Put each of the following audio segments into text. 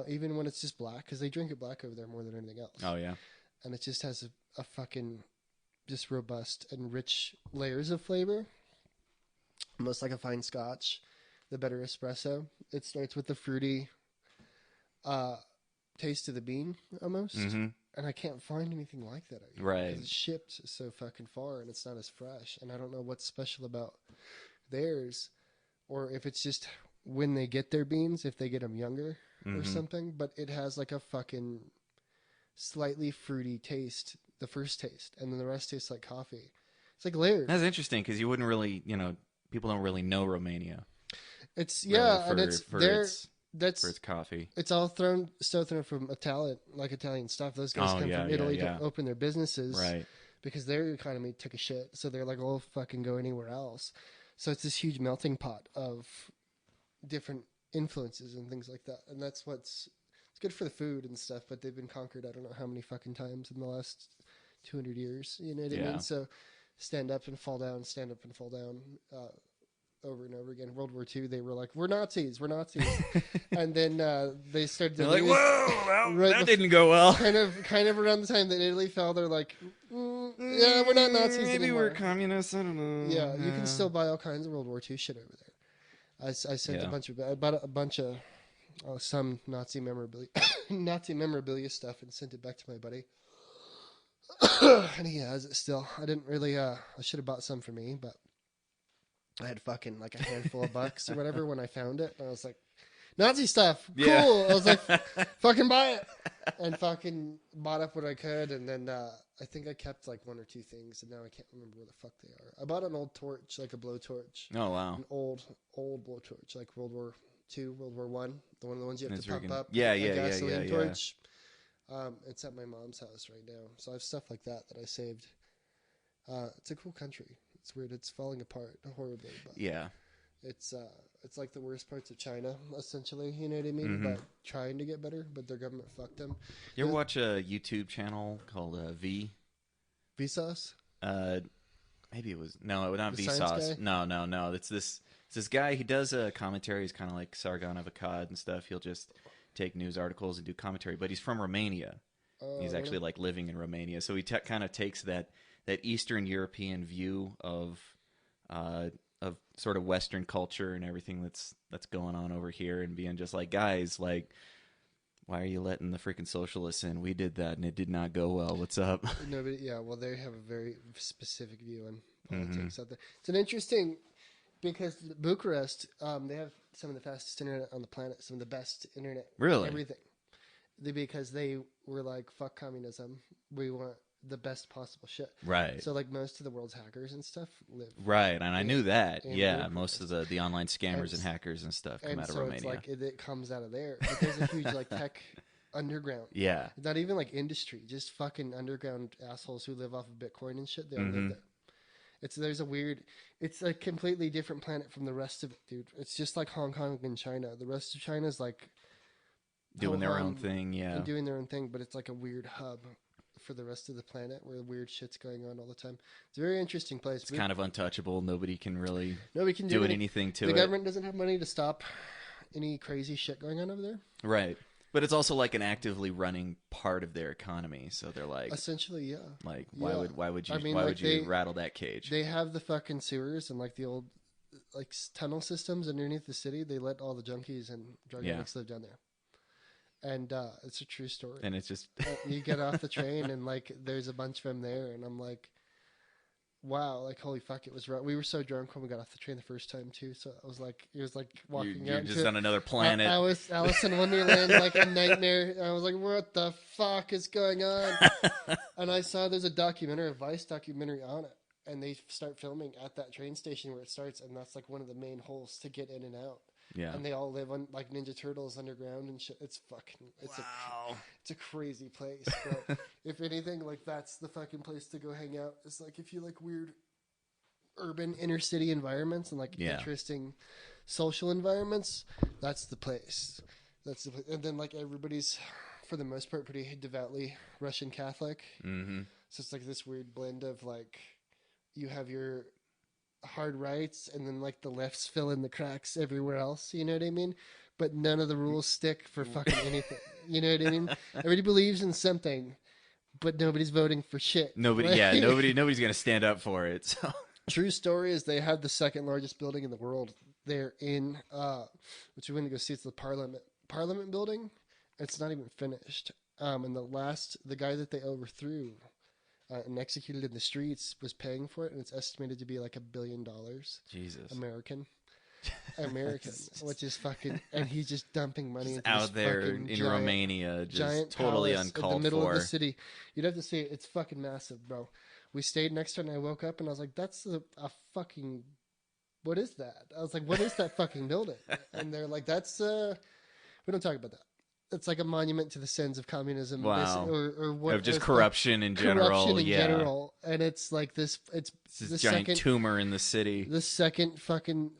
even when it's just black, because they drink it black over there more than anything else. Oh yeah. And it just has a fucking just robust and rich layers of flavor, almost like a fine scotch. The better espresso. It starts with the fruity taste of the bean almost, Mm-hmm. and I can't find anything like that. Right. Because it's shipped so fucking far and it's not as fresh, and I don't know what's special about theirs, or if it's just when they get their beans, if they get them younger or something. But it has like a fucking slightly fruity taste, the first taste, and then the rest tastes like coffee. It's like layered. That's interesting because you wouldn't really, people don't really know Romania. It's Really, and it's for there. its That's for its coffee. It's all still thrown from Italian stuff. Those guys come from Italy to open their businesses, right? Because their economy took a shit. So they're like, "Oh, fucking go anywhere else." So it's this huge melting pot of different influences and things like that. And that's it's good for the food and stuff. But they've been conquered, I don't know how many fucking times in the last 200 years. You know what I mean? So stand up and fall down, stand up and fall down. Over and over again. World War II, they were like, "We're Nazis, we're Nazis," and then they started to like, "Whoa, well, that didn't go well." Kind of around the time that Italy fell, they're like, "Yeah, we're not Nazis Maybe anymore. We're communists. I don't know. Yeah, you can still buy all kinds of World War II shit over there. I sent I bought a bunch of some Nazi memorabilia stuff and sent it back to my buddy. And he has it still. I didn't really. I should have bought some for me, but I had fucking like a handful of bucks or whatever when I found it. And I was like, Nazi stuff. Cool. Yeah. I was like, fucking buy it. And fucking bought up what I could. And then I think I kept like one or two things. And now I can't remember where the fuck they are. I bought an old torch, like a blowtorch. Oh, wow. An old blowtorch, like World War II, World War One. One of the ones you have to pump up. Yeah, gasoline torch. It's at my mom's house right now. So I have stuff like that I saved. It's a cool country. It's weird. It's falling apart horribly. But yeah. It's like the worst parts of China, essentially. You know what I mean? But trying to get better, but their government fucked them. You ever watch a YouTube channel called Vsauce? Maybe it was not The Vsauce. No. It's this guy. He does a commentary. He's kind of like Sargon of Akkad and stuff. He'll just take news articles and do commentary. But he's from Romania. He's actually like living in Romania, so he kind of takes that Eastern European view of sort of Western culture and everything that's going on over here, and being just like, guys, like, why are you letting the freaking socialists in? We did that and it did not go well. What's up? Nobody. Yeah, well, they have a very specific view on politics out there. It's an interesting because Bucharest, they have some of the fastest internet on the planet, some of the best internet, really, everything. Because they were like, fuck communism, we want the best possible shit. Right. So like most of the world's hackers and stuff live. Right, and I knew that. Yeah, Bucharest. most of the online scammers and hackers and stuff come out of Romania. It's like it comes out of there. But there's a huge like tech underground. Yeah. Not even like industry, just fucking underground assholes who live off of Bitcoin and shit. They all live there. It's a completely different planet from the rest of it, dude. It's just like Hong Kong and China. The rest of China's like doing their own thing, yeah. And doing their own thing, but it's like a weird hub for the rest of the planet where weird shit's going on all the time. It's a very interesting place. It's kind of untouchable. Nobody can do anything to it. The government doesn't have money to stop any crazy shit going on over there. Right. But it's also like an actively running part of their economy, so they're like, essentially, yeah. Like, why would you rattle that cage? They have the fucking sewers and like the old like tunnel systems underneath the city. They let all the junkies and drug addicts live down there. And it's a true story. And it's just you get off the train and like there's a bunch of them there, and I'm like, wow, like holy fuck, it was right. We were so drunk when we got off the train the first time too, so it was like walking you're out just on another planet. I was Alice in Wonderland, like a nightmare. I was like, what the fuck is going on? And I saw there's a Vice documentary on it, and they start filming at that train station where it starts, and that's like one of the main holes to get in and out. Yeah. And they all live on like Ninja Turtles underground and shit. It's a crazy place. But if anything, like that's the fucking place to go hang out. It's like if you like weird urban inner city environments and like interesting social environments, that's the place. That's the place. And then like everybody's for the most part pretty devoutly Russian Catholic. Mm-hmm. So it's like this weird blend of like you have your hard rights and then like the lefts fill in the cracks everywhere else, you know what I mean? but none of the rules stick for fucking anything. You know what I mean? Everybody believes in something, but nobody's voting for shit. Nobody, right? yeah, nobody's gonna stand up for it. So True story is they had the second largest building in the world. They're in, which we went to go see. It's the Parliament building. It's not even finished. And the guy that they overthrew and executed in the streets was paying for it, and it's estimated to be like $1 billion. Jesus, American, which is fucking, and he's just dumping money into out this there fucking in giant, Romania, just giant totally palace uncalled in the middle for. of the city. You'd have to see it. It's fucking massive, bro. We stayed next to it, and I woke up and I was like, "That's a fucking, what is that?" I was like, "What is that fucking building?" And they're like, "That's we don't talk about that. It's like a monument to the sins of communism, Wow. or what? Of just corruption in general. Corruption in yeah. general, and it's like this. It's this giant tumor in the city. The second fucking,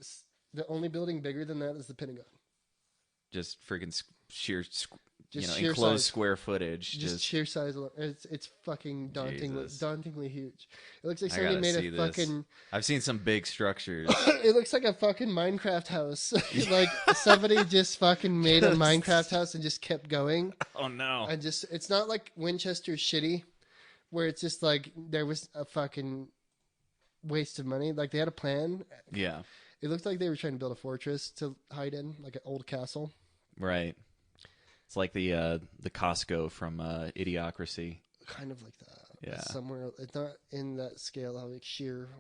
the only building bigger than that is the Pentagon. Just freaking sheer, Just enclosed size. Square footage. Just sheer size alone. It's fucking dauntingly huge. It looks like I somebody gotta made see a this. fucking. I've seen some big structures. It looks like a fucking Minecraft house. Like somebody just fucking made a Minecraft house and just kept going. Oh no! And just, it's not like Winchester's shitty, where it's just like there was a fucking waste of money. Like they had a plan. Yeah. It looked like they were trying to build a fortress to hide in, like an old castle. Right. It's like the Costco from Idiocracy. Kind of like that. Yeah. Somewhere, it's not in that scale of like sheer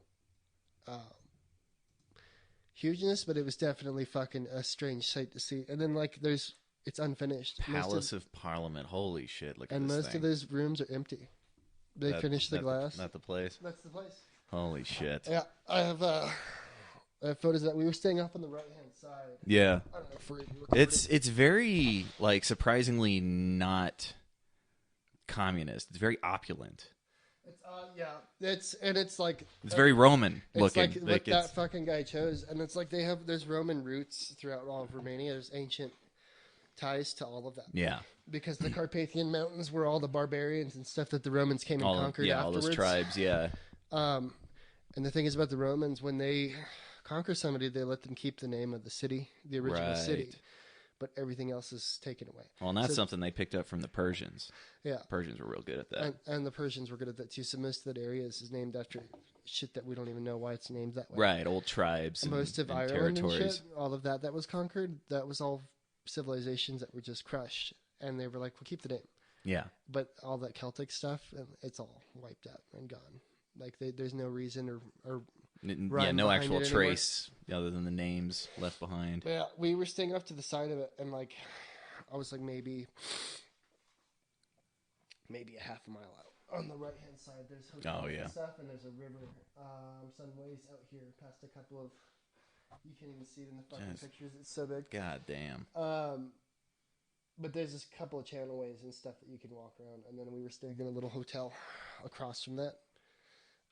hugeness, but it was definitely fucking a strange sight to see. And then like it's unfinished. Palace of Parliament. Holy shit! Look at and this most thing. of those rooms are empty. They finished the glass. Not the place. That's the place. Holy shit! Yeah, I have photos that we were staying up on the right hand side. Yeah. I don't know if we're It's very like surprisingly not communist. It's very opulent. It's it's like It's very Roman it's looking. like what that fucking guy chose, and it's like there's Roman roots throughout all of Romania. There's ancient ties to all of that. Yeah. Because the Carpathian Mountains were all the barbarians and stuff that the Romans came and conquered afterwards. All those tribes, yeah. And the thing is about the Romans, when they conquer somebody, they let them keep the name of the city, the original city. But everything else is taken away. Well, and that's something they picked up from the Persians. Yeah. Persians were real good at that. And the Persians were good at that too. So most of that area is named after shit that we don't even know why it's named that way. Right, old tribes. Most of and Ireland territories. and shit, all of that was conquered, that was all civilizations that were just crushed. And they were like, we'll keep the name. Yeah. But all that Celtic stuff, it's all wiped out and gone. Like there's no reason or no actual trace other than the names left behind. Yeah, we were staying off to the side of it, and like I was like maybe a half a mile out. On the right hand side, there's hotels and stuff, and there's a river. Some ways out here, past a couple of. You can't even see it in the fucking pictures. It's so big. God damn. But there's this couple of channelways and stuff that you can walk around, and then we were staying in a little hotel across from that.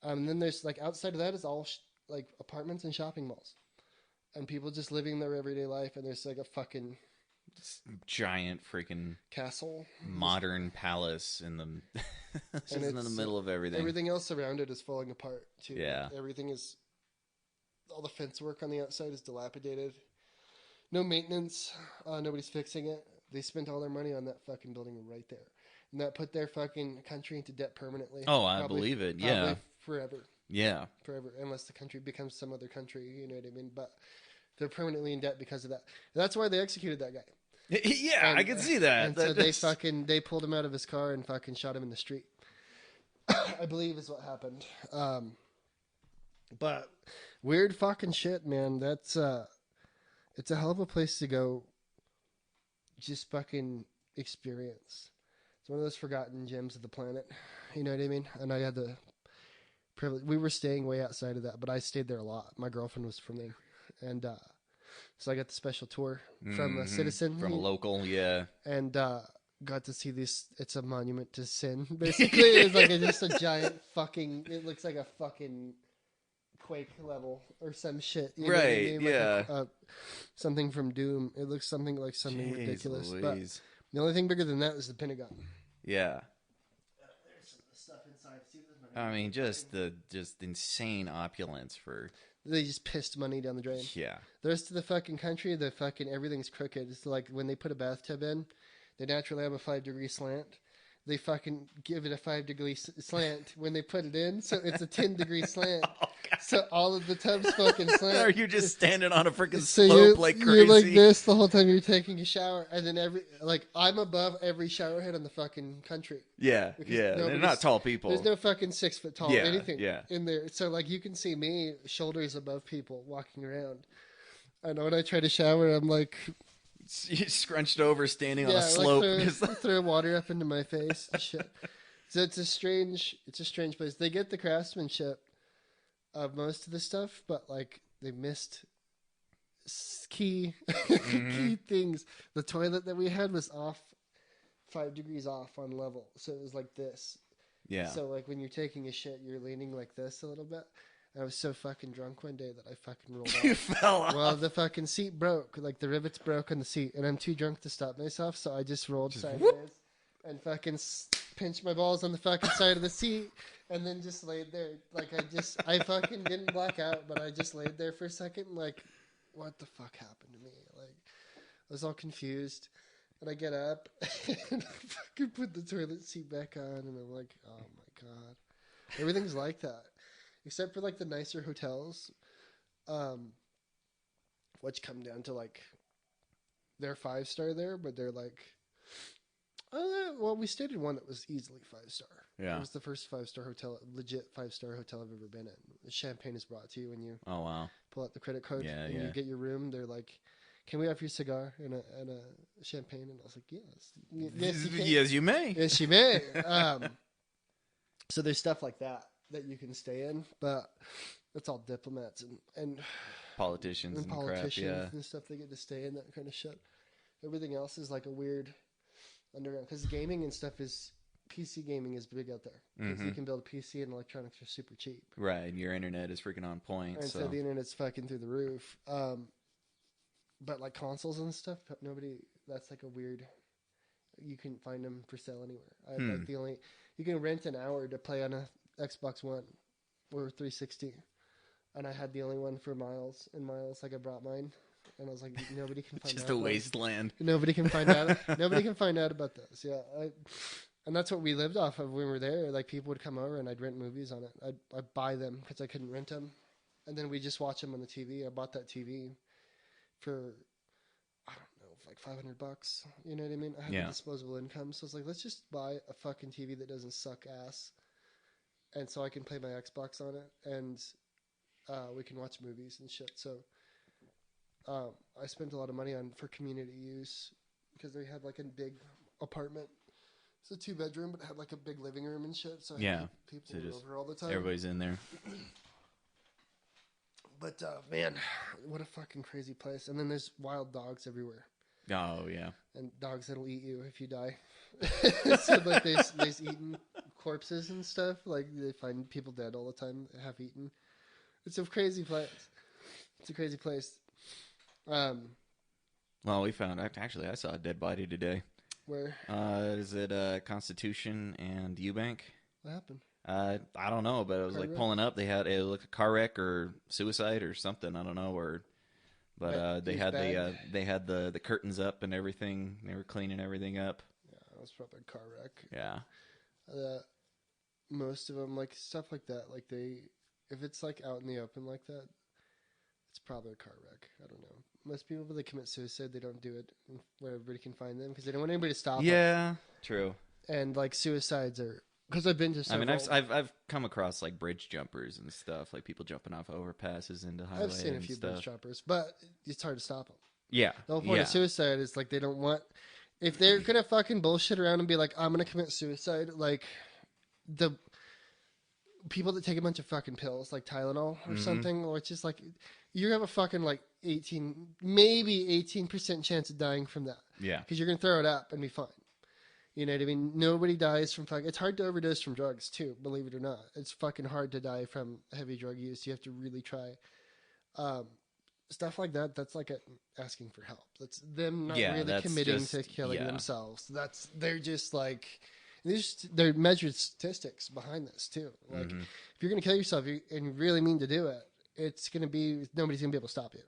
And then there's like outside of that is all like apartments and shopping malls, and people just living their everyday life. And there's like a fucking giant freaking castle, modern palace in the just in the middle of everything. Everything else around it is falling apart too. Yeah, everything is. All the fence work on the outside is dilapidated. No maintenance. Nobody's fixing it. They spent all their money on that fucking building right there. And that put their fucking country into debt permanently. Oh, I believe it. Yeah. Forever. Yeah. Forever. Unless the country becomes some other country, you know what I mean? But they're permanently in debt because of that. And that's why they executed that guy. Yeah, I can see that. And so they pulled him out of his car and fucking shot him in the street. I believe is what happened. But weird fucking shit, man. That's it's a hell of a place to go. Just fucking experience. It's one of those forgotten gems of the planet. You know what I mean? And I had the privilege. We were staying way outside of that, but I stayed there a lot. My girlfriend was from there, and so I got the special tour from a citizen, from a local, yeah, and got to see this. It's a monument to sin. Basically, it's like just a giant fucking. It looks like a fucking Quake level or some shit. You know what I mean? Yeah. Like something from Doom. It looks something like something ridiculous. Louise. But the only thing bigger than that is the Pentagon. Yeah. There's some stuff inside. See, I mean, just insane opulence for They just pissed money down the drain. Yeah. The rest of the fucking country, the fucking everything's crooked. It's like when they put a bathtub in, they naturally have a 5-degree slant. They fucking give it a 5-degree slant when they put it in, so it's a 10-degree slant. Oh, so all of the tubs fucking slant. Are you just standing on a freaking slope like crazy? You're like this the whole time you're taking a shower, and then I'm above every shower head in the fucking country. Yeah, yeah. They're not tall people. There's no fucking 6 foot tall anything in there. So like you can see me shoulders above people walking around. I know when I try to shower, I'm like scrunched over, standing on a slope. Throw water up into my face. Shit. So it's a strange place. They get the craftsmanship of most of the stuff, but like they missed key things. The toilet that we had was off 5 degrees off on level, so it was like this. Yeah. So like when you're taking a shit, you're leaning like this a little bit. I was so fucking drunk one day that I fucking rolled off. You fell off. Well, the fucking seat broke. Like, the rivets broke on the seat. And I'm too drunk to stop myself, so I just rolled sideways. Whoop. And fucking pinched my balls on the fucking side of the seat. And then just laid there. Like, I fucking didn't black out, but I just laid there for a second. Like, what the fuck happened to me? Like, I was all confused. And I get up and I fucking put the toilet seat back on. And I'm like, oh my God. Everything's like that. Except for, like, the nicer hotels, which come down to, like, they're 5-star there, but they're, like, well, we stayed in one that was easily 5-star. Yeah. It was the first 5-star hotel, legit 5-star hotel I've ever been in. The champagne is brought to you when you pull out the credit card. Yeah, when you get your room, they're like, can we offer you a cigar and a champagne? And I was like, yes. Yes, you can. Yes, you may. Yes, you may. So there's stuff like that you can stay in, but it's all diplomats and politicians and politicians crap, and stuff. They get to stay in that kind of shit. Everything else is like a weird underground, because gaming and stuff PC gaming is big out there, because you can build a PC and electronics are super cheap. Right, and your internet is freaking on point. And so the internet's fucking through the roof. But like consoles and stuff, that's like a weird. You can find them for sale anywhere. Like you can rent an hour to play on a Xbox One or 360, and I had the only one for Miles. Like I brought mine, and I was like, nobody can find out. Just a wasteland. Nobody can find out. Nobody can find out about this. Yeah, and that's what we lived off of when we were there. Like people would come over, and I'd rent movies on it. I'd buy them because I couldn't rent them, and then we just watch them on the TV. I bought that TV for, I don't know, like $500. You know what I mean? I had a disposable income, so I was like, let's just buy a fucking TV that doesn't suck ass. And so I can play my Xbox on it, and we can watch movies and shit. So I spent a lot of money for community use, because they had like a big apartment. It's a 2-bedroom, but it had like a big living room and shit. So people were over all the time. Everybody's in there. But man, what a fucking crazy place. And then there's wild dogs everywhere. Oh yeah. And dogs that'll eat you if you die. So like they've eaten corpses and stuff. Like they find people dead all the time, half eaten. It's a crazy place. Well, we found actually I saw a dead body today. Where? Is it Constitution and Eubank? What happened? I don't know, but it was car like wreck? Pulling up. It looked a car wreck or suicide or something. I don't know. But they had the curtains up and everything. They were cleaning everything up. Yeah, it was probably a car wreck. Yeah. Most of them, like stuff like that, like if it's like out in the open like that, it's probably a car wreck. I don't know. Most people, when they commit suicide, they don't do it where everybody can find them, because they don't want anybody to stop them. Yeah, true. And like suicides are, because I've been to several. I mean, I've come across like bridge jumpers and stuff, like people jumping off overpasses into highway. I've seen a few bridge jumpers, but it's hard to stop them. Yeah. The whole point of suicide is like they don't want, if they're gonna fucking bullshit around and be like, I'm gonna commit suicide, like the people that take a bunch of fucking pills like Tylenol or something, or it's just like you have a fucking like 18% chance of dying from that. Yeah. Because you're gonna throw it up and be fine. You know what I mean? Nobody dies from fucking. It's hard to overdose from drugs too, believe it or not. It's fucking hard to die from heavy drug use. You have to really try. Stuff like that. That's like asking for help. That's them not really committing to killing themselves. They're just like. They're measured statistics behind this too. Like, if you're gonna kill yourself and you really mean to do it, it's going to be, nobody's going to be able to stop you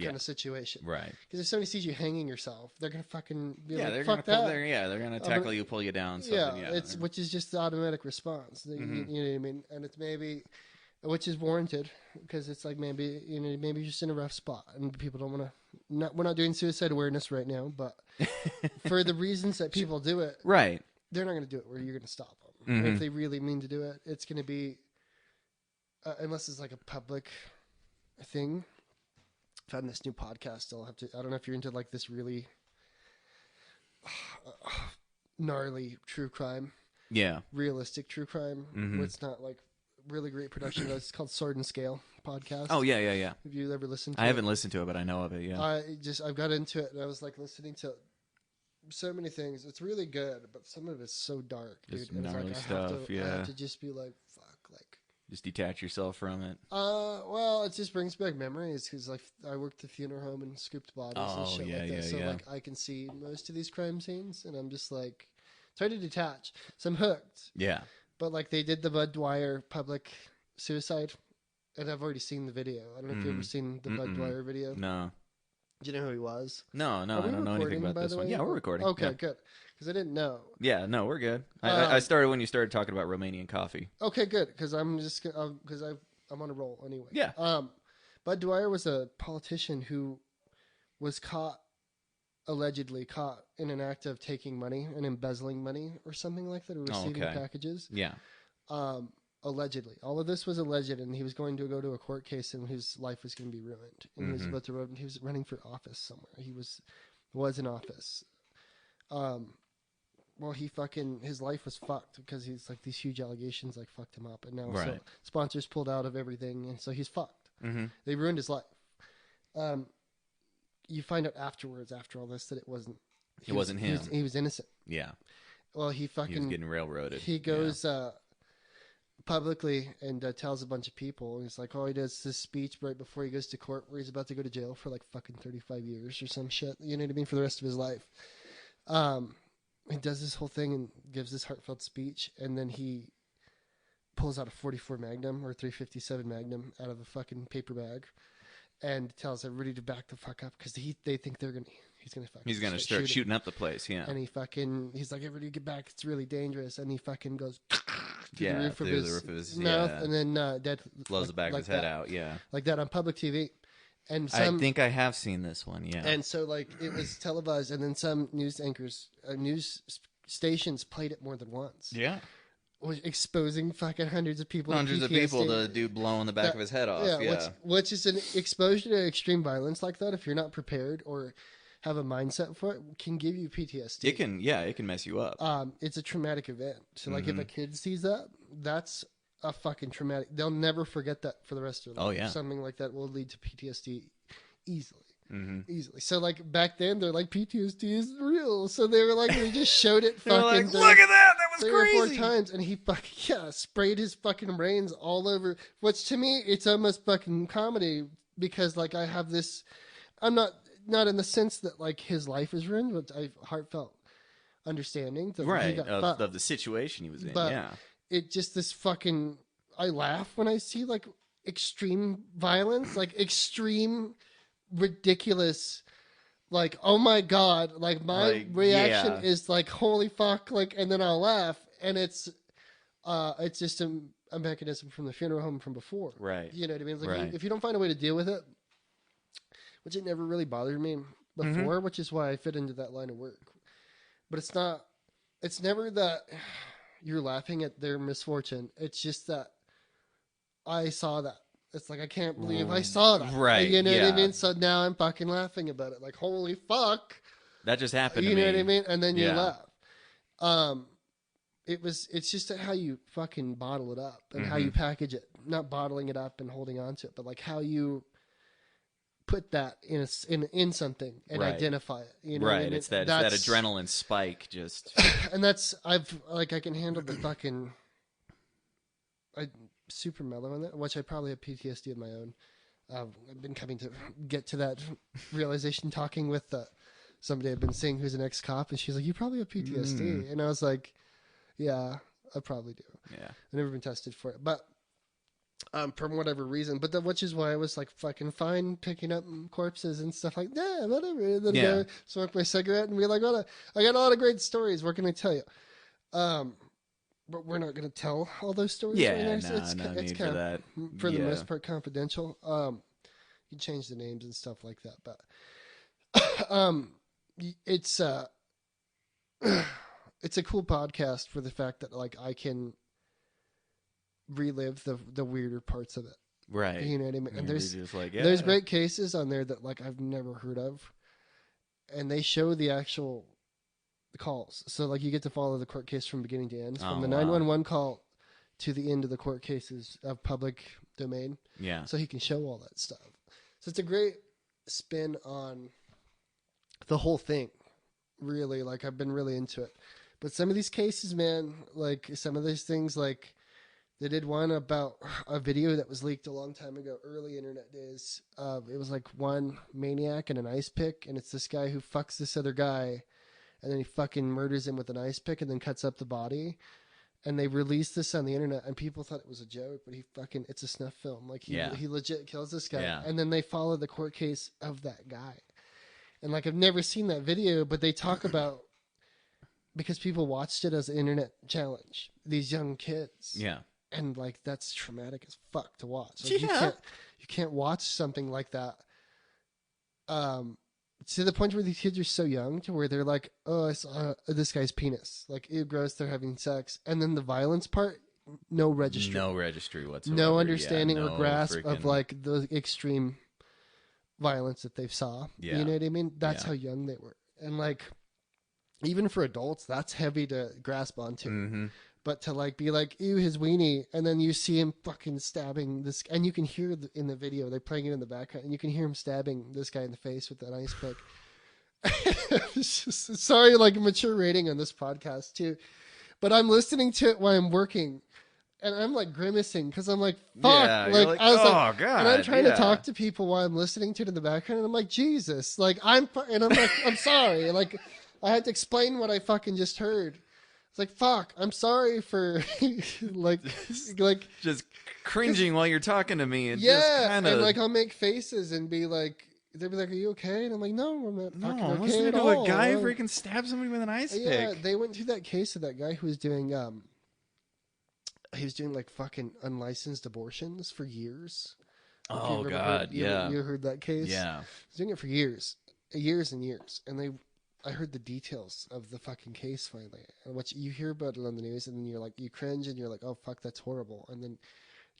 kind of situation. Right. Because if somebody sees you hanging yourself, they're going to fucking be like, they're fuck gonna that. they're going to tackle you, pull you down. It's which is just the automatic response. You know what I mean? And it's maybe, which is warranted, because it's like maybe, you know, maybe you're just in a rough spot and people don't want to, we're not doing suicide awareness right now, but for the reasons that people do it, right, they're not going to do it where you're going to stop them. If they really mean to do it, it's going to be, unless it's like a public thing. Found this new podcast. I don't know if you're into like this really gnarly true crime. Yeah. Realistic true crime. Where it's not like really great production. It's called Sword and Scale podcast. Oh, yeah. Have you ever listened to it? I haven't listened to it, but I know of it, yeah. I've got into it, and I was like listening to so many things. It's really good, but some of it's so dark, dude. Just gnarly stuff, I have to just be like, fuck, like. Just detach yourself from it. Well, it just brings back memories, because like I worked at the funeral home and scooped bodies and shit like that. So like I can see most of these crime scenes, and I'm just like, it's hard to detach. So I'm hooked. Yeah. But like they did the Bud Dwyer public suicide, and I've already seen the video. I don't know if you've ever seen the Bud Dwyer video. No. Do you know who he was? No, I don't know anything about this one. Yeah, we're recording. Okay, good. Because I didn't know. Yeah, no, we're good. I started when you started talking about Romanian coffee. Okay, good. Because I'm on a roll anyway. Yeah. Bud Dwyer was a politician who was allegedly caught in an act of taking money and embezzling money or something like that, or receiving packages. Yeah. Allegedly. All of this was alleged, and he was going to go to a court case, and his life was going to be ruined. And he was running for office somewhere. He was in office. Well, his life was fucked, because he's like, these huge allegations like fucked him up, and now so sponsors pulled out of everything, and so he's fucked. They ruined his life. You find out afterwards, after all this, that it wasn't him. He was innocent. Yeah. Well, he was getting railroaded. He goes publicly and tells a bunch of people. He's like, he does this speech right before he goes to court, where he's about to go to jail for like fucking 35 years or some shit. You know what I mean? For the rest of his life. He does this whole thing and gives this heartfelt speech, and then he pulls out a 44 Magnum or 357 Magnum out of a fucking paper bag, and tells everybody to back the fuck up, because they think he's gonna start shooting up the place. Yeah. And he's like, everybody get back, it's really dangerous. And he fucking goes through the roof of his mouth, and then blows the back of his head out. Yeah. Like that on public TV. And I think I have seen this one. Yeah. And so like it was televised, and then some news stations played it more than once. Yeah. Exposing fucking hundreds of people. Hundreds of people to dude blowing the back of his head off. Yeah. Which is an exposure to extreme violence like that, if you're not prepared or have a mindset for it, can give you PTSD. It can mess you up. It's a traumatic event. So like if a kid sees that, that's a fucking traumatic. They'll never forget that for the rest of their life. Oh yeah. Something like that will lead to PTSD easily. Easily. So like back then they're like, PTSD is real. So they were like, they just showed it fucking like, look at that was 3 crazy. or 4 times, and he fucking sprayed his fucking brains all over, which to me it's almost fucking comedy, because like I have this, I'm not in the sense that like his life is ruined, but I heartfelt understanding that of the situation he was in. But it just this fucking, I laugh when I see like extreme violence, like extreme ridiculous, like, oh my god, like my reaction is like, holy fuck, like, and then I'll laugh, and it's just a mechanism from the funeral home from before, right? You know what I mean? Like if you don't find a way to deal with it, which it never really bothered me before, which is why I fit into that line of work, but it's never that you're laughing at their misfortune, it's just that I saw that. It's like, I can't believe I saw that. Right. You know what I mean? So now I'm fucking laughing about it. Like, holy fuck. That just happened to me. You know what I mean? And then you laugh. It's just how you fucking bottle it up and how you package it. Not bottling it up and holding on to it, but like how you put that in something and identify it. You know what I mean? It's that adrenaline spike just. And I can handle the fucking. Super mellow on that, which I probably have PTSD of my own. I've been coming to get to that realization talking with somebody I've been seeing who's an ex-cop, and she's like, you probably have PTSD. And I was like, yeah, I probably do. Yeah. I've never been tested for it. But for whatever reason. But which is why I was like fucking fine picking up corpses and stuff like that, whatever. And then go smoke my cigarette and be like, "Oh, I got a lot of great stories. What can I tell you?" But we're not going to tell all those stories. Yeah, right now. it's need for that. For the most part, confidential. You change the names and stuff like that, but it's it's a cool podcast for the fact that like I can relive the weirder parts of it. Right. You know what I mean? And there's like, there's great cases on there that like I've never heard of, and they show the actual calls. So like you get to follow the court case from beginning to end, from the 911 call to the end of the court cases of public domain. Yeah. So he can show all that stuff. So it's a great spin on the whole thing. Really, like I've been really into it. But some of these cases, man, like some of these things, like they did one about a video that was leaked a long time ago, early internet days. It was like one maniac and an ice pick, and it's this guy who fucks this other guy, and then he fucking murders him with an ice pick and then cuts up the body. And they released this on the internet, and people thought it was a joke, but it's a snuff film. Like he legit kills this guy. Yeah. And then they follow the court case of that guy. And like I've never seen that video, but they talk about, because people watched it as an internet challenge, these young kids. Yeah. And like that's traumatic as fuck to watch. Like, you can't watch something like that. To the point where these kids are so young to where they're like, "Oh, I saw this guy's penis." Like, ew, gross, they're having sex. And then the violence part, no registry. No registry whatsoever. No understanding or grasp of like the extreme violence that they saw. Yeah. You know what I mean? That's how young they were. And like, even for adults, that's heavy to grasp onto. Mm-hmm. But to like be like, ew, his weenie, and then you see him fucking stabbing this, and you can hear in the video, they're playing it in the background, and you can hear him stabbing this guy in the face with that ice pick. It's just, sorry, like mature rating on this podcast too, but I'm listening to it while I'm working, and I'm like grimacing because I'm like, fuck, yeah, like I was oh god, and I'm trying to talk to people while I'm listening to it in the background, and I'm like, Jesus, like and I'm like, I'm sorry, like I had to explain what I fucking just heard. It's like, fuck, I'm sorry for like just cringing while you're talking to me. And yeah, just kinda... and like I'll make faces and be like, they'll be like, "Are you okay?" And I'm like, "No, I'm not fucking okay listen at to all." A guy freaking stab somebody with an ice pick. Yeah, they went through that case of that guy who was doing he was doing like fucking unlicensed abortions for years. Oh god, yeah. You heard that case? Yeah. He was doing it for years and years, and I heard the details of the fucking case finally. And what you hear about it on the news, and then you're like, you cringe, and you're like, oh fuck, that's horrible. And then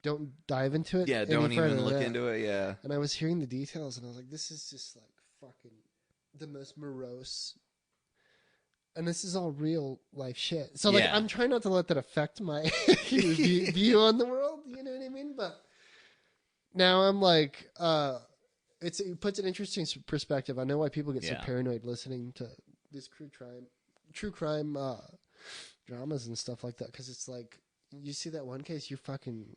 don't dive into it. Yeah, don't even look into it. Yeah. And I was hearing the details, and I was like, this is just like fucking the most morose. And this is all real life shit. So like, I'm trying not to let that affect my view on the world. You know what I mean? But now I'm like, it puts an interesting perspective. I know why people get so paranoid listening to these true crime dramas and stuff like that. Because it's like, you see that one case, you fucking,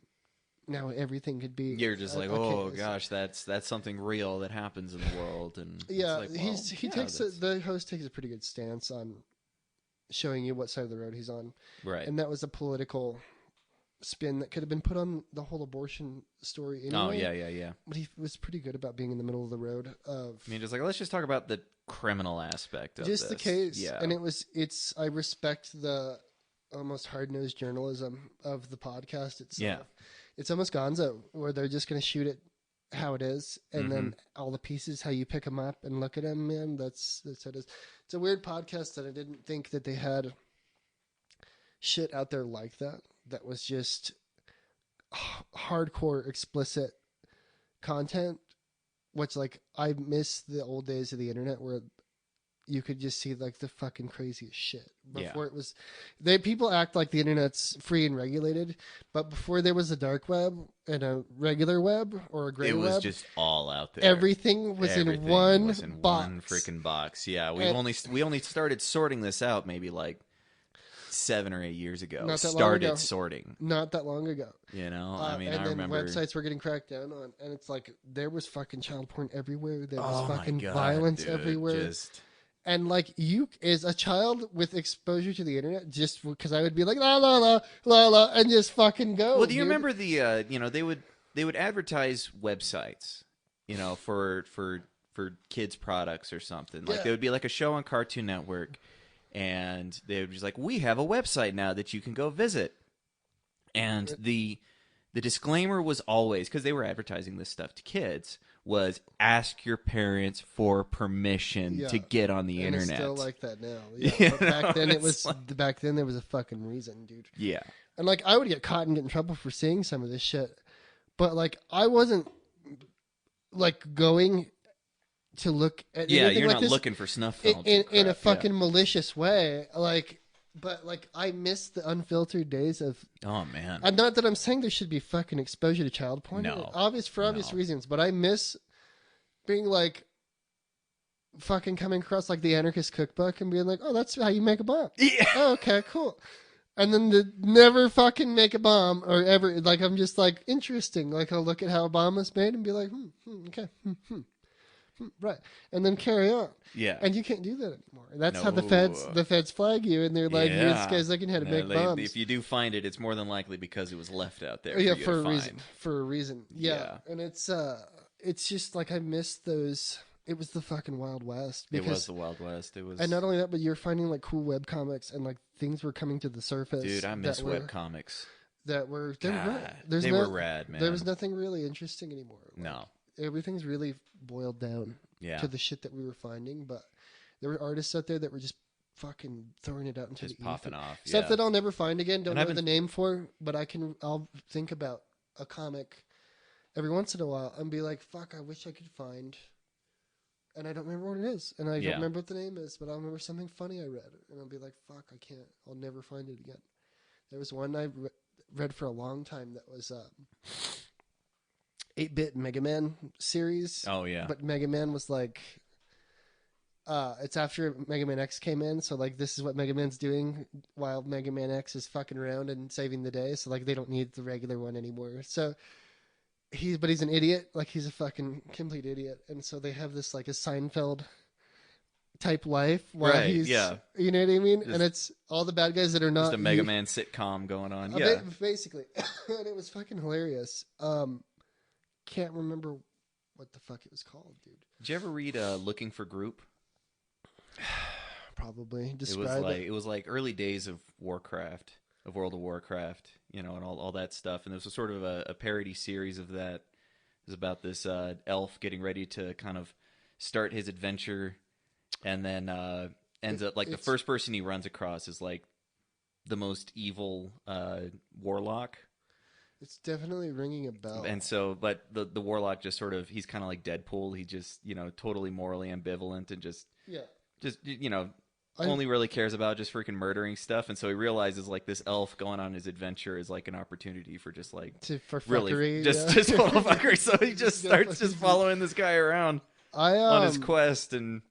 now everything could be. You're just like, oh gosh, that's something real that happens in the world. And yeah, it's like, the host takes a pretty good stance on showing you what side of the road he's on. Right. And that was a political spin that could have been put on the whole abortion story anyway. Oh yeah. But he was pretty good about being in the middle of the road. I mean, just like, let's just talk about the criminal aspect of just this. The case. Yeah. And I respect the almost hard-nosed journalism of the podcast itself. Yeah. It's almost gonzo, where they're just going to shoot it how it is, and then all the pieces, how you pick them up and look at them, man, that's how it is. It's a weird podcast that I didn't think that they had shit out there like that. That was just hardcore, explicit content, which, like, I miss the old days of the internet where you could just see, like, the fucking craziest shit. Before it was... people act like the internet's free and regulated, but before there was a dark web and a regular web or a gray web... It was just all out there. Everything was in one box. One freaking box. Yeah, we only started sorting this out maybe, like, 7 or 8 years ago. Started sorting. Not that long ago. You know, I mean, and I remember websites were getting cracked down on, and it's like there was fucking child porn everywhere. There was fucking violence everywhere. And like you, as a child with exposure to the internet, just because I would be like la la la la la, and just fucking go. Well, do you dude. remember the they would advertise websites, for kids products or something. Like there would be like a show on Cartoon Network, and they would be like, we have a website now that you can go visit. And the disclaimer was always, because they were advertising this stuff to kids, was ask your parents for permission to get on the internet. It's still like that now. Yeah, but back then back then there was a fucking reason, dude. Yeah. And like I would get caught and get in trouble for seeing some of this shit, but like I wasn't like going to look at anything you're like not this looking for snuff films in a fucking malicious way. Like, but like I miss the unfiltered days of. Oh man! And not that I'm saying there should be fucking exposure to child porn. No, obvious reasons. But I miss being like fucking coming across like the Anarchist Cookbook and being like, oh, that's how you make a bomb. Yeah. Oh, okay, cool. And then to never fucking make a bomb or ever, like, I'm just like, interesting. Like, I'll look at how a bomb was made and be like, okay, right. And then carry on. Yeah. And you can't do that anymore. That's how the feds flag you, and they're like, this guy's looking how to make bombs. If you do find it, it's more than likely because it was left out there. Yeah, for a reason. For a reason. Yeah. And it's just like I missed those. It was the fucking Wild West. It was the Wild West. It was, and not only that, but you're finding like cool webcomics and like things were coming to the surface. Dude, I miss webcomics. They were rad. They were rad, man. There was nothing really interesting anymore. Like, no, everything's really boiled down to the shit that we were finding. But there were artists out there that were just fucking throwing it out into just the popping off. Stuff that I'll never find again. Don't know the name for, but I'll think about a comic every once in a while and be like, fuck, I wish I could find. And I don't remember what it is. And I don't remember what the name is, but I'll remember something funny I read. And I'll be like, fuck, I can't. I'll never find it again. There was one I read for a long time that was 8-bit Mega Man series. Oh, yeah. But Mega Man was like... it's after Mega Man X came in, so like this is what Mega Man's doing while Mega Man X is fucking around and saving the day. So like they don't need the regular one anymore. So... He's an idiot. Like he's a fucking complete idiot. And so they have this like a Seinfeld type life while he's, you know what I mean? And it's all the bad guys that are not just a Mega Man sitcom going on. Basically. And it was fucking hilarious. Can't remember what the fuck it was called, dude. Did you ever read Looking for Group? Probably. It was like early days of Warcraft, of World of Warcraft. You know, and all that stuff. And there was a sort of a parody series of that. It was about this elf getting ready to kind of start his adventure, and then ends up like the first person he runs across is like the most evil warlock. It's definitely ringing a bell. And so, but the warlock just sort of, he's kind of like Deadpool. He just, totally morally ambivalent and just only really cares about just freaking murdering stuff. And so he realizes like this elf going on his adventure is like an opportunity for just like for fuckery, just total fuckery. So he just starts just following this guy around on his quest, and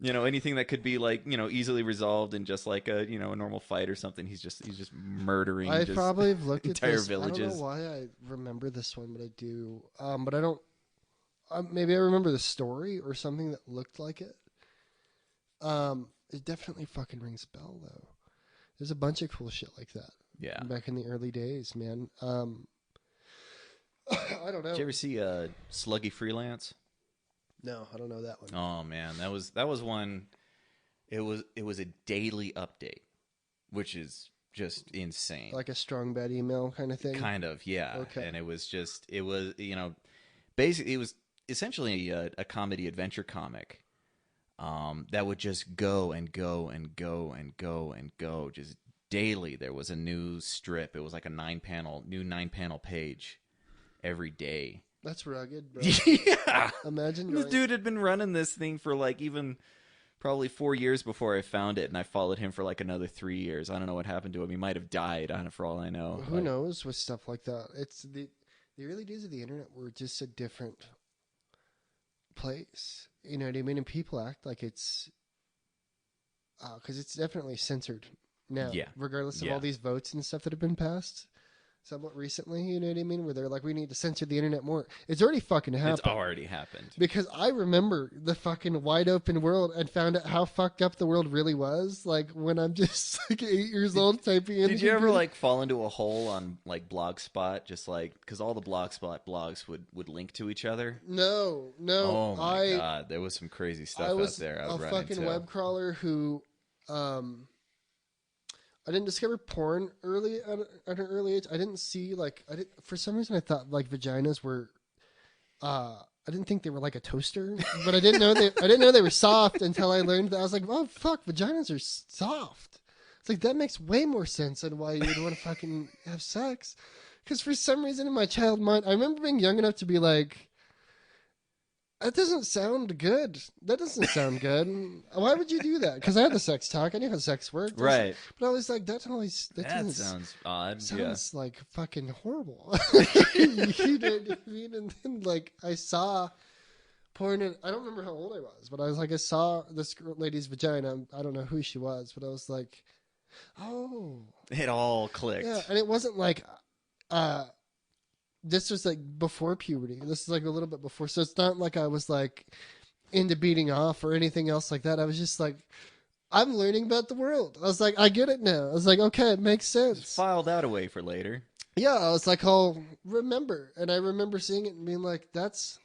anything that could be like easily resolved in just like a a normal fight or something. He's just murdering. I probably have looked entire at this. villages. I don't know why I remember this one, but I do. But I don't. Maybe I remember the story or something that looked like it. It definitely fucking rings a bell, though. There's a bunch of cool shit like that. Yeah. Back in the early days, man. I don't know. Did you ever see Sluggy Freelance? No, I don't know that one. Oh man, that was one. It was a daily update, which is just insane. Like a strong bad email kind of thing. Kind of, yeah. Okay. And it was basically it was essentially a comedy adventure comic. That would just go and go and go and go and go. Just daily, there was a new strip. It was like a 9-panel page every day. That's rugged, bro. Yeah. Imagine this dude had been running this thing for like even probably 4 years before I found it, and I followed him for like another 3 years. I don't know what happened to him. He might have died on it for all I know. Who knows with stuff like that? It's the early days of the internet were just a different place. You know what I mean? And people act like it's because it's definitely censored now, regardless of all these votes and stuff that have been passed. somewhat recently, you know what I mean? Where they're like, we need to censor the internet more. It's already fucking happened. It's already happened. Because I remember the fucking wide open world and found out how fucked up the world really was. Like when I'm just like 8 years old typing in. Did you ever like fall into a hole on like Blogspot? Just like, because all the Blogspot blogs would link to each other? No. Oh my God. There was some crazy stuff out there. I was a fucking web crawler who, I didn't discover porn at an early age. I didn't see for some reason I thought like vaginas were, I didn't think they were like a toaster, but I didn't know they were soft until I learned that. I was like, oh fuck, vaginas are soft. It's like, that makes way more sense than why you'd want to fucking have sex. Because for some reason in my child mind, I remember being young enough to be like, that doesn't sound good. That doesn't sound good. Why would you do that? Because I had the sex talk. I knew how sex worked. Right. But I was like, that sounds odd. Sounds like fucking horrible. You know what I mean? And then like I saw porn. I don't remember how old I was, but I was like, I saw this lady's vagina. I don't know who she was, but I was like, oh. It all clicked. Yeah, and it wasn't like... this was like before puberty. This is like a little bit before. So it's not like I was like into beating off or anything else like that. I was just like, I'm learning about the world. I was like, I get it now. I was like, okay, it makes sense. Just filed that away for later. Yeah, I was like, I'll remember. And I remember seeing it and being like, that's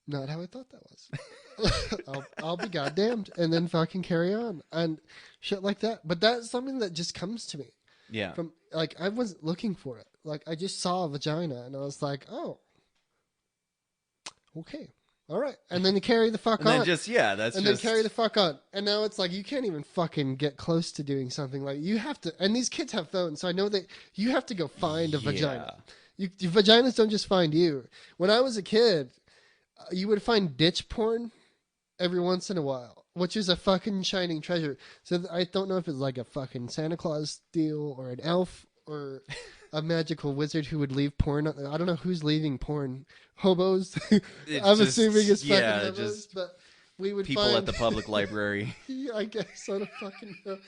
not how I thought that was. I'll be goddamned. And then fucking carry on and shit like that. But that's something that just comes to me. Yeah. From like, I wasn't looking for it. Like, I just saw a vagina, and I was like, oh, okay, all right. And then you carry the fuck on. Then then carry the fuck on. And now it's like, you can't even fucking get close to doing something. Like, you have to, and these kids have phones, so I know that you have to go find a vagina. Your vaginas don't just find you. When I was a kid, you would find ditch porn every once in a while, which is a fucking shining treasure. So I don't know if it's like a fucking Santa Claus deal or an elf or a magical wizard who would leave porn. I don't know who's leaving porn. Hobos? I'm assuming it's fucking hobos. But we would people at the public library. Yeah, I guess. I don't fucking know.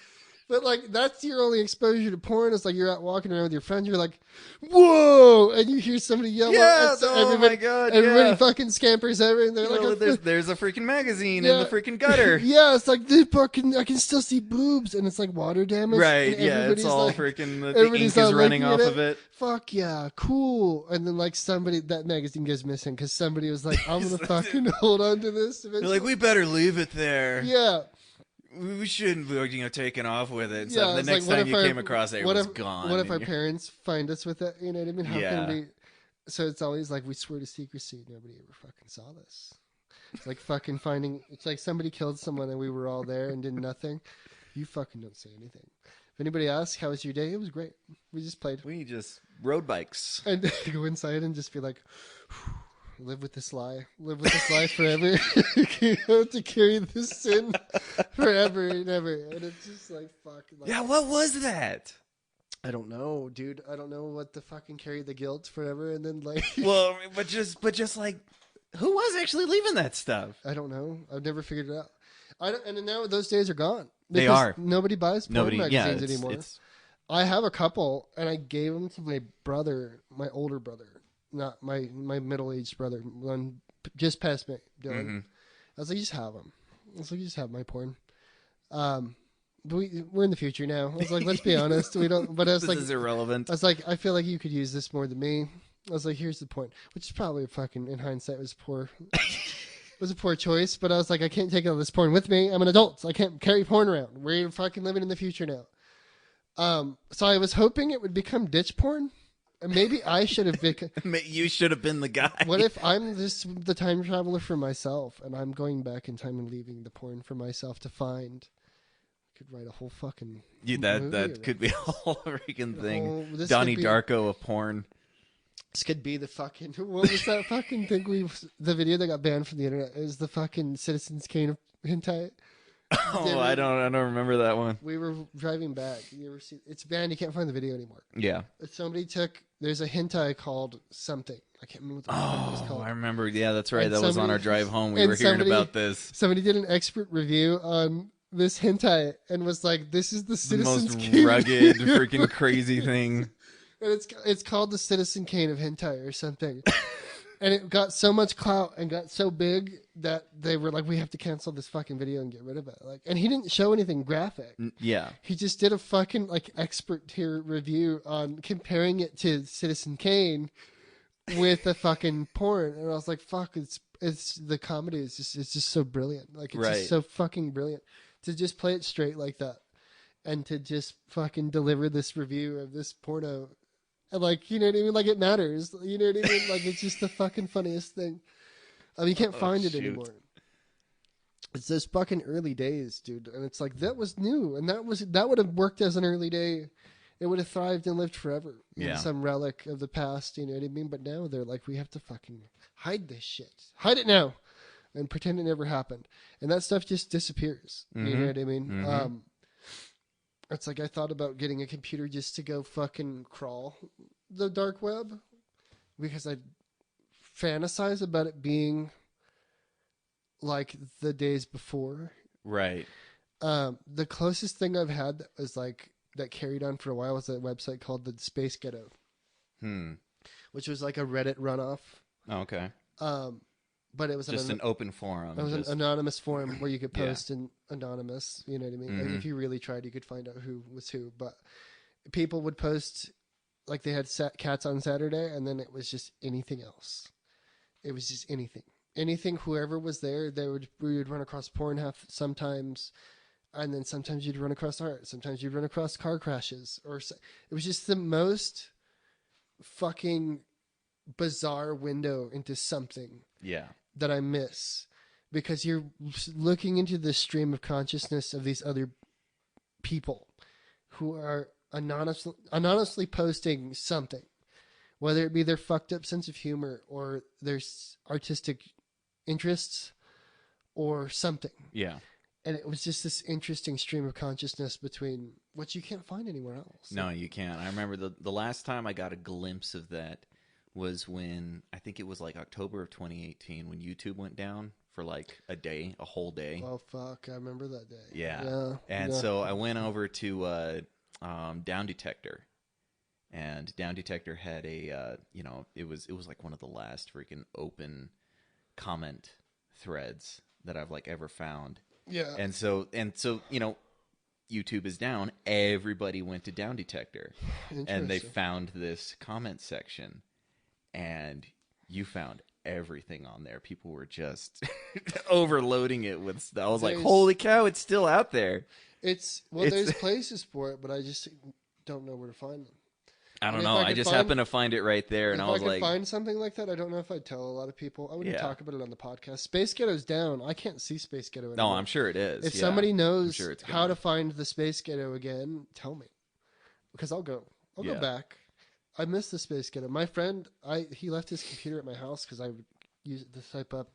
But, like, that's your only exposure to porn. It's like you're out walking around with your friends. You're like, whoa! And you hear somebody yell out. Oh, my God, everybody fucking scampers over. And they're like, there's a freaking magazine in the freaking gutter. Yeah, it's like, I can still see boobs. And it's like water damage. Right, yeah, it's all like, freaking, the ink is running off of it. Fuck yeah, cool. And then, like, that magazine goes missing because somebody was like, I'm going to fucking hold on to this. They're like, we better leave it there. Yeah. We shouldn't be, taking off with it. So the next time you came across it, it was gone. What if our parents find us with it? You know what I mean? How can we? So it's always like, we swear to secrecy. Nobody ever fucking saw this. It's like fucking finding. It's like somebody killed someone and we were all there and did nothing. You fucking don't say anything. If anybody asks, how was your day? It was great. We just played. We just rode bikes. And go inside and just be like, live with this lie. Live with this lie forever. You have to carry this sin forever and ever. And it's just like, fuck. Like, yeah, what was that? I don't know, dude. I don't know what to fucking carry the guilt forever. And then, like... Well, but just like, who was actually leaving that stuff? I don't know. I've never figured it out. And now those days are gone. They are. Nobody buys porn magazines anymore. It's... I have a couple, and I gave them to my brother, my older brother. Not my middle-aged brother, one just past me, Dylan. Mm-hmm. I was like, you just have them. I was like, you just have my porn. But we're in the future now. I was like, let's be honest. We don't. But I was this like, is irrelevant. I was like, I feel like you could use this more than me. I was like, here's the point, which is probably fucking in hindsight was poor. Was a poor choice, but I was like, I can't take all this porn with me. I'm an adult, so I can't carry porn around. We're fucking living in the future now. So I was hoping it would become ditch porn. Maybe I should have been... You should have been the guy. What if I'm the time traveler for myself, and I'm going back in time and leaving the porn for myself to find? I could write a whole fucking that could be a whole freaking thing. Donnie Darko of porn. This could be the fucking... What was that fucking thing? The video that got banned from the internet is the fucking Citizens Kane of hentai. Oh, I don't remember that one. We were driving back. You ever see? It's banned. You can't find the video anymore. Yeah. Somebody took. There's a hentai called something. I can't remember what the fuck it was called. I remember. Yeah, that's right. That was on our drive home. We were hearing about this. Somebody did an expert review on this hentai and was like, "This is the Citizens most rugged, freaking crazy thing." And it's called the Citizen Kane of hentai or something. And it got so much clout and got so big that they were like, we have to cancel this fucking video and get rid of it. Like, and he didn't show anything graphic. Yeah. He just did a fucking like expert tier review on comparing it to Citizen Kane with a fucking porn. And I was like, fuck, it's the comedy is just, it's just so brilliant. Like, it's just so fucking brilliant to just play it straight like that and to just fucking deliver this review of this porno. And like, you know what I mean? Like, it matters. You know what I mean? Like, it's just the fucking funniest thing. I mean, you can't find it anymore. It's those fucking early days, dude. And it's like, that was new. And that would have worked as an early day. It would have thrived and lived forever. In some relic of the past, you know what I mean? But now they're like, we have to fucking hide this shit. Hide it now. And pretend it never happened. And that stuff just disappears. Mm-hmm. You know what I mean? Mm-hmm. It's like I thought about getting a computer just to go fucking crawl the dark web because I fantasize about it being like the days before. Right. The closest thing I've had that was like that carried on for a while was a website called the Space Ghetto, which was like a Reddit runoff. Oh, okay. But it was just an open forum. It was an anonymous forum where you could post in anonymous. You know what I mean? Mm-hmm. Like if you really tried, you could find out who was who. But people would post like they had cats on Saturday, and then it was just anything else. It was just anything. Whoever was there, we would run across porn sometimes, and then sometimes you'd run across art. Sometimes you'd run across car crashes, or it was just the most fucking bizarre window into something. Yeah. That I miss because you're looking into the stream of consciousness of these other people who are anonymously posting something, whether it be their fucked up sense of humor or their artistic interests or something. Yeah. And it was just this interesting stream of consciousness between which you can't find anywhere else. No, you can't. I remember the last time I got a glimpse of that was when, I think it was like October of 2018 when YouTube went down for like a whole day. Oh, fuck. I remember that day. Yeah. And so I went over to Down Detector. And Down Detector had a, it was like one of the last freaking open comment threads that I've like ever found. Yeah. And so, YouTube is down. Everybody went to Down Detector. And they found this comment section. And you found everything on there. People were just overloading it with stuff. I was like, holy cow, it's still out there. There's places for it, but I just don't know where to find them. I don't know. I just happened to find it right there, and I was like, if I could find something like that, I don't know if I'd tell a lot of people. I wouldn't talk about it on the podcast. Space Ghetto's down. I can't see Space Ghetto anymore. No, I'm sure it is. If somebody knows how to find the Space Ghetto again, tell me. Because I'll go back. I miss the Space Ghetto. My friend, he left his computer at my house because I would use it to type up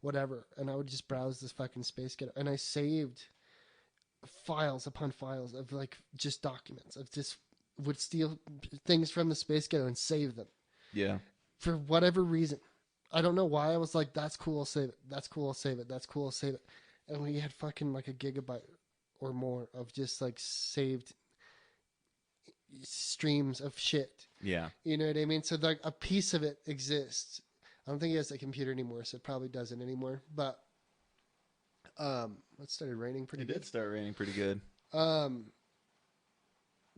whatever, and I would just browse this fucking Space Ghetto, and I saved files upon files of like just documents. Of just would steal things from the Space Ghetto and save them. Yeah. For whatever reason, I don't know why. I was like, "That's cool. I'll save it. That's cool. I'll save it. That's cool. I'll save it." And we had fucking like a gigabyte or more of just like saved streams of shit. Yeah. You know what I mean? So like a piece of it exists. I don't think he has a computer anymore, so it probably doesn't anymore. But it started raining pretty good. It did start raining pretty good.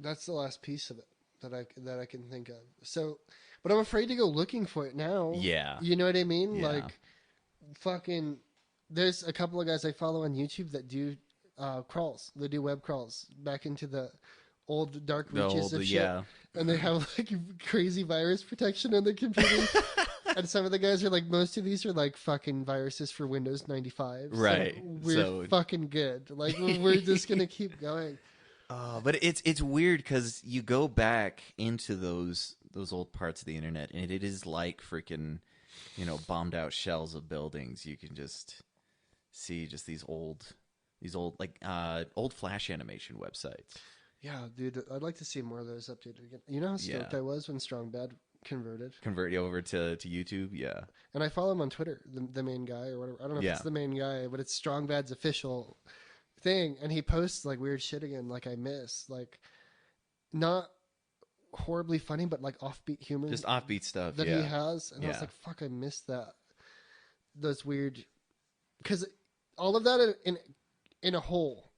That's the last piece of it that I can think of. So, but I'm afraid to go looking for it now. Yeah. You know what I mean? Yeah. Like fucking there's a couple of guys I follow on YouTube that do crawls. They do web crawls back into the old dark reaches of shit. Yeah. And they have like crazy virus protection on their computer. And some of the guys are like, most of these are like fucking viruses for Windows 95. Right. So we're fucking good. Like we're just going to keep going. But it's weird because you go back into those old parts of the internet and it is like freaking, bombed out shells of buildings. You can just see just these old like old Flash animation websites. Yeah, dude, I'd like to see more of those updated again. You know how stoked I was when Strong Bad convert over to YouTube? Yeah. And I follow him on Twitter, the main guy or whatever. I don't know if it's the main guy, but it's Strong Bad's official thing. And he posts like weird shit again, like I miss. Like, not horribly funny, but like offbeat humor. Just offbeat stuff that he has. And I was Yeah. like, fuck, I missed that. Those weird, because all of that in a whole,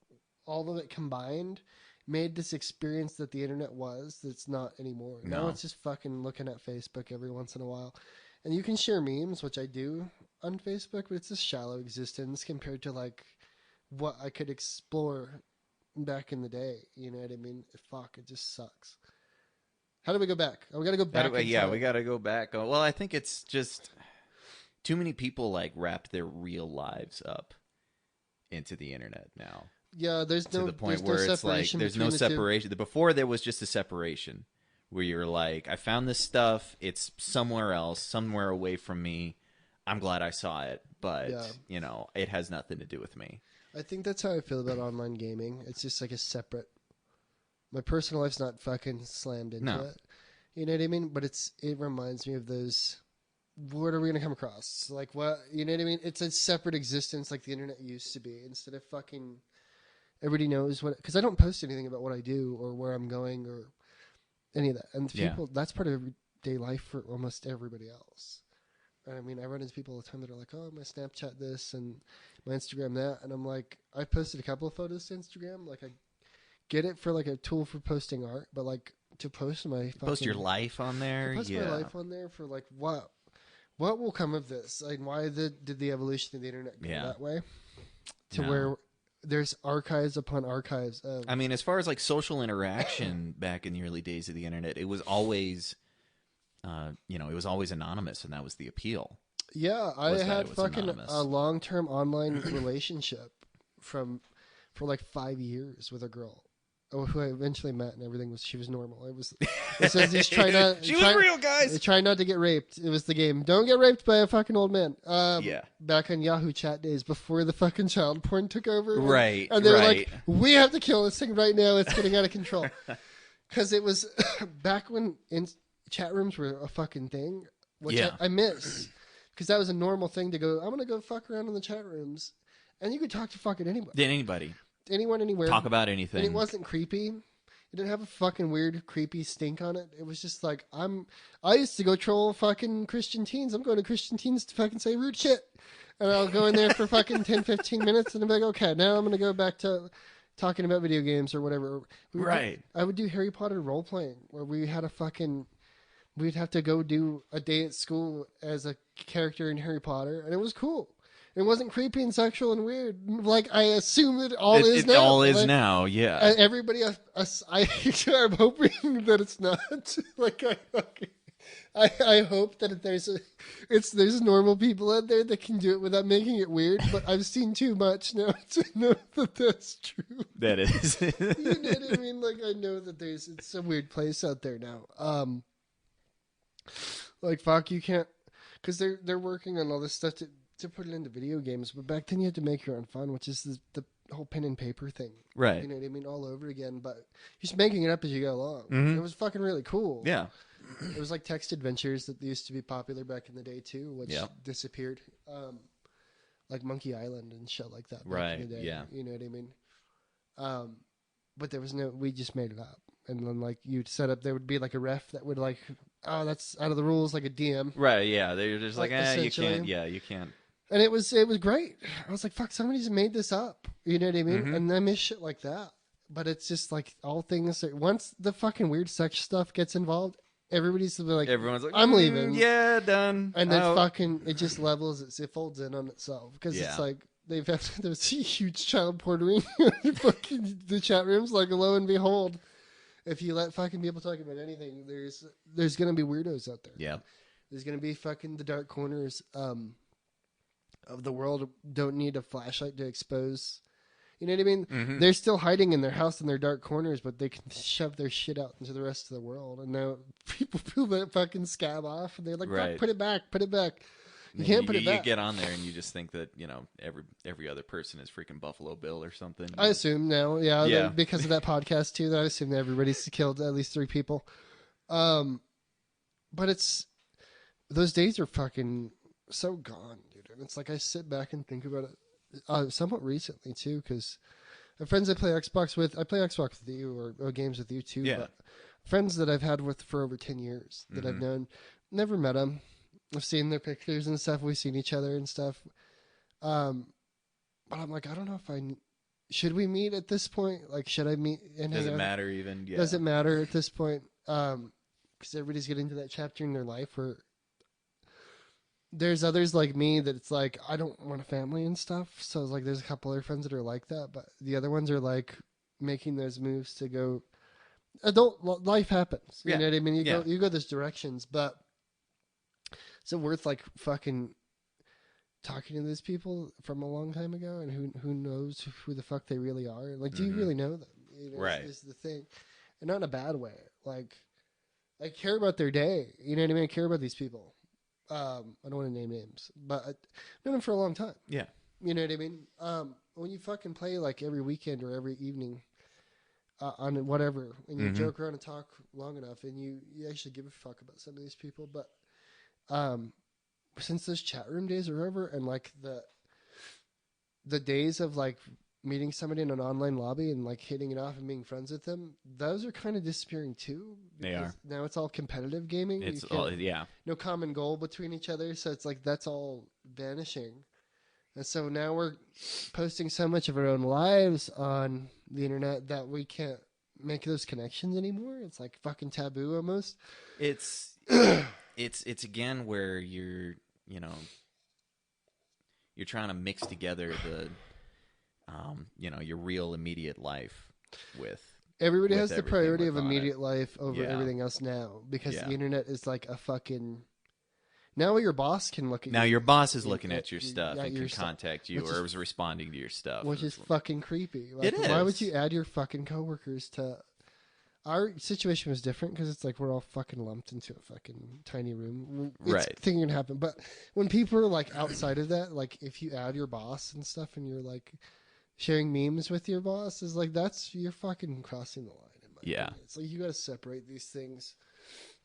all of it combined made this experience that the internet was that's not anymore. No. Now it's just fucking looking at Facebook every once in a while. And you can share memes, which I do on Facebook, but it's a shallow existence compared to like what I could explore back in the day. You know what I mean? Fuck, it just sucks. How do we go back? Oh, we got to go back. Yeah, we got to go back. Well, I think it's just too many people like wrapped their real lives up into the internet now. Yeah, there's no, to the point where it's like there's no separation. Before there was just a separation where you're like, I found this stuff, it's somewhere else, somewhere away from me. I'm glad I saw it, but you know, it has nothing to do with me. I think that's how I feel about online gaming. It's just like a separate. My personal life's not fucking slammed into it. You know what I mean? But it reminds me of those. What are we gonna come across? Like what? You know what I mean? It's a separate existence, like the internet used to be. Instead of fucking, everybody knows what. Because I don't post anything about what I do or where I'm going or any of that. And people, that's part of everyday life for almost everybody else. I mean, I run into people all the time that are like, "Oh, my Snapchat this and my Instagram that," and I'm like, I posted a couple of photos to Instagram. Like, I get it for like a tool for posting art, but like to post my post your life on there, post my life on there for like what will come of this? Like, why did the evolution of the internet go that way? To where there's archives upon archives of. I mean, as far as like social interaction back in the early days of the internet, it was always. It was always anonymous, and that was the appeal. Yeah, I had fucking a long-term online relationship for like 5 years with a girl who I eventually met, and everything she was normal. It says just try not. She was real, guys. Try not to get raped. It was the game. Don't get raped by a fucking old man. Yeah. Back on Yahoo chat days before the fucking child porn took over. Right. And they were like, we have to kill this thing right now. It's getting out of control. Because it was back when chat rooms were a fucking thing, which I miss. Because that was a normal thing to go, I'm going to go fuck around in the chat rooms. And you could talk to fucking anybody. Anybody. Anyone, anywhere. Talk about anything. And it wasn't creepy. It didn't have a fucking weird, creepy stink on it. It was just like, I used to go troll fucking Christian teens. I'm going to Christian teens to fucking say rude shit. And I'll go in there for fucking 10, 15 minutes and I'm like, okay, now I'm going to go back to talking about video games or whatever. I would do Harry Potter role playing where we'd have to go do a day at school as a character in Harry Potter. And it was cool. It wasn't creepy and sexual and weird. Like, I assume that it is now. All is now, yeah. Everybody, I'm hoping that it's not. Like, I hope that there's normal people out there that can do it without making it weird. But I've seen too much now to know that that's true. That is. You know what I mean? Like, I know that it's a weird place out there now. Like, fuck, you can't, because they're working on all this stuff to put it into video games, but back then you had to make your own fun, which is the whole pen and paper thing. Right. You know what I mean? All over again, but you're just making it up as you go along. Mm-hmm. It was fucking really cool. Yeah. It was like text adventures that used to be popular back in the day too, which disappeared. Like Monkey Island and shit like that back in the day. Yeah. You know what I mean? But there was we just made it up. And then like you'd set up, there would be like a ref that would like, oh, that's out of the rules, like a DM. Right, yeah. They're just like you can't. Yeah, you can't. And it was great. I was like, fuck, somebody just made this up. You know what I mean? Mm-hmm. And I miss shit like that. But it's just like all things once the fucking weird sex stuff gets involved, everybody's like, everyone's like, I'm leaving. Yeah, done. And then it just levels, it folds in on itself. Because it's like, there's a huge child porn ring in fucking the chat rooms. Like, lo and behold, if you let fucking people talk about anything, there's going to be weirdos out there. Yeah. There's going to be fucking the dark corners, of the world don't need a flashlight to expose. You know what I mean? Mm-hmm. They're still hiding in their house in their dark corners, but they can shove their shit out into the rest of the world. And now people peel that fucking scab off, and they're like, right. Put it back. You can't put it back. You get on there and you just think that, every other person is freaking Buffalo Bill or something. I assume now, yeah. Because of that podcast too, that I assume that everybody's killed at least 3 people. But those days are fucking so gone, dude. And it's like I sit back and think about it somewhat recently too, because friends I play Xbox with you or games with you too. Yeah. But friends that I've had with for over 10 years that I've known. Never met them. I've seen their pictures and stuff. We've seen each other and stuff. But I'm like, I don't know if should we meet at this point? Like, should I meet? And does it matter even? Yeah. Does it matter at this point? Because everybody's getting to that chapter in their life where there's others like me that it's like, I don't want a family and stuff. So it's like, there's a couple other friends that are like that, but the other ones are like making those moves to go. Adult life happens. You know what I mean? You go those directions, but is it worth like fucking talking to these people from a long time ago, and who knows who the fuck they really are? Like, do you really know them? You know, right. Is the thing, and not in a bad way. Like, I care about their day. You know what I mean? I care about these people. I don't want to name names, but I've known them for a long time. Yeah. You know what I mean? When you fucking play like every weekend or every evening on whatever, and you joke around and talk long enough, and you actually give a fuck about some of these people, but since those chat room days are over, and like the days of like meeting somebody in an online lobby and like hitting it off and being friends with them, those are kind of disappearing too. They are. Now it's all competitive gaming. It's all, no common goal between each other, so it's like that's all vanishing. And so now we're posting so much of our own lives on the internet that we can't make those connections anymore. It's like fucking taboo almost. It's it's again where you're trying to mix together the your real immediate life with everybody has the priority of immediate life over Yeah. everything else now, because Yeah. the internet is like a fucking. Now your boss can look at Now you. your boss is looking at your stuff and your can stuff, contact you or is responding to your stuff. which is fucking creepy. Like, It is. Why would you add your fucking coworkers to? Our situation was different because it's like we're all fucking lumped into a fucking tiny room. It's Right. a thing can happen, but when people are like outside of that, like if you add your boss and stuff, and you're like sharing memes with your boss, is like you're fucking crossing the line. In my opinion. It's like you got to separate these things.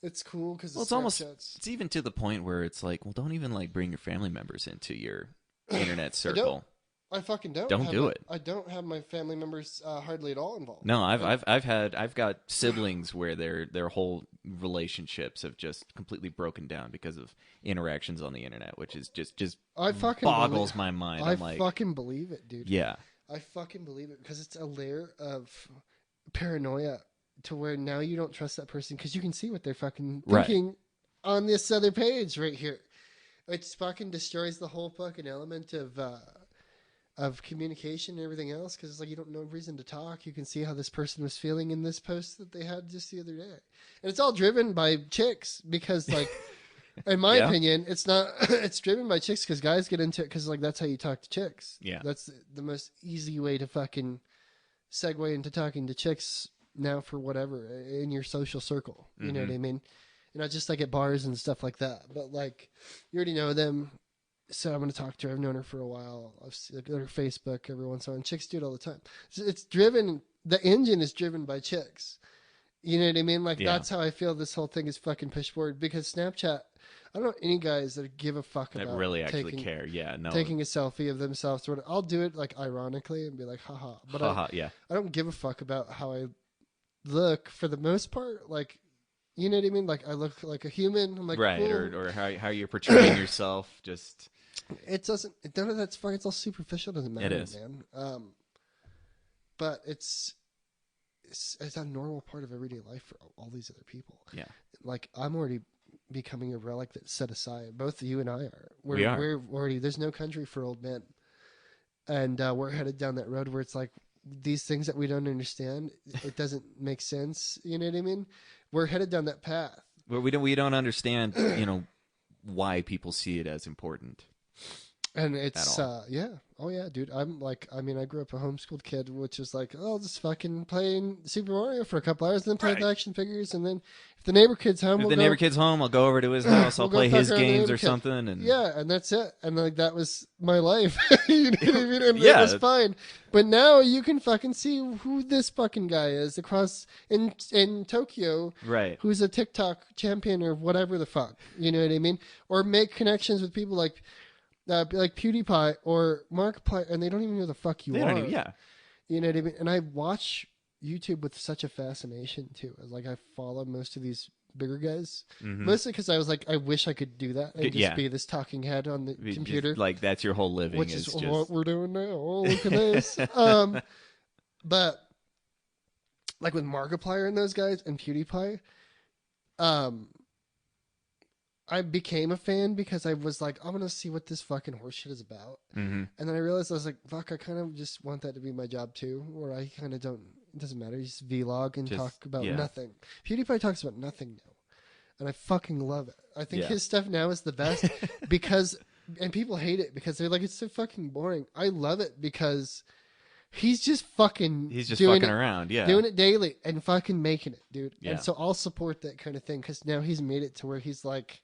It's cool because it's even to the point where it's like, well, don't even like bring your family members into your internet circle. I fucking don't. Don't do it. I don't have my family members hardly at all involved. No, I've got siblings where their whole relationships have just completely broken down because of interactions on the internet, which is just I fucking boggles my mind. I I'm like, fucking believe it, dude. yeah, I fucking believe it because it's a layer of paranoia to where now you don't trust that person because you can see what they're fucking thinking on this other page right here. It fucking destroys the whole fucking element of communication and everything else, because it's like you don't know reason to talk. You can see how this person was feeling in this post that they had just the other day, and it's all driven by chicks because, like, in my opinion, it's not. It's driven by chicks because guys get into it because like that's how you talk to chicks. Yeah, that's the most easy way to fucking segue into talking to chicks now for whatever in your social circle. You know what I mean? You know, just like at bars and stuff like that. But like, you already know them. So I'm going to talk to her. I've known her for a while. I've seen her Facebook every once in a while. And chicks do it all the time. It's driven. The engine is driven by chicks. You know what I mean? Like, that's how I feel this whole thing is fucking pushed forward. Because Snapchat, I don't know any guys that give a fuck about that really actually care. Yeah, no. Taking a selfie of themselves. I'll do it like ironically and be like, haha. But I don't give a fuck about how I look for the most part. Like, you know what I mean? Like, I look like a human. I'm like, right, cool. or how you're portraying yourself. Just it doesn't. None of that's fucking. It's all superficial. It doesn't matter, it is. Man. But it's a normal part of everyday life for all these other people. Yeah. Like, I'm already becoming a relic that's set aside. Both you and I are. We are. We're already. There's no country for old men, and we're headed down that road where it's like these things that we don't understand. It doesn't make sense. You know what I mean? We're headed down that path. Well, we don't understand, why people see it as important. And it's oh yeah, dude. I'm like, I mean, I grew up a homeschooled kid, which is like, oh, I'll just fucking playing Super Mario for a couple hours, and then play with the action figures, and then if the neighbor kid's home, neighbor kid's home, I'll go over to his house, I'll play his games or something, and and that's it. And like that was my life. You know what I mean? And yeah, it was fine. But now you can fucking see who this fucking guy is across in Tokyo, right? Who's a TikTok champion or whatever the fuck. You know what I mean? Or make connections with people like PewDiePie or Markiplier, and they don't even know the fuck you are. Yeah. You know what I mean? And I watch YouTube with such a fascination too. Like I follow most of these bigger guys, Mm-hmm. mostly because I was like, I wish I could do that and just Yeah. be this talking head on the computer, Like that's your whole living, which is just... what we're doing now. Oh, look at this. But like with Markiplier and those guys and PewDiePie, I became a fan because I was like, I'm gonna see what this fucking horseshit is about. Mm-hmm. And then I realized I was like, fuck, I kind of just want that to be my job too, where I kind of don't. It doesn't matter. You just vlog and talk about nothing. PewDiePie talks about nothing now, and I fucking love it. I think his stuff now is the best because, and people hate it because they're like, it's so fucking boring. I love it because he's just fucking. He's just fucking around, doing it daily and fucking making it, dude. Yeah. And so I'll support that kind of thing because now he's made it to where he's like,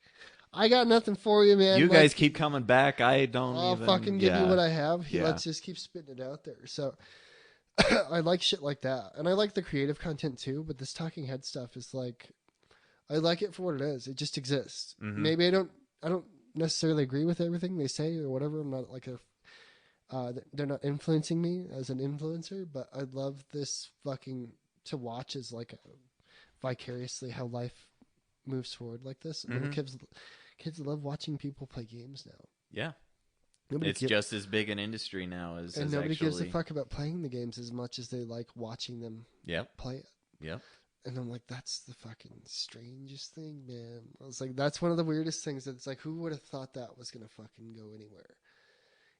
I got nothing for you, man. You guys keep coming back. I don't I'll even... fucking give you what I have. Yeah. Let's just keep spitting it out there. So I like shit like that. And I like the creative content too, but this talking head stuff is like, I like it for what it is. It just exists. Mm-hmm. Maybe I don't necessarily agree with everything they say or whatever. I'm not like they're not influencing me as an influencer, but I love this fucking to watch as like vicariously how life moves forward like this. Mm-hmm. And kids love watching people play games now. Yeah. Nobody It's just as big an industry now as nobody actually... gives a fuck about playing the games as much as they like watching them play it. Yep. And I'm like, that's the fucking strangest thing, man. I was like, that's one of the weirdest things. It's like, who would have thought that was going to fucking go anywhere?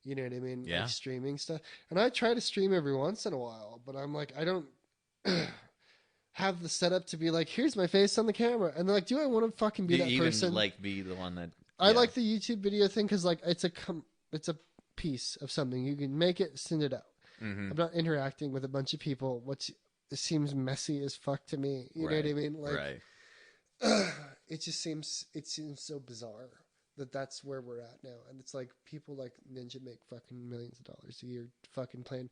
You know what I mean? Yeah. Like streaming stuff. And I try to stream every once in a while, but I'm like, I don't have the setup to be like, here's my face on the camera. And they're like, do I want to fucking be that even, person? like, be the one that... I like the YouTube video thing because like it's a piece of something. You can make it, send it out. Mm-hmm. I'm not interacting with a bunch of people, which seems messy as fuck to me. You know what I mean? Like, it seems so bizarre that that's where we're at now. And it's like people like Ninja make fucking millions of dollars a year fucking playing.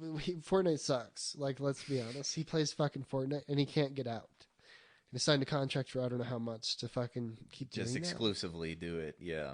Fortnite sucks. Like, let's be honest. He plays fucking Fortnite and he can't get out. And he signed a contract for I don't know how much to fucking keep doing just exclusively do it. Yeah.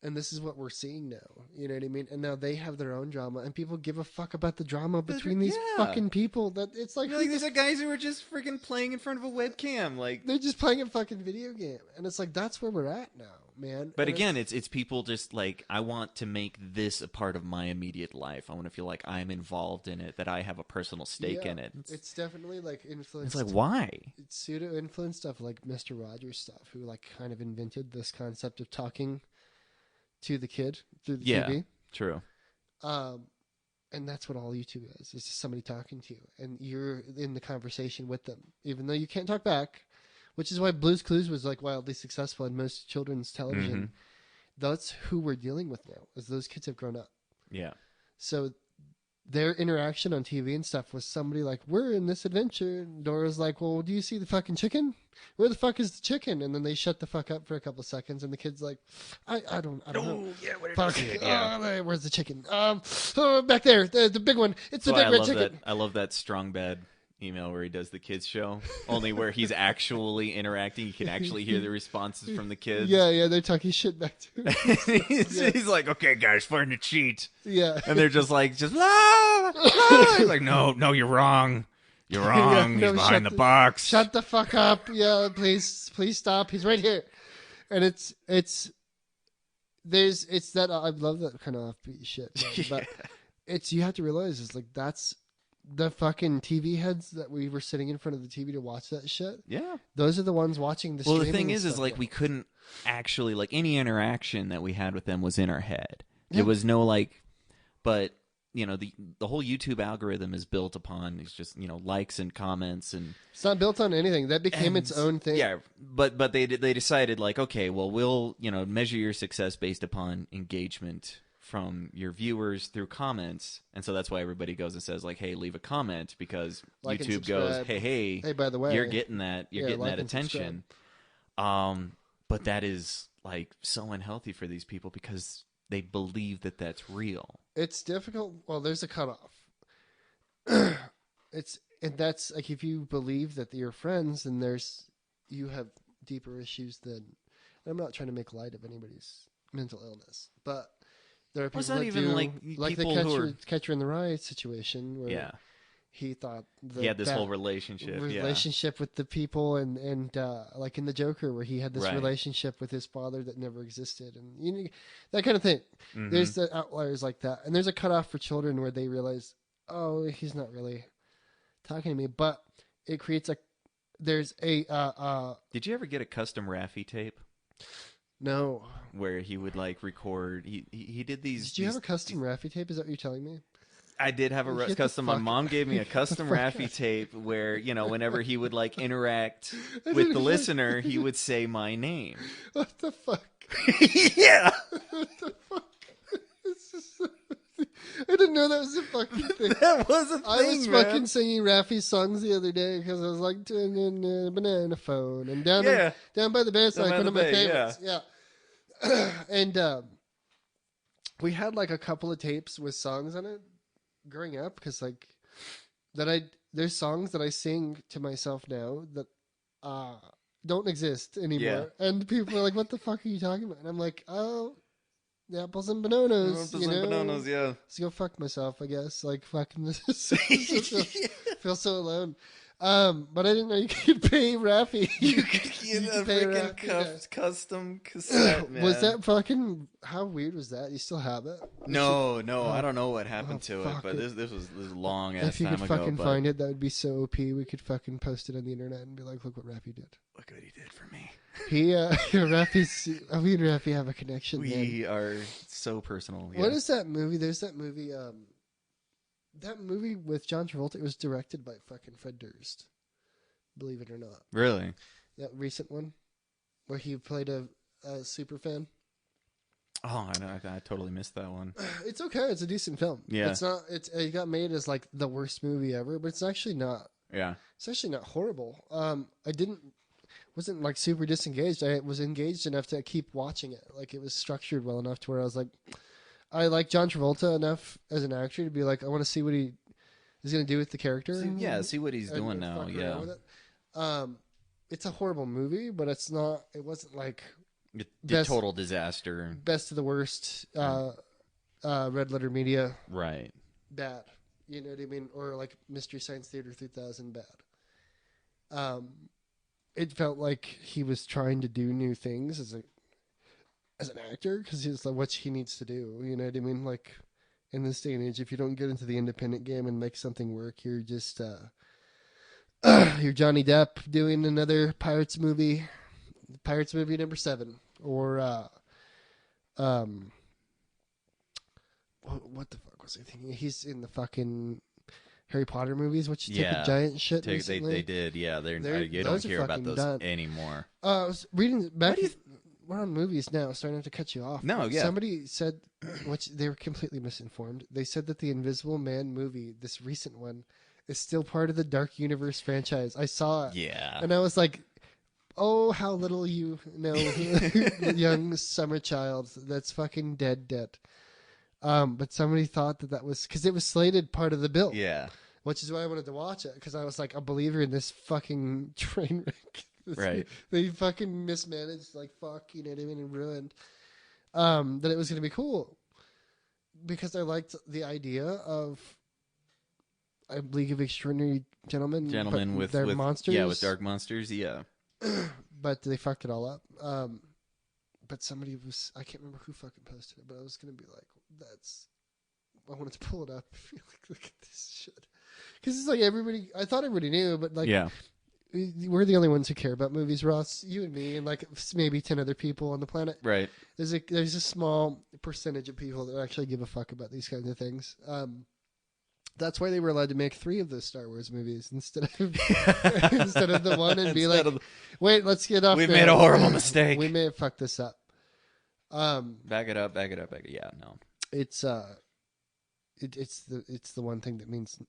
And this is what we're seeing now. You know what I mean? And now they have their own drama, and people give a fuck about the drama between these fucking people. That it's like, these are guys who are just freaking playing in front of a webcam. Like, they're just playing a fucking video game, and it's like that's where we're at now, man. But again, it's people just like, I want to make this a part of my immediate life. I want to feel like I'm involved in it, that I have a personal stake in it. It's definitely like influence. It's like, why? It's pseudo influence stuff, like Mr. Rogers stuff, who like kind of invented this concept of talking to the kid through the TV. True. And that's what all YouTube is. It's just somebody talking to you, and you're in the conversation with them, even though you can't talk back, which is why Blue's Clues was like wildly successful in most children's television. Mm-hmm. That's who we're dealing with now, as those kids have grown up. Yeah. So their interaction on TV and stuff was somebody like, we're in this adventure. And Dora's like, well, do you see the fucking chicken? Where the fuck is the chicken? And then they shut the fuck up for a couple of seconds, and the kid's like, I don't know. Yeah, what fuck. Where's the chicken? Back there, the big one. It's the big red chicken. I love that strong bad email where he does the kids show, only where he's actually interacting. You can actually hear the responses from the kids. Yeah, they're talking shit back to him. He's like, okay, guys, find a cheat. Yeah. And they're just like, la, la. He's like, no, you're wrong. You're wrong. He's behind the box. Shut the fuck up. Yeah, please stop. He's right here. And it's that I love that kind of offbeat shit. But you have to realize is like that's the fucking TV heads that we were sitting in front of the TV to watch that shit. Yeah. Those are the ones watching the Well, the thing is like we couldn't actually, like, any interaction that we had with them was in our head. Yeah. There was no like, but you know, the whole YouTube algorithm is built upon it's just, you know, likes and comments, and it's not built on anything. That became its own thing. Yeah, but they decided like, okay, well, we'll, you know, measure your success based upon engagement from your viewers through comments, and so that's why everybody goes and says like, hey, leave a comment, because like YouTube goes, hey, by the way, you're getting that attention. But that is like so unhealthy for these people because they believe that that's real. It's difficult. Well, there's a cutoff. And that's like, if you believe that you're friends, then you have deeper issues than. I'm not trying to make light of anybody's mental illness, but there are people that do, like the Catcher in the Rye situation, where he thought he had this whole relationship with the people, and like in the Joker, where he had this Right. relationship with his father that never existed, and you know, that kind of thing. Mm-hmm. There's the outliers like that, and there's a cutoff for children where they realize, oh, he's not really talking to me, but it creates there's a Did you ever get a custom Raffi tape? No. Where he would like record. He did these. Did you have a custom Raffi tape? Is that what you're telling me? I did have a custom. My mom gave me a custom Raffi tape where, you know, whenever he would like interact with the listener, he would say my name. What the fuck? Yeah. What the fuck? I didn't know that was a fucking thing. That was a thing, I was man. fucking singing Raffi's songs the other day because I was like, banana phone, and down by the bay, it's like one of my favorites. Yeah. And we had like a couple of tapes with songs on it growing up, because like there's songs that I sing to myself now that don't exist anymore, and people are like, "What the fuck are you talking about?" And I'm like, "Oh, the apples and bananas, yeah. So go fuck myself, I guess. Like fucking this, feel so alone." But I didn't know you could pay Raffi. You could get a freaking custom cassette, man. Was that fucking? How weird was that? You still have it? No, I don't know what happened to it, but this was long ass time ago. If you could fucking find it, that would be so OP. We could fucking post it on the internet and be like, "Look what Raffi did. Look what he did for me." He, Raffi's. Me and Raffi have a connection. We are so personal. Yeah. What is that movie? There's that movie. That movie with John Travolta, it was directed by fucking Fred Durst. Believe it or not. Really? That recent one where he played a super fan. Oh, I know. I totally missed that one. It's okay. It's a decent film. Yeah. It's not. It got made as like the worst movie ever, but it's actually not. Yeah. It's actually not horrible. Wasn't like super disengaged. I was engaged enough to keep watching it. Like it was structured well enough to where I was like, I like John Travolta enough as an actor to be like, I want to see what he is going to do with the character. See what he's doing now. Yeah. It's a horrible movie, but it's not. It wasn't like total disaster. Best of the worst. Red Letter Media. Right. Bad. You know what I mean? Or like Mystery Science Theater 3000. Bad. It felt like he was trying to do new things as an actor, because he's like what he needs to do. You know what I mean? Like in this day and age, if you don't get into the independent game and make something work, you're just you're Johnny Depp doing another Pirates movie number 7, or what the fuck was I thinking? He's in the fucking Harry Potter movies, which took a giant shit recently. They did, yeah. You don't hear about those anymore. I was reading back. We're on movies now, so I don't have to cut you off. No, yeah. Somebody said, which they were completely misinformed. They said that the Invisible Man movie, this recent one, is still part of the Dark Universe franchise. I saw it. Yeah. And I was like, oh, how little you know, young summer child. That's fucking dead. But somebody thought that was, because it was slated part of the bill. Yeah. Which is why I wanted to watch it, because I was like a believer in this fucking train wreck. Right. They fucking mismanaged, like, fuck, you know what I mean, and ruined. That it was going to be cool. Because I liked the idea of a League of Extraordinary Gentlemen with their monsters. Yeah, with dark monsters, yeah. But they fucked it all up. But somebody was, I can't remember who fucking posted it, but I was going to be like, I wanted to pull it up. Like, look at this shit. Because it's like I thought everybody knew, but like, yeah. We're the only ones who care about movies, Ross. You and me, and like maybe 10 other people on the planet. Right. There's a small percentage of people that actually give a fuck about these kinds of things. That's why they were allowed to make 3 of those Star Wars movies instead of the one, and be like, wait, let's get off. We've made a horrible mistake. We may have fucked this up. Back it up. Yeah, no. It's the one thing that means.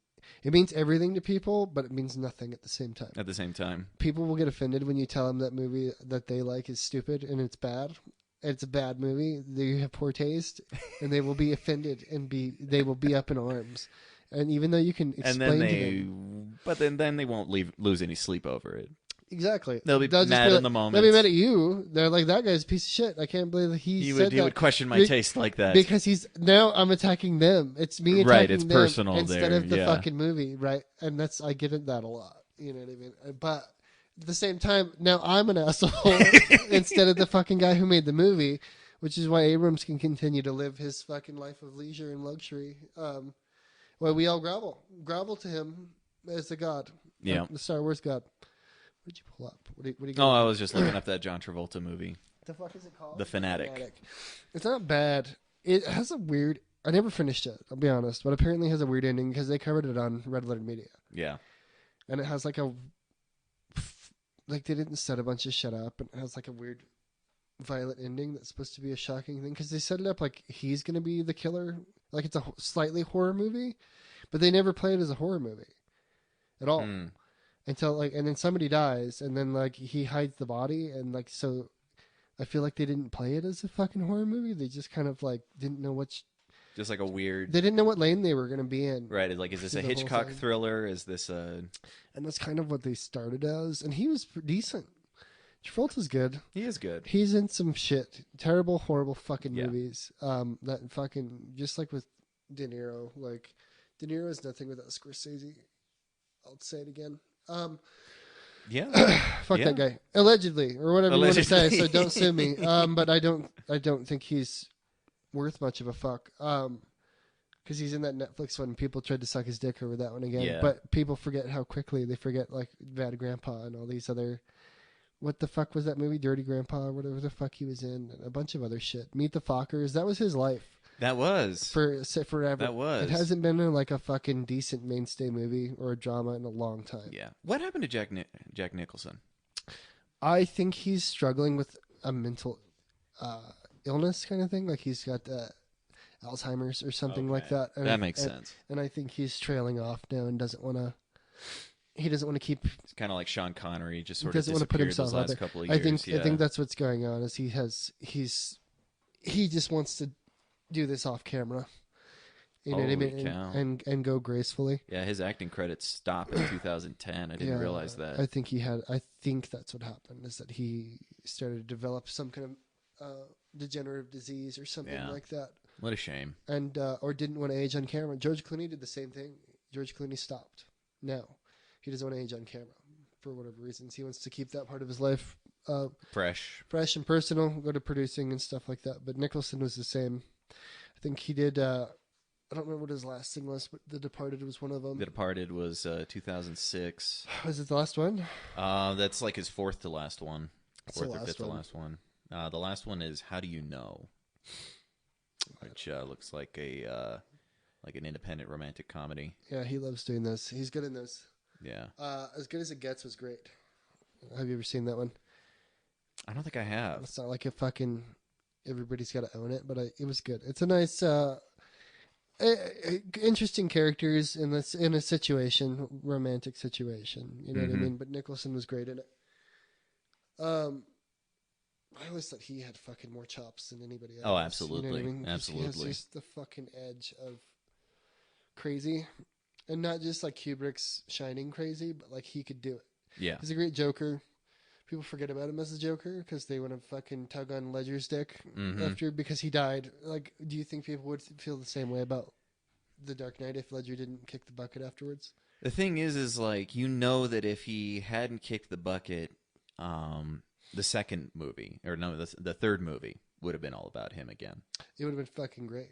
It means everything to people, but it means nothing at the same time. At the same time. People will get offended when you tell them that movie that they like is stupid and it's bad. It's a bad movie. They have poor taste, and they will be offended and they will be up in arms. And even though you can explain to them, but then they won't lose any sleep over it. Exactly. They'll be They'll mad in the moment. They'll be mad at you. They're like, that guy's a piece of shit. I can't believe that he would question my taste like that. Because now I'm attacking them. It's me attacking right, it's them personal instead there, of the fucking movie, right? And I get at that a lot. You know what I mean? But at the same time, now I'm an asshole instead of the fucking guy who made the movie, which is why Abrams can continue to live his fucking life of leisure and luxury. Well, we all grovel to him as the god. Yeah. The Star Wars god. What did you pull up? What are you I was just looking up that John Travolta movie. The fuck is it called? The Fanatic. It's not bad. It has a weird... I never finished it, I'll be honest, but apparently it has a weird ending because they covered it on Red Letter Media. Yeah. And it has like a... Like they didn't set a bunch of shit up, and it has like a weird violent ending that's supposed to be a shocking thing because they set it up like he's going to be the killer. Like it's a slightly horror movie, but they never play it as a horror movie at all. Until and then somebody dies, and then like he hides the body, and like so, I feel like they didn't play it as a fucking horror movie. They just kind of like didn't know just like a weird. They didn't know what lane they were going to be in. Right, like is this a Hitchcock thriller? Is this a? And that's kind of what they started as, and he was decent. Travolta's good. He is good. He's in some shit, terrible, horrible fucking movies. That fucking just like with De Niro. Like De Niro is nothing without Scorsese. I'll say it again. Fuck that guy. Allegedly, or whatever you want to say. So don't sue me. But I don't think he's worth much of a fuck. Because he's in that Netflix one. People tried to suck his dick over that one again. Yeah. But people forget how quickly they forget like Bad Grandpa and all these other. What the fuck was that movie? Dirty Grandpa, or whatever the fuck he was in, and a bunch of other shit. Meet the Fockers. That was his life. That was forever. That was. It hasn't been in like a fucking decent mainstay movie or a drama in a long time. Yeah. What happened to Jack Nicholson? I think he's struggling with a mental illness kind of thing. Like he's got Alzheimer's or something like that. And that makes sense. And I think he's trailing off now and doesn't want to. He doesn't want to keep. It's kind of like Sean Connery, just sort of doesn't want to put disappeared himself those out last there. couple of years. I think that's what's going on. Is he just wants to do this off camera. You know what I mean? And go gracefully. Yeah, his acting credits stop in 2010. I didn't realize that. I think that's what happened, is that he started to develop some kind of degenerative disease or something like that. What a shame. And or didn't want to age on camera. George Clooney did the same thing. George Clooney stopped. No. He doesn't want to age on camera for whatever reasons. He wants to keep that part of his life fresh and personal, go to producing and stuff like that. But Nicholson was the same. I think he did. I don't remember what his last thing was, but The Departed was one of them. The Departed was 2006. Was it the last one? That's like his fourth to last one. Fourth or fifth to last one. The last one is How Do You Know? Which looks like an independent romantic comedy. Yeah, he loves doing this. He's good in this. Yeah. As Good as It Gets was great. Have you ever seen that one? I don't think I have. It's not like a fucking everybody's got to own it, but it was good. It's a nice, interesting characters in a situation, romantic situation. You know what I mean? But Nicholson was great in it. I always thought he had fucking more chops than anybody else. Oh, absolutely. You know what I mean? Absolutely. He has just the fucking edge of crazy. And not just like Kubrick's Shining crazy, but like he could do it. Yeah. He's a great Joker. People forget about him as a Joker because they want to fucking tug on Ledger's dick because he died. Like, do you think people would feel the same way about The Dark Knight if Ledger didn't kick the bucket afterwards? The thing is like, you know that if he hadn't kicked the bucket, the second movie, or no, the third movie would have been all about him again. It would have been fucking great.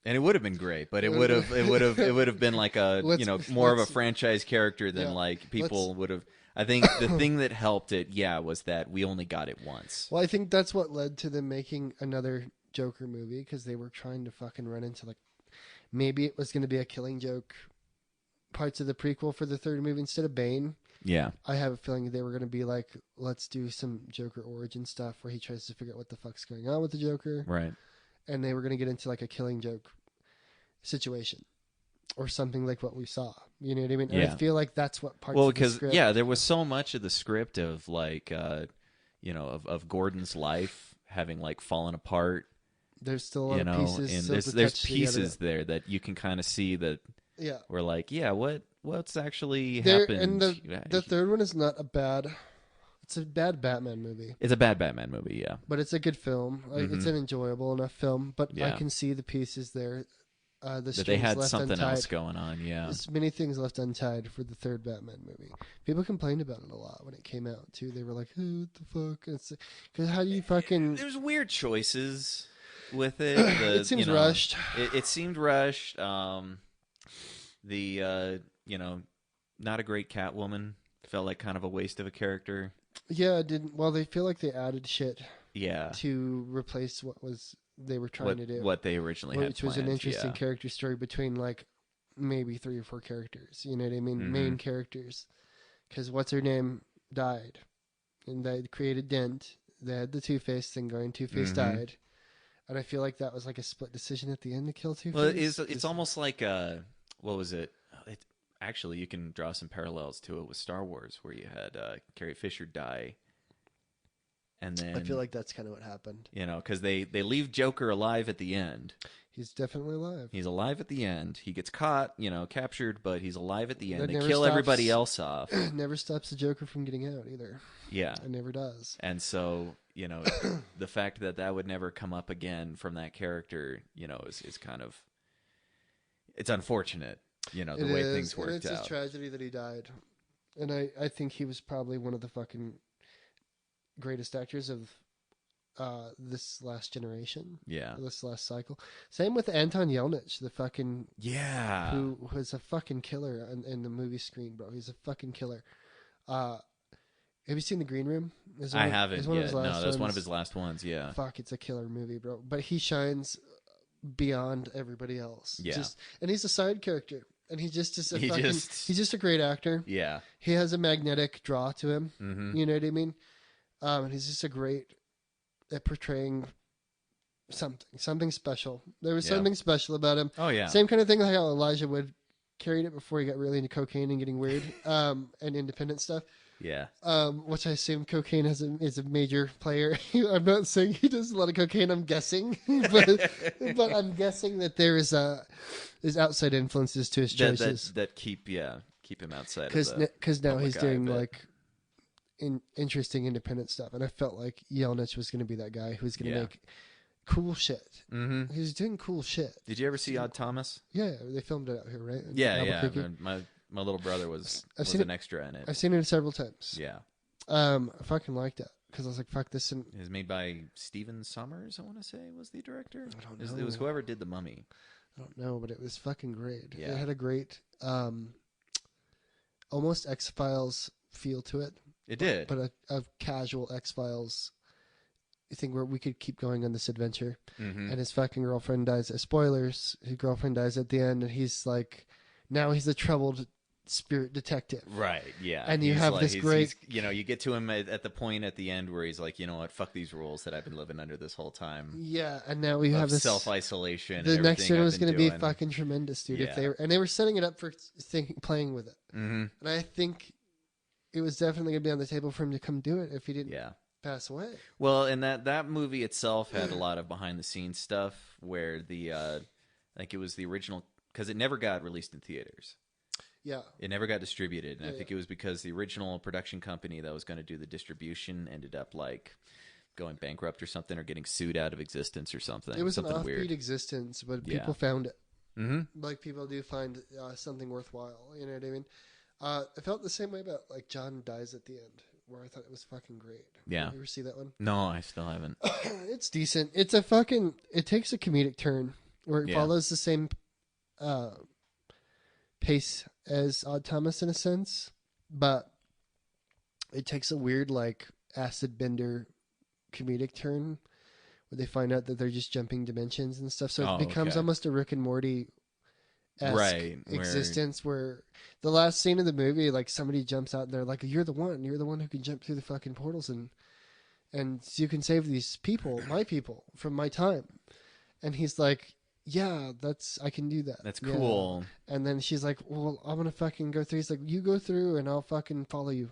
And it would have been great, but it would have been like a more of a franchise character than like people would have. I think the thing that helped it, was that we only got it once. Well, I think that's what led to them making another Joker movie, because they were trying to fucking run into like maybe it was going to be a Killing Joke parts of the prequel for the third movie instead of Bane. Yeah, I have a feeling they were going to be like, let's do some Joker origin stuff where he tries to figure out what the fuck's going on with the Joker, right? And they were going to get into like a Killing Joke situation or something like what we saw. You know what I mean? And I feel like that's what parts of the script... there was so much of the script of like, of Gordon's life having like fallen apart. There's still a lot of pieces. And there's pieces there that you can kind of see that. Yeah. We're like, what's actually happened? And the third one is not a bad It's a bad Batman movie. It's a bad Batman movie, yeah. But it's a good film. It's an enjoyable enough film. But I can see the pieces there. That they had something else going on, yeah. There's many things left untied for the third Batman movie. People complained about it a lot when it came out, too. They were like, "Who the fuck?" Because how do you fucking... There's weird choices with it. It seems rushed. It seemed rushed. Not a great Catwoman. Felt like kind of a waste of a character. Yeah, it didn't. Well, they feel like they added shit. Yeah. To replace what they were trying to do. What they originally had planned. Which was an interesting character story between like maybe 3 or 4 characters. You know what I mean? Mm-hmm. Main characters. Because what's her name died, and they created Dent. They had the Two-Face thing going. Two-Face died, and I feel like that was like a split decision at the end to kill Two-Face. Well, it's almost like what was it? Actually, you can draw some parallels to it with Star Wars, where you had Carrie Fisher die, and then I feel like that's kind of what happened. You know, because they leave Joker alive at the end. He's definitely alive. He's alive at the end. He gets caught, captured, but he's alive at the end. That they kill everybody else off. Never stops the Joker from getting out either. Yeah, it never does. And so the fact that would never come up again from that character, is kind of it's unfortunate. The way things worked out. It's a tragedy that he died. And I think he was probably one of the fucking greatest actors of this last generation. Yeah. This last cycle. Same with Anton Yelnats, the fucking... Yeah. Who was a fucking killer in the movie screen, bro. He's a fucking killer. Have you seen The Green Room? I haven't yet. No, that was one of his last ones, yeah. Fuck, it's a killer movie, bro. But he shines beyond everybody else. Yeah. And he's a side character. And he's just a great actor. Yeah. He has a magnetic draw to him. Mm-hmm. You know what I mean? And he's just a great at portraying something special. There was something special about him. Oh, yeah. Same kind of thing like how Elijah Wood carried it before he got really into cocaine and getting weird and independent stuff. Yeah. Which I assume cocaine is a major player. I'm not saying he does a lot of cocaine. I'm guessing, but I'm guessing that there is outside influences to his choices that keep him outside. Because now he's doing like interesting independent stuff, and I felt like Yelnats was going to be that guy who's going to make cool shit. Mm-hmm. He's doing cool shit. Did you ever see Odd Thomas? Yeah, they filmed it out here, right? Yeah. My little brother was an extra in it. I've seen it several times. Yeah. I fucking liked it because I was like, fuck this. It was made by Steven Sommers, I want to say, was the director. I don't know. It was whoever did The Mummy. I don't know, but it was fucking great. Yeah. It had a great, almost X-Files feel to it. It did. But a casual X-Files thing where we could keep going on this adventure. Mm-hmm. And his fucking girlfriend dies. Spoilers. His girlfriend dies at the end, and he's like, now he's a troubled spirit detective. Right, yeah. And you have this great... you get to him at the point at the end where he's like, you know what, fuck these rules that I've been living under this whole time. Yeah, and now we have this... self-isolation. The next one was going to be fucking tremendous, dude. Yeah. And they were setting it up for playing with it. Mm-hmm. And I think it was definitely going to be on the table for him to come do it if he didn't pass away. Well, and that movie itself had a lot of behind-the-scenes stuff where I think it was the original... Because it never got released in theaters. Yeah. It never got distributed. And I think it was because the original production company that was going to do the distribution ended up going bankrupt or something, or getting sued out of existence or something. It was something an offbeat weird existence, but people found it. Mm-hmm. Like people do find something worthwhile. You know what I mean? I felt the same way about John dies at the end, where I thought it was fucking great. Yeah. You ever see that one? No, I still haven't. It's decent. It takes a comedic turn where it follows the same pace as Odd Thomas in a sense, but it takes a weird acid bender comedic turn where they find out that they're just jumping dimensions and stuff. So it becomes almost a Rick and Morty existence where the last scene of the movie, somebody jumps out and they're like, you're the one who can jump through the fucking portals and you can save these people, my people from my time. And he's like, yeah, I can do that. That's cool. Yeah. And then she's like, well, I'm going to fucking go through. He's like, you go through and I'll fucking follow you.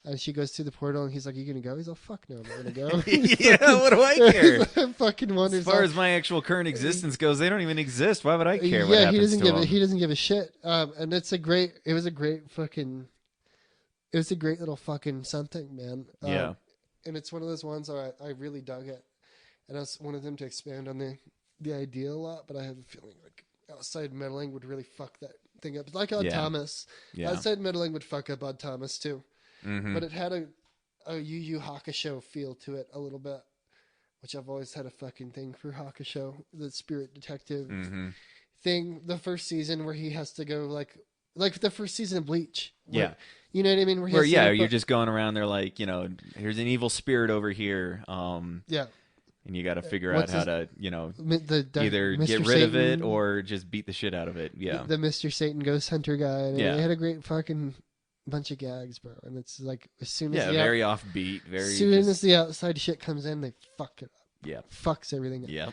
And she goes through the portal and he's like, you going to go? He's like, fuck no, I'm not going to go. Yeah, what do I care? I fucking wonder. As far as my actual current existence goes, they don't even exist. Why would I care what happens to them? He doesn't give a shit. And it was a great fucking... it was a great little fucking something, man. Yeah. And it's one of those ones where I really dug it. And I wanted them to expand on the idea a lot, but I have a feeling like outside meddling would really fuck that thing up. Like Odd Thomas. Yeah. Outside meddling would fuck up Odd Thomas too. Mm-hmm. But it had a Yu Yu Hakusho feel to it a little bit, which I've always had a fucking thing for Hakusho, the spirit detective thing. The first season where he has to go like the first season of Bleach. Where, you know what I mean? Where you're just going around there like, you know, here's an evil spirit over here. Yeah. And you got to figure out how to, you know, either Mr. get rid Satan, of it or just beat the shit out of it. Yeah. The Mr. Satan Ghost Hunter guy. And yeah. They had a great fucking bunch of gags, bro. And it's like, as soon as very offbeat. As soon as the outside shit comes in, they fuck it up. Yeah. Fucks everything up. Yeah.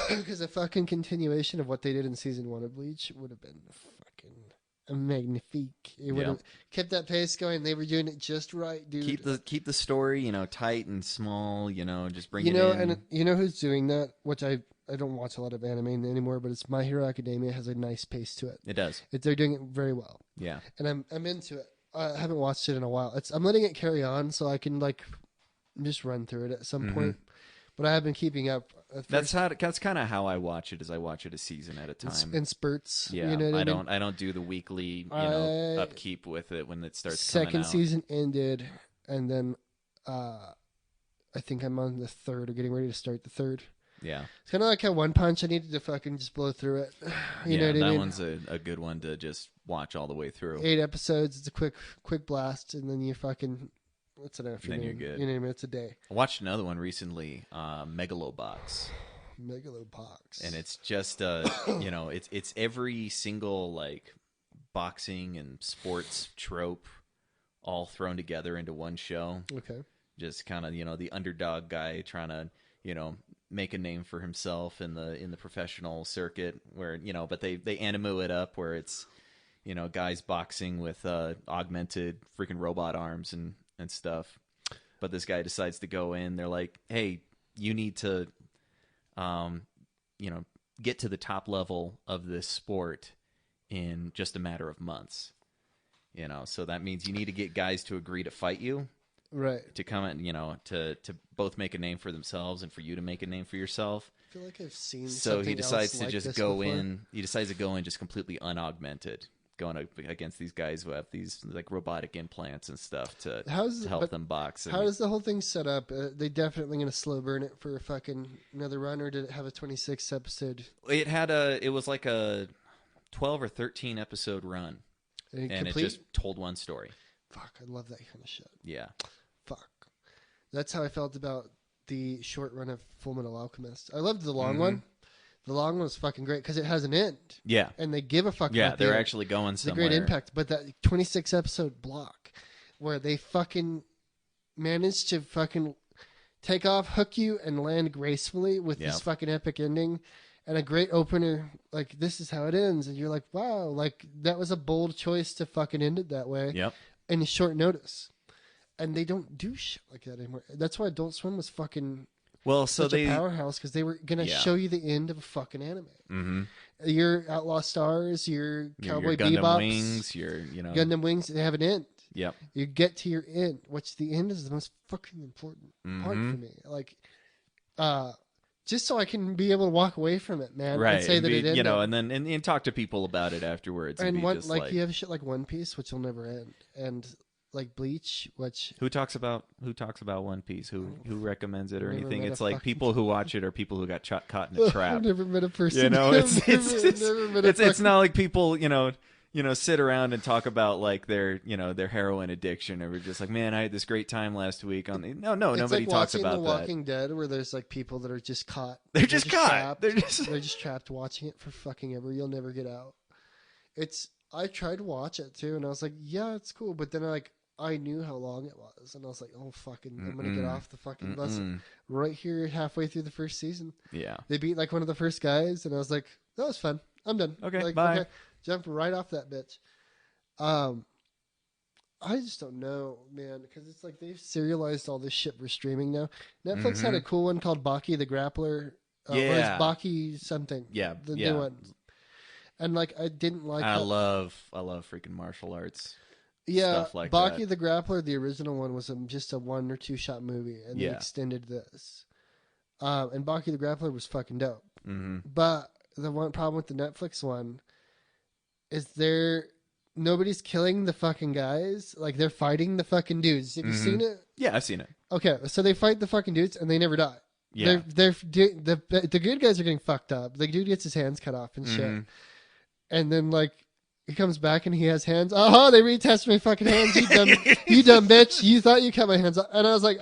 Because a fucking continuation of what they did in season 1 of Bleach would have been fucking magnifique. It would have kept that pace going. They were doing it just right, dude. Keep the story, you know, tight and small. You know, just bring it in. And you know who's doing that? Which I don't watch a lot of anime anymore, but it's My Hero Academia. Has a nice pace to it. It does. They're doing it very well. Yeah. And I'm into it. I haven't watched it in a while. I'm letting it carry on so I can like just run through it at some point. But I have been keeping up. That's kind of how I watch it. Is I watch it a season at a time in spurts. Yeah, you know what I don't do the weekly upkeep with it when it starts. Second season ended, and then I think I'm on the third or getting ready to start the third. Yeah, it's kind of like how One Punch. I needed to fucking just blow through it. You know what I mean? That one's a good one to just watch all the way through. 8 episodes. It's a quick blast, and then you fucking. What's an afternoon? Then you're good. You know what I mean? It's a day. I watched another one recently, Megalobox. Megalobox. And it's just you know, it's every single like boxing and sports trope all thrown together into one show. Okay. Just kind of, you know, the underdog guy trying to, you know, make a name for himself in the professional circuit where, you know, but they anime it up where it's, you know, guys boxing with augmented freaking robot arms and stuff. But this guy decides to go in. They're like, hey, you need to, you know, get to the top level of this sport in just a matter of months. You know, so that means you need to get guys to agree to fight you. Right. To come in, you know, to both make a name for themselves and for you to make a name for yourself. I feel like I've seen So he decides else to like just this go before. in. He decides to go in just completely unaugmented, going against these guys who have these like robotic implants and stuff to help them box. How is the whole thing set up? They definitely going to slow burn it for a fucking another run, or did it have a 26 episode? It was like a 12 or 13 episode run, and it just told one story. Fuck, I love that kind of shit. Yeah. Fuck. That's how I felt about the short run of Fullmetal Alchemist. I loved the long one. The long one was fucking great because it has an end. Yeah. And they give a fuck about they're actually going somewhere. It's a great impact. But that 26 episode block where they fucking managed to fucking take off, hook you, and land gracefully with this fucking epic ending and a great opener. Like, this is how it ends. And you're like, wow, like, that was a bold choice to fucking end it that way. Yep. In short notice. And they don't do shit like that anymore. That's why Adult Swim was fucking such a powerhouse, because they were going to show you the end of a fucking anime. Mm-hmm. Your Outlaw Stars, your Cowboy Gundam Bebops, Wings, Gundam Wings, they have an end. Yep. You get to your end, which the end is the most fucking important part for me. Like, just so I can be able to walk away from it, man. Right. And say that it ended. You know, and then and talk to people about it afterwards. And you have shit like One Piece, which will never end, and like Bleach, which who talks about One Piece? Who recommends it or anything? It's like people who watch it or people who got caught in a trap. I've never met a person. You know, it's not like people, you know, sit around and talk about like their heroin addiction, or we're just like, man, I had this great time last week on the nobody like talks about The Walking Dead, where there's like people that are just caught. They're just caught. Trapped. They're just trapped watching it for fucking ever. You'll never get out. I tried to watch it too, and I was like, yeah, it's cool, but then I knew how long it was, and I was like, oh fucking, I'm gonna get off the fucking bus right here halfway through the first season. Yeah, they beat like one of the first guys, and I was like, that was fun. I'm done. Okay, like, bye. Okay. Jumped right off that bitch. I just don't know, man, because it's like they've serialized all this shit for streaming now. Netflix had a cool one called Baki the Grappler. Or it's Baki something. Yeah, the new one. And like I didn't like. I love freaking martial arts. stuff like Baki that. the Grappler, the original one, was just a 1 or 2 shot movie, and they extended this. And Baki the Grappler was fucking dope. Mm-hmm. But the one problem with the Netflix one is nobody's killing the fucking guys. Like, they're fighting the fucking dudes. Have you seen it? Yeah, I've seen it. Okay, so they fight the fucking dudes and they never die. Yeah. The good guys are getting fucked up. The dude gets his hands cut off and shit. And then, like, he comes back and he has hands. Oh, they retested my fucking hands. You dumb bitch. You thought you cut my hands off. And I was like,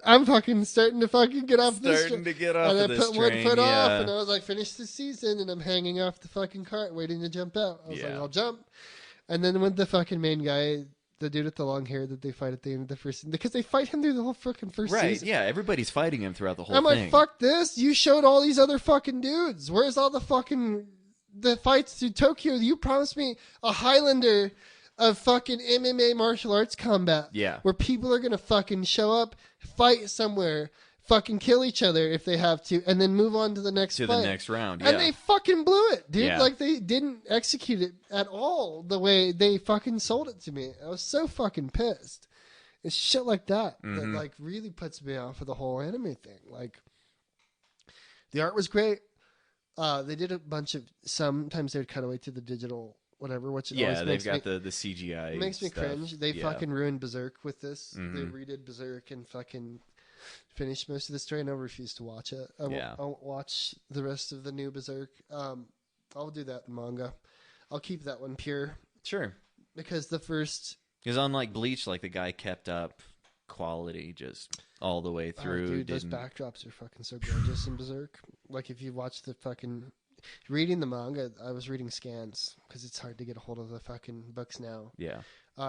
I'm fucking starting to fucking get off this train. Starting to get off of this train. And I put one foot off and I was like, finish the season. And I'm hanging off the fucking cart waiting to jump out. I was like, I'll jump. And then when the fucking main guy, the dude with the long hair that they fight at the end of the first season, because they fight him through the whole fucking first season. Right, yeah, everybody's fighting him throughout the whole thing. I'm like, fuck this. You showed all these other fucking dudes. Where's all the fights to Tokyo? You promised me a Highlander of fucking MMA martial arts combat. Yeah. Where people are going to fucking show up, fight somewhere, fucking kill each other if they have to, and then move on to the next fight. To the next round, yeah. And they fucking blew it, dude. Yeah. Like, they didn't execute it at all the way they fucking sold it to me. I was so fucking pissed. It's shit like that that, like, really puts me off of the whole anime thing. Like, the art was great. They did a bunch of, sometimes they would cut away to the digital whatever, which always they've got the CGI. It makes me stuff. cringe. They fucking ruined Berserk with this. They redid Berserk and fucking finished most of the story, and I refuse to watch it. I won't watch the rest of the new Berserk. I'll do that in manga. I'll keep that one pure. Sure. Because the first... Because unlike Bleach, like, the guy kept up quality just all the way through. Dude, those backdrops are fucking so gorgeous in Berserk. Like, if you watch the fucking... Reading the manga, I was reading scans, because it's hard to get a hold of the fucking books now. Yeah.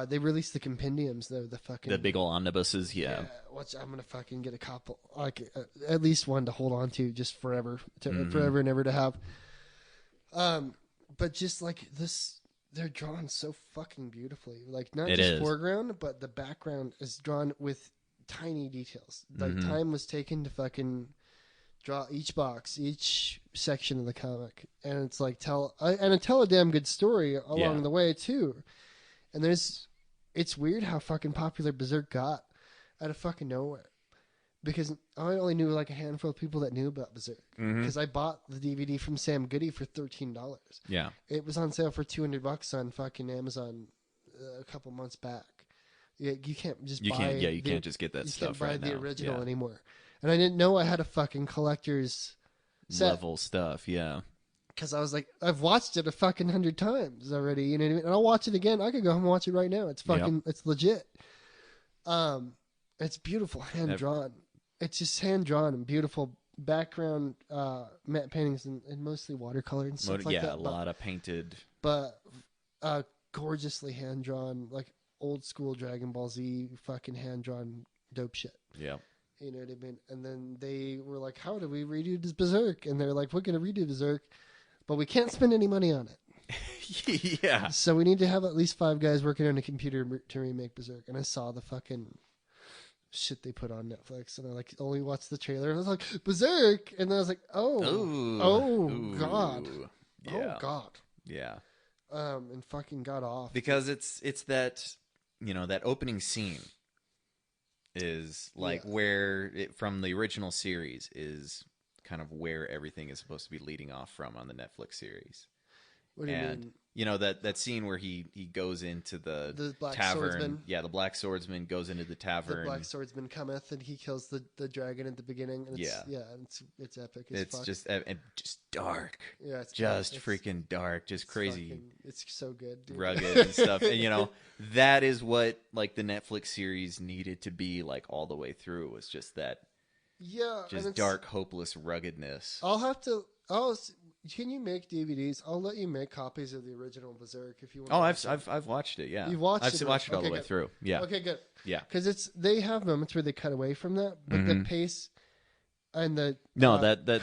They released the compendiums, though, the big old omnibuses, yeah. Which I'm gonna fucking get a couple, like at least one to hold on to, just forever, forever and ever to have. But just like this, they're drawn so fucking beautifully. Like, not just foreground, but the background is drawn with tiny details. Like, time was taken to fucking draw each box, each section of the comic, and it's like tell a damn good story along the way too. And it's weird how fucking popular Berserk got out of fucking nowhere, because I only knew like a handful of people that knew about Berserk, because I bought the DVD from Sam Goody for $13. Yeah, it was on sale for $200 on fucking Amazon a couple months back. You can't just you can't just get that stuff right now. You can't buy the original anymore. And I didn't know I had a fucking collector's level stuff, yeah. Because I was like, I've watched it a fucking 100 times already, you know what I mean? And I'll watch it again. I could go home and watch it right now. It's fucking, it's legit. It's beautiful, hand drawn. It's just hand drawn and beautiful background matte paintings and mostly watercolor and stuff like that. Yeah, a lot of painted. But gorgeously hand drawn, like old school Dragon Ball Z fucking hand drawn dope shit. Yeah. You know what I mean? And then they were like, how do we redo this Berserk? And they're like, we're going to redo Berserk, but we can't spend any money on it. Yeah. So we need to have at least 5 guys working on a computer to remake Berserk. And I saw the fucking shit they put on Netflix, and I like only watched the trailer. And I was like, Berserk! And then I was like, God. Yeah. Oh, God. Yeah. And fucking got off. Because it's that, that opening scene is like where it, from the original series, is kind of where everything is supposed to be leading off from on the Netflix series. What do you mean? That scene where he goes into the Black tavern. Swordsman. Yeah, the Black Swordsman goes into the tavern. The Black Swordsman cometh and he kills the dragon at the beginning. And it's epic. It's just dark. Yeah, it's just freaking dark. Just crazy. It's so good, dude. Rugged and stuff. And that is what like the Netflix series needed to be like all the way through. Was just that. Yeah, just dark, hopeless ruggedness. Can you make DVDs? I'll let you make copies of the original Berserk if you want. Oh, I've watched it. Yeah, you've watched it. I've watched it all the way through. Yeah. Okay, good. Yeah, because they have moments where they cut away from that, but the pace and the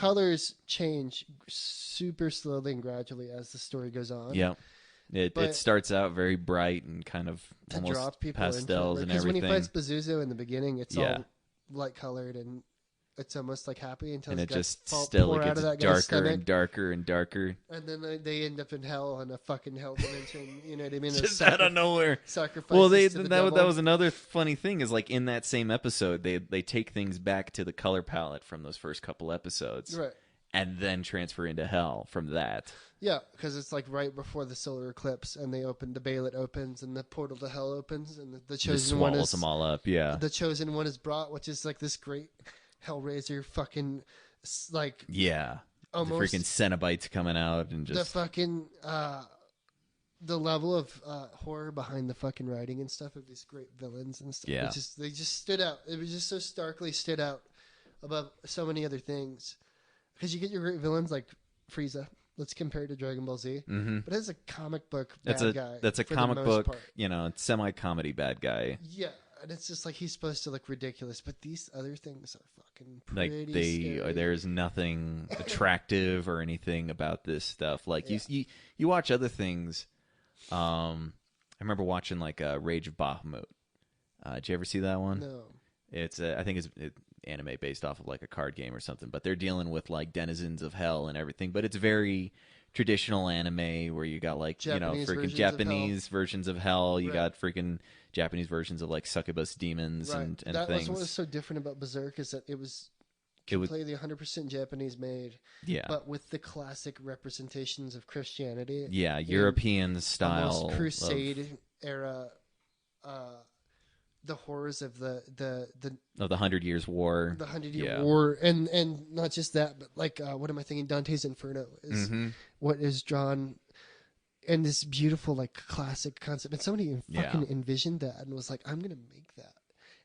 colors change super slowly and gradually as the story goes on. Yeah. It starts out very bright and kind of almost pastels and everything. Because when he fights Pazuzu in the beginning, it's all light colored and it's almost like happy until and his it guts just still pour like out gets of that guy's darker stomach. and darker and darker. And then they end up in hell in a fucking hell dimension. You know what I mean? Just out of nowhere. Sacrifices Well, to the devil. that was another funny thing is like in that same episode, they take things back to the color palette from those first couple episodes, right? And then transfer into hell from that. Yeah, because it's like right before the solar eclipse, and the Bailet opens, and the portal to hell opens, and the chosen one is them all up. Yeah, the chosen one is brought, which is like this great Hellraiser fucking like almost the freaking Cenobites coming out and just the fucking the level of horror behind the fucking writing and stuff of these great villains and stuff. Yeah, they just stood out. It was just so starkly stood out above so many other things. Because you get your great villains like Frieza. Let's compare it to Dragon Ball Z. Mm-hmm. But it's a comic book bad guy. That's a comic book, semi-comedy bad guy. Yeah, and it's just like he's supposed to look ridiculous, but these other things are fucking pretty scary. There's nothing attractive or anything about this stuff. Like you watch other things. I remember watching like Rage of Bahamut. Did you ever see that one? No. It's I think it's anime based off of like a card game or something, but they're dealing with like denizens of hell and everything, but it's very traditional anime where you got like freaking Japanese versions of hell, you got freaking Japanese versions of like succubus demons and that things. Was what was so different about Berserk is that it was completely 100% Japanese made, but with the classic representations of Christianity, European style, almost Crusade era the horrors of the 100 Years War, the 100-Year War, and not just that, but like what am I thinking? Dante's Inferno is what is drawn, and this beautiful like classic concept, and somebody fucking envisioned that and was like, I'm gonna make that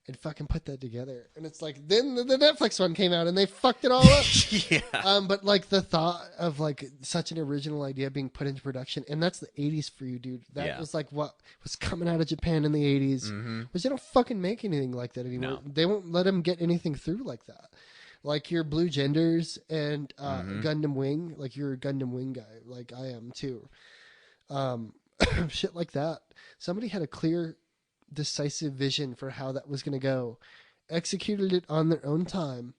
and fucking put that together, and it's like then the Netflix one came out and they fucked it all up. But like the thought of like such an original idea being put into production, and that's the 80s for you, dude. That was like what was coming out of Japan in the 80s, which they don't fucking make anything like that anymore. No. They won't let them get anything through like that. Like your Blue Genders and Gundam Wing, like you're a Gundam Wing guy, like I am too. Shit like that. Somebody had a clear, decisive vision for how that was going to go, executed it on their own time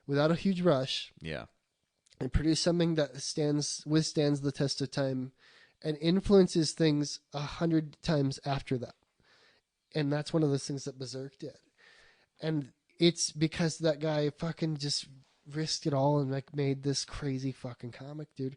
without a huge rush, and produced something that withstands the test of time and influences things 100 times after that. And that's one of those things that Berserk did. And it's because that guy fucking just risked it all and like made this crazy fucking comic, dude.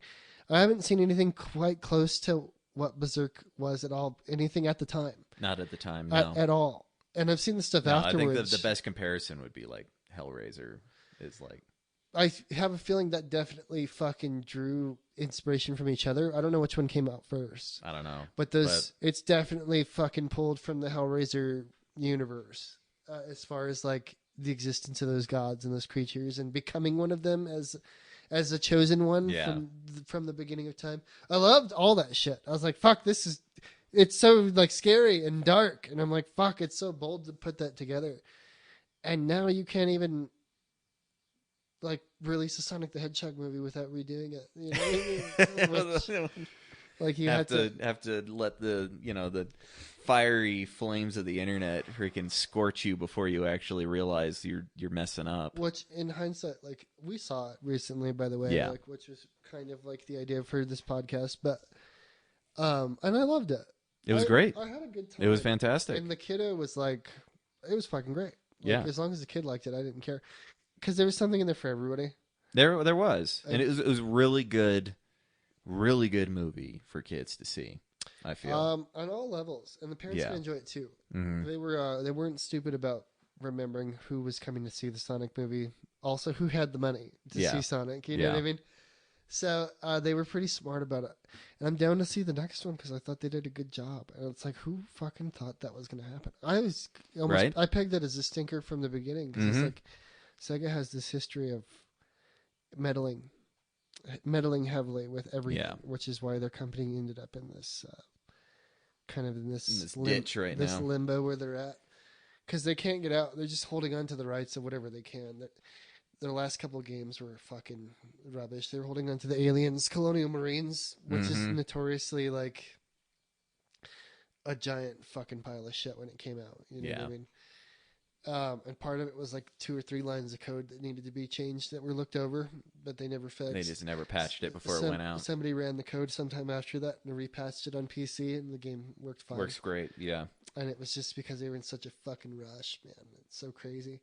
I haven't seen anything quite close to what Berserk was at all, anything at the time. Not at the time, no. At all. And I've seen the stuff afterwards. I think the best comparison would be like Hellraiser is like... I have a feeling that definitely fucking drew inspiration from each other. I don't know which one came out first. I don't know. But it's definitely fucking pulled from the Hellraiser universe as far as like the existence of those gods and those creatures and becoming one of them as a chosen one from the beginning of time. I loved all that shit. I was like, fuck, it's so like scary and dark. And I'm like, fuck, it's so bold to put that together. And now you can't even like release a Sonic the Hedgehog movie without redoing it. You know what I mean? Like you have to let the fiery flames of the internet freaking scorch you before you actually realize you're messing up. Which in hindsight, like we saw it recently, by the way, like which was kind of like the idea for this podcast, but and I loved it. It was great. I had a good time. It was fantastic. And the kiddo was like, it was fucking great. Like, as long as the kid liked it, I didn't care. Because there was something in there for everybody. There was. And it was really good movie for kids to see, I feel. On all levels. And the parents can enjoy it too. Mm-hmm. They weren't stupid about remembering who was coming to see the Sonic movie. Also, who had the money to see Sonic. You know what I mean? So they were pretty smart about it. And I'm down to see the next one because I thought they did a good job. And it's like, who fucking thought that was going to happen? I pegged it as a stinker from the beginning because it's like Sega has this history of meddling heavily with everything, which is why their company ended up in this ditch right now. This limbo where they're at because they can't get out. They're just holding on to the rights of whatever they can. Their last couple of games were fucking rubbish. They were holding on to the Aliens, Colonial Marines, which is notoriously like a giant fucking pile of shit when it came out. You know what I mean? And part of it was like 2 or 3 lines of code that needed to be changed that were looked over, but they never fixed. They just never patched it before it went out. Somebody ran the code sometime after that and repatched it on PC, and the game worked fine. Works great, yeah. And it was just because they were in such a fucking rush, man. It's so crazy.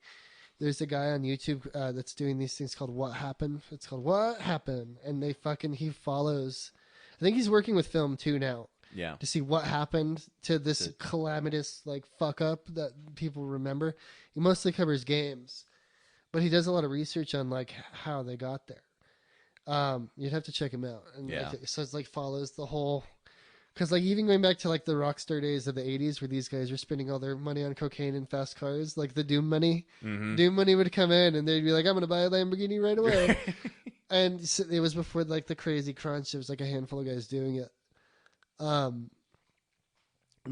There's a guy on YouTube that's doing these things called What Happened. It's called What Happened, and he follows. I think he's working with film too now. Yeah. To see what happened to this calamitous like fuck up that people remember. He mostly covers games, but he does a lot of research on like how they got there. You'd have to check him out. And so it's like follows the whole, because like even going back to like the Rockstar days of the 80s where these guys were spending all their money on cocaine and fast cars, like the Doom money. Mm-hmm. Doom money would come in and they'd be like, I'm going to buy a Lamborghini right away. And so it was before like the crazy crunch. There was like a handful of guys doing it. And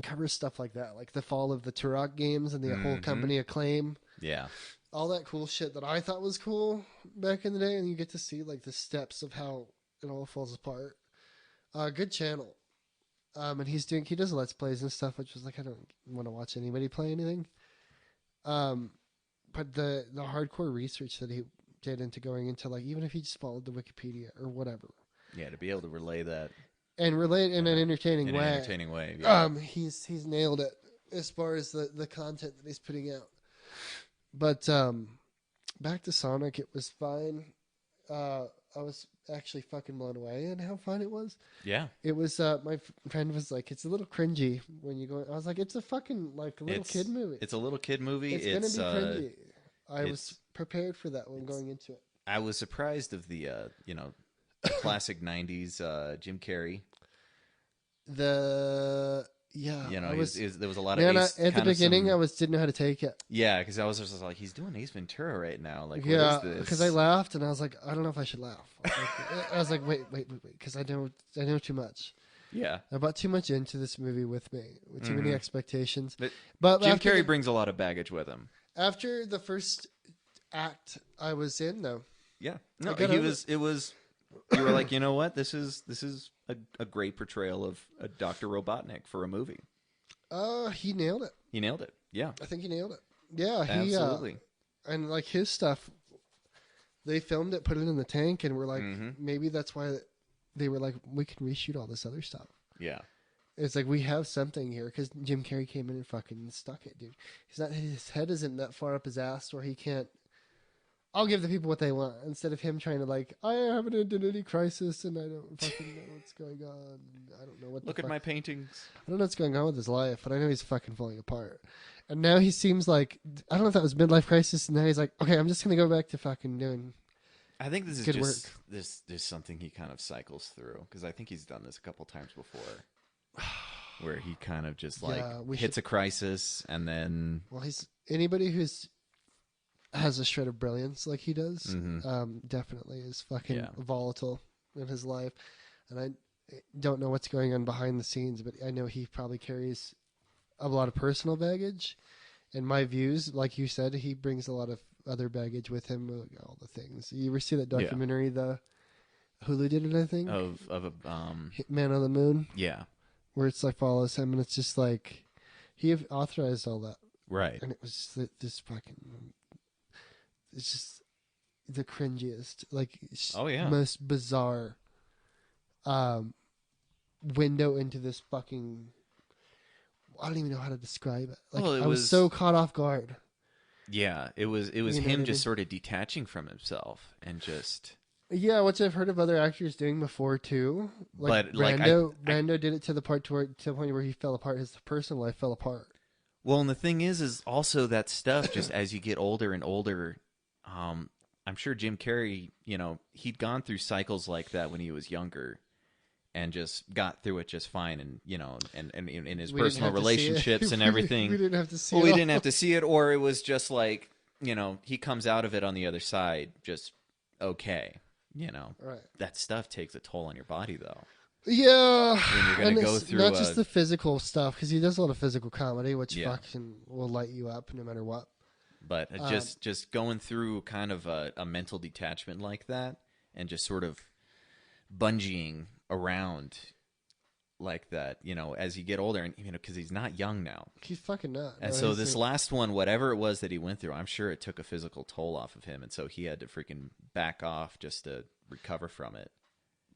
covers stuff like that, like the fall of the Turok games and the whole company Acclaim. Yeah. All that cool shit that I thought was cool back in the day, and you get to see like the steps of how it all falls apart. Good channel. And he does Let's Plays and stuff, which was like, I don't want to watch anybody play anything. But the hardcore research that he did into going into like, even if he just followed the Wikipedia or whatever. Yeah, to be able to relay that. And relate in an entertaining way. In an entertaining way, yeah. He's nailed it as far as the content that he's putting out. But back to Sonic, it was fine. I was actually fucking blown away at how fun it was. Yeah. It was, my friend was like, it's a little cringy when you go. I was like, it's a fucking like little kid movie. It's a little kid movie. It's going to be cringy. I was prepared for that when going into it. I was surprised of the classic 90s Jim Carrey. There was a lot of Ace, at the beginning. I didn't know how to take it. Yeah, because I was just like, he's doing Ace Ventura right now. Like, yeah, what is this? Because I laughed and I was like, I don't know if I should laugh. I was like, wait, because I know too much. Yeah, I brought too much into this movie with me, with too many expectations. But Jim Carrey brings a lot of baggage with him. After the first act, I was in though. Yeah, no, it was. You were like, you know what? This is a great portrayal of a Dr. Robotnik for a movie. He nailed it. He nailed it. Yeah. I think he nailed it. Yeah, absolutely. And like his stuff, they filmed it, put it in the tank, and we're like, maybe that's why they were like, we can reshoot all this other stuff. Yeah. It's like we have something here because Jim Carrey came in and fucking stuck it, dude. His head isn't that far up his ass where he can't. I'll give the people what they want instead of him trying to like, I have an identity crisis and I don't fucking know what's going on. I don't know what. Look at my paintings. I don't know what's going on with his life, but I know he's fucking falling apart. And now he seems like, I don't know if that was midlife crisis. And now he's like, okay, I'm just gonna go back to fucking doing. I think this is good just work. There's something he kind of cycles through because I think he's done this a couple times before, where he kind of just like hits a crisis and then. Well, anybody who's has a shred of brilliance like he does, definitely is fucking volatile in his life. And I don't know what's going on behind the scenes, but I know he probably carries a lot of personal baggage. And my views, like you said, he brings a lot of other baggage with him, all the things. You ever see that documentary, the Hulu did it, I think? Of Man on the Moon? Yeah. Where it's like follows him and it's just like, he authorized all that. Right. And it was just this fucking... It's just the cringiest, like, most bizarre window into this fucking. I don't even know how to describe it. Like, I was so caught off guard. Yeah, it was him just sort of detaching from himself and just. Yeah, which I've heard of other actors doing before too. Like, Brando did it to the point where he fell apart. His personal life fell apart. Well, and the thing is also that stuff. Just as you get older and older. I'm sure Jim Carrey, he'd gone through cycles like that when he was younger and just got through it just fine. And, and in his personal relationships and everything. We didn't have to see it. Well, we didn't have to see it, or it was just like, he comes out of it on the other side just okay. Right. That stuff takes a toll on your body, though. Yeah. When you're going to go through not just the physical stuff, because he does a lot of physical comedy, which fucking will light you up no matter what. But just going through kind of a mental detachment like that and just sort of bungeeing around like that, as you get older, and because he's not young now. He's fucking not. And so this last one, whatever it was that he went through, I'm sure it took a physical toll off of him, and so he had to freaking back off just to recover from it.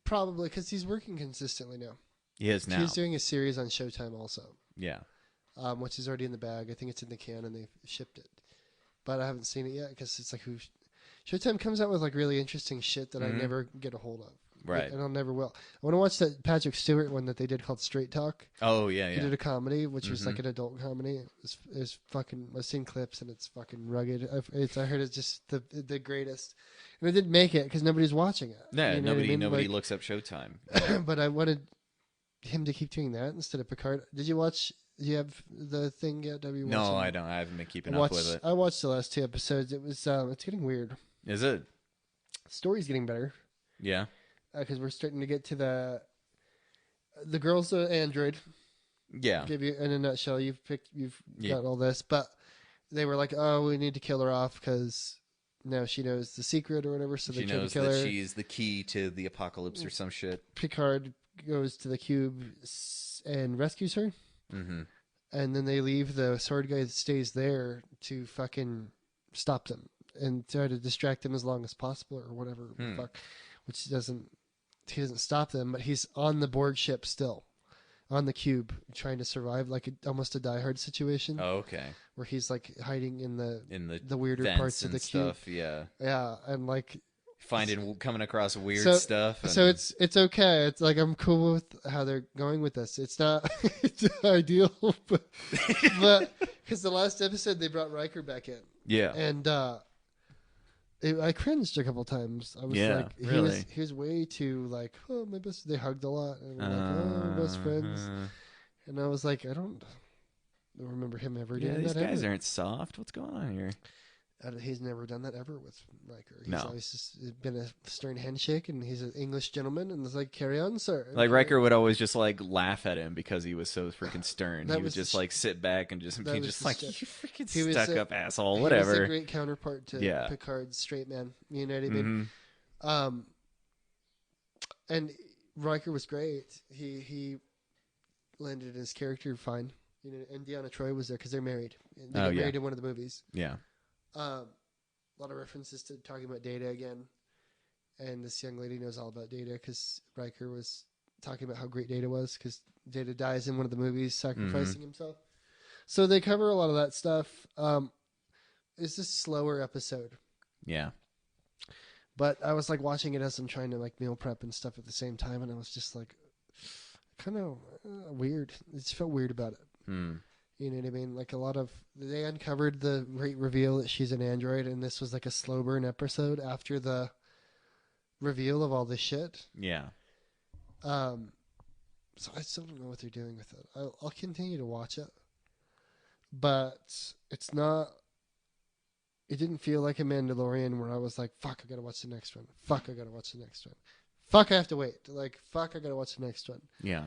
Probably because he's working consistently now. He is now. He's doing a series on Showtime also. Yeah. Which is already in the bag. I think it's in the can and they've shipped it, but I haven't seen it yet because it's like Showtime comes out with like really interesting shit that I never get a hold of. Right. And I'll never will. I want to watch that Patrick Stewart one that they did called Straight Talk. Oh, yeah, He did a comedy, which was like an adult comedy. It's fucking, I've seen clips and it's fucking rugged. I heard it's just the greatest. And it didn't make it because nobody's watching it. Yeah, you know nobody looks up Showtime. Yeah. But I wanted him to keep doing that instead of Picard. Did you watch, do you have the thing yet? No, I don't. I haven't been keeping up with it. I watched the last 2 episodes. It was, it's getting weird. Is it? Story's getting better. Yeah. Because we're starting to get to the girl's an android. Yeah. Give you in a nutshell. You've got all this, but they were like, "Oh, we need to kill her off because now she knows the secret or whatever." So they try to kill her. She knows that she's the key to the apocalypse or some shit. Picard goes to the cube and rescues her, and then they leave the sword guy that stays there to fucking stop them and try to distract them as long as possible or whatever. Fuck, which he doesn't stop them, but he's on the Borg ship still, on the cube, trying to survive like almost a Die Hard situation. Oh, okay. Where he's like hiding in the weirder vents parts of the stuff, cube. Yeah. Yeah, and like coming across weird stuff. And... So it's okay. It's like I'm cool with how they're going with this. It's not it's ideal, but because the last episode they brought Riker back in. Yeah. And I cringed a couple times. I was like, he was way too like, oh, my best. They hugged a lot, and we're like, oh, best friends. And I was like, I don't remember him ever doing that. These guys aren't soft. What's going on here? He's never done that ever with Riker. He's no. always just been a stern handshake, and he's an English gentleman, and it's like, carry on, sir. Like, Riker would always just, like, laugh at him because he was so freaking stern. He would just, like, sit back and just be just like, you freaking stuck-up asshole, whatever. He was a great counterpart to Picard's straight man. You know what I mean? And Riker was great. He landed his character fine. You know, and Deanna Troi was there because they're married. They got married in one of the movies. Yeah. A lot of references to talking about Data again. And this young lady knows all about Data because Riker was talking about how great Data was because Data dies in one of the movies sacrificing himself. So they cover a lot of that stuff. It's a slower episode. Yeah. But I was like watching it as I'm trying to like meal prep and stuff at the same time. And I was just like kind of weird. It just felt weird about it. You know what I mean? Like they uncovered the great reveal that she's an android, and this was like a slow burn episode after the reveal of all this shit. Yeah. So I still don't know what they're doing with it. I'll continue to watch it, but it's not. It didn't feel like a Mandalorian where I was like, "Fuck, I gotta watch the next one. Fuck, I gotta watch the next one. Fuck, I have to wait. Like, fuck, I gotta watch the next one." Yeah.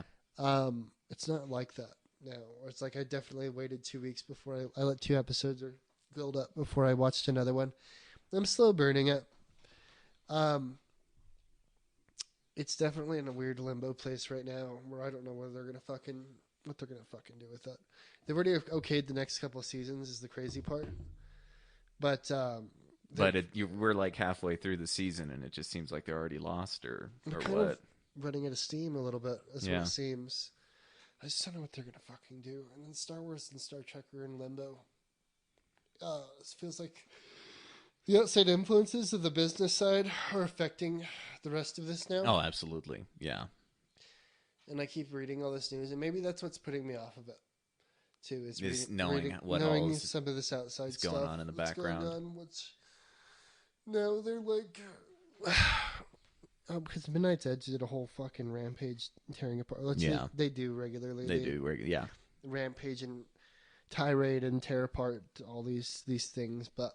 It's not like that. No, it's like I definitely waited 2 weeks before I let 2 episodes or build up before I watched another one. I'm slow burning it. It's definitely in a weird limbo place right now where I don't know what they're gonna fucking do with it. They've already okayed the next couple of seasons is the crazy part, but we're like halfway through the season and it just seems like they're already lost or what? Of running out of steam a little bit. That's what it seems. I just don't know what they're going to fucking do. And then Star Wars and Star Trek are in limbo. It feels like the outside influences of the business side are affecting the rest of this now. Oh, absolutely. Yeah. And I keep reading all this news, and maybe that's what's putting me off of it, too. Is knowing some of this outside stuff. What's going on in the background. No, they're like... because Midnight's Edge did a whole fucking rampage tearing apart. They do regularly. Yeah. Rampage and tirade and tear apart all these things, but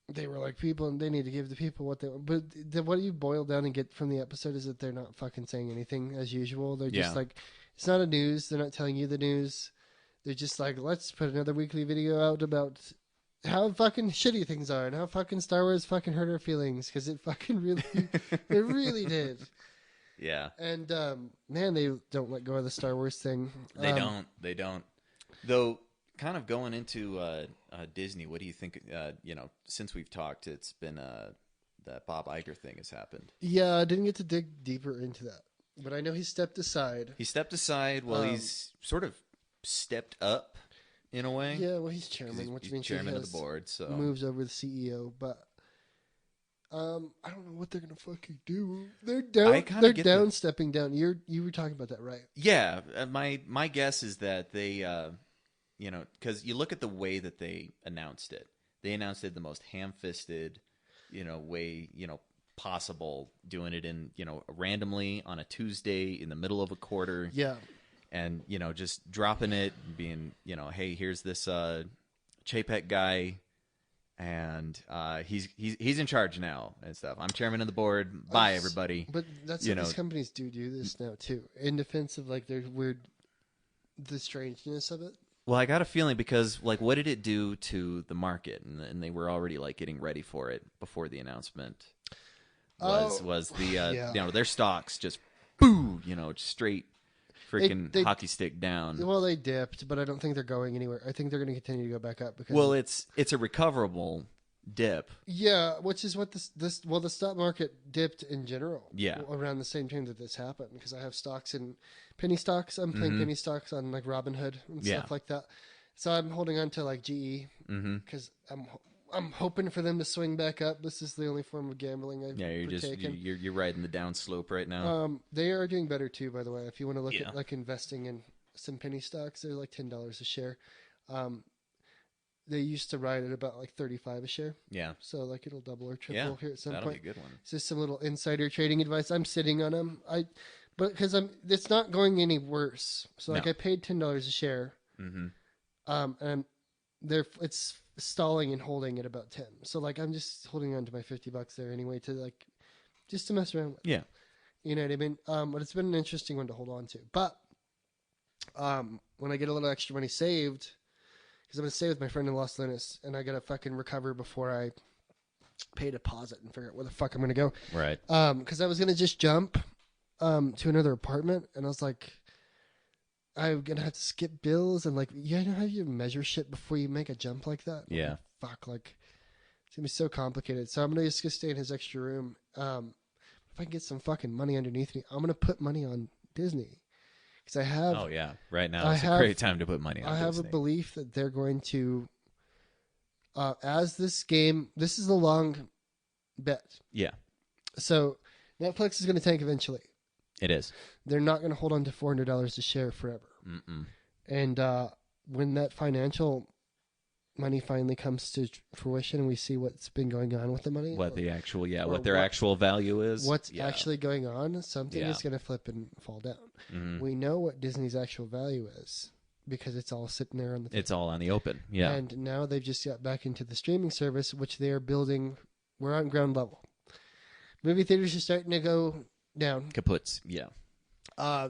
they were like, they need to give the people what they want. But what you boil down and get from the episode is that they're not fucking saying anything as usual. They're just like, it's not a news. They're not telling you the news. They're just like, let's put another weekly video out about how fucking shitty things are and how fucking Star Wars fucking hurt our feelings because it fucking really, it really did. Yeah. And man, they don't let go of the Star Wars thing. They don't. They don't. Though, kind of going into Disney, what do you think? Since we've talked, it's been that Bob Iger thing has happened. Yeah, I didn't get to dig deeper into that, but I know he stepped aside. He stepped aside. Well, he's sort of stepped up in a way. Yeah, well, he's chairman, which means chairman he of the board. So moves over the CEO, but. I don't know what they're gonna fucking do. They're down. They're stepping down. You were talking about that, right? Yeah. My guess is that they, because you look at the way that they announced it. They announced it the most ham-fisted, way, possible. Doing it in, randomly on a Tuesday in the middle of a quarter. Yeah. And just dropping it, and being, hey, here's this Chapek guy. And he's in charge now and stuff. I'm chairman of the board. Bye, everybody. But that's what these companies do this now too, in defense of like their the strangeness of it. Well, I got a feeling because what did it do to the market? And they were already getting ready for it before the announcement. Was the their stocks just straight. Freaking hockey stick down. Well, they dipped, but I don't think they're going anywhere. I think they're going to continue to go back up. Because it's a recoverable dip. Yeah, which is what the stock market dipped in general. Yeah, around the same time that this happened, because I have stocks in penny stocks. I'm playing penny stocks on Robinhood and stuff like that. So I'm holding on to GE because I'm hoping for them to swing back up. This is the only form of gambling I've taken. You're riding the down slope right now. They are doing better too, by the way. If you want to look at investing in some penny stocks, they're $10 a share. They used to ride at about $35 a share. Yeah. So it'll double or triple here at some point. That'll be a good one. It's just some little insider trading advice. I'm sitting on them. Because it's not going any worse. So I paid $10 a share. And it's stalling and holding at about 10. So I'm just holding on to my $50 there anyway to just to mess around with. Yeah. You know what I mean? But it's been an interesting one to hold on to. But when I get a little extra money saved, because I'm going to stay with my friend in Los Lunas, and I got to fucking recover before I pay a deposit and figure out where the fuck I'm going to go. Right. Because I was going to just jump to another apartment, and I was like, I'm going to have to skip bills, and you know how you measure shit before you make a jump like that? Yeah. Fuck, it's going to be so complicated. So I'm going to just stay in his extra room. If I can get some fucking money underneath me, I'm going to put money on Disney. Because I have... Oh, yeah. Right now it's a great time to put money on Disney. I have a belief that they're going to... as this game... This is a long bet. Yeah. So Netflix is going to tank eventually. It is. They're not going to hold on to $400 a share forever. Mm-mm. And when that financial money finally comes to fruition and we see what's been going on with the money, what their actual value is, what's actually going on, something is going to flip and fall down. Mm-hmm. We know what Disney's actual value is because it's all sitting there on the it's all on the open. Yeah. And now they've just got back into the streaming service, which they are building. We're on ground level. Movie theaters are starting to go down. Kaputs. Yeah.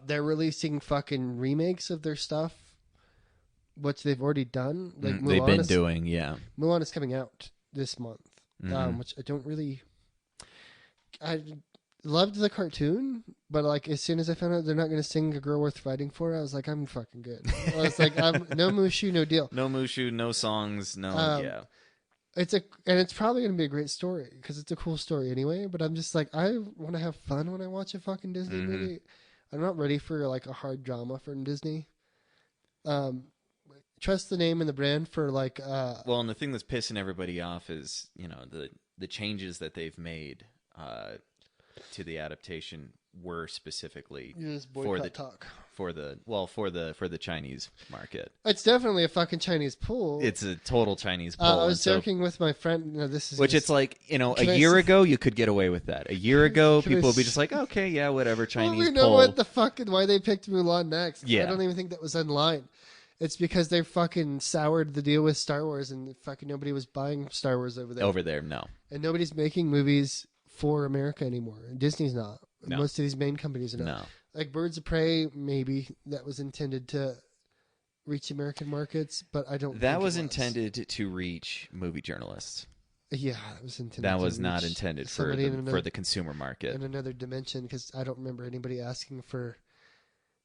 They're releasing fucking remakes of their stuff, which they've already done. They've been doing, yeah. Mulan is coming out this month, which I don't really... I loved the cartoon, but as soon as I found out they're not going to sing A Girl Worth Fighting For, I was like, I'm fucking good. I was like, no Mushu, no deal. No Mushu, no songs, no, yeah. It's probably going to be a great story because it's a cool story anyway, but I'm just like, I want to have fun when I watch a fucking Disney movie. I'm not ready for a hard drama from Disney. Trust the name and the brand for well, and the thing that's pissing everybody off is, the changes that they've made to the adaptation were specifically for the Chinese market. It's definitely a fucking Chinese pull. It's a total Chinese pull. I was joking with my friend. No, this is it's a year ago you could get away with that. A year ago people would be just like, okay, yeah, whatever, Chinese we know pull. what the fuck and why they picked Mulan next. Yeah. I don't even think that was in line. It's because they fucking soured the deal with Star Wars and fucking nobody was buying Star Wars over there. Over there, no. And nobody's making movies for America anymore. Disney's not. No. Most of these main companies are not. No. Like Birds of Prey, maybe that was intended to reach American markets, but I don't. That was intended to reach movie journalists. Yeah, it was intended. That to was not reach intended somebody for the consumer market. in another dimension, because I don't remember anybody asking for.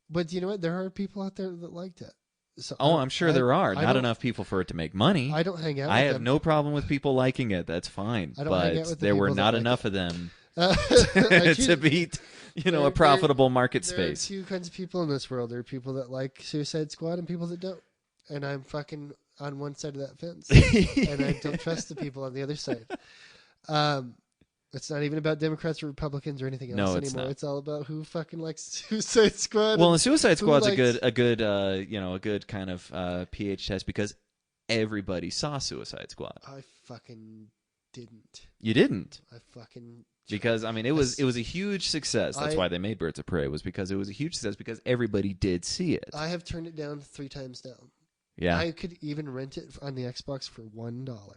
But you know what? There are people out there that liked it. So I'm sure there are. Not enough people for it to make money. I don't hang out. I with have them. no problem with people liking it. That's fine. I don't hang out But with the there were people that not like enough it. of them I to beat, a profitable market space. There are two kinds of people in this world. There are people that like Suicide Squad and people that don't. And I'm fucking on one side of that fence. And I don't trust the people on the other side. It's not even about Democrats or Republicans or anything else anymore. Not. It's all about who fucking likes Suicide Squad. Well, the Suicide Squad's a good kind of pH test because everybody saw Suicide Squad. I fucking didn't. You didn't? I fucking... Because, I mean, it was a huge success. That's why they made Birds of Prey, was because it was a huge success because everybody did see it. I have turned it down 3 times now. Yeah. I could even rent it on the Xbox for $1.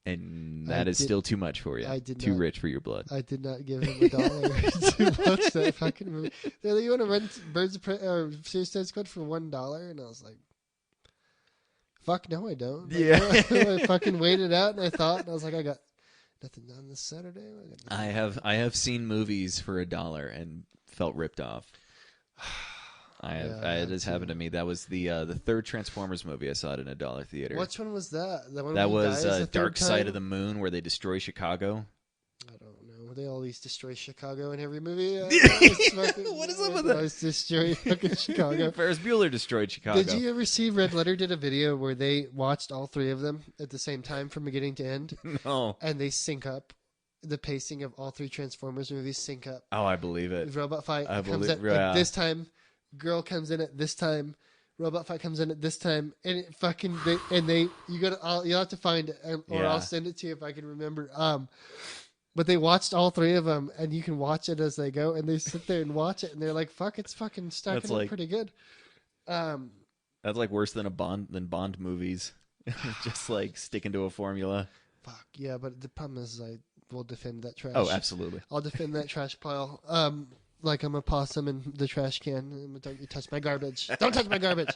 And that is still too much for you. I did too not, rich for your blood. I did not give him $1 to watch that fucking movie. They're like, you want to rent Birds of Prey or Suicide Squad for $1? And I was like, fuck no, I don't. Like, yeah. I fucking waited out and I thought, and I was like, I got nothing done this Saturday. I have seen movies for $1 and felt ripped off. It has happened to me. That was the third Transformers movie. I saw it in $1 theater. Which one was that? The one that was Dark time? Side of the Moon, where they destroy Chicago. I don't know. They always destroy Chicago in every movie. What is up with that? Always destroy fucking Chicago. Ferris Bueller destroyed Chicago. Did you ever see Red Letter did a video where they watched all 3 of them at the same time from beginning to end? No. And they sync up. The pacing of all 3 Transformers movies sync up. Oh, I believe it. Robot fight comes at this time. Girl comes in at this time. Robot fight comes in at this time. And it fucking you'll have to find it, or I'll send it to you if I can remember. But they watched all 3 of them, and you can watch it as they go, and they sit there and watch it, and they're like, "Fuck, it's fucking stacking up pretty good." That's like worse than Bond movies, just like sticking to a formula. Fuck yeah, but the problem is I will defend that trash. Oh, absolutely. I'll defend that trash pile. Like I'm a possum in the trash can. Don't you touch my garbage. Don't touch my garbage.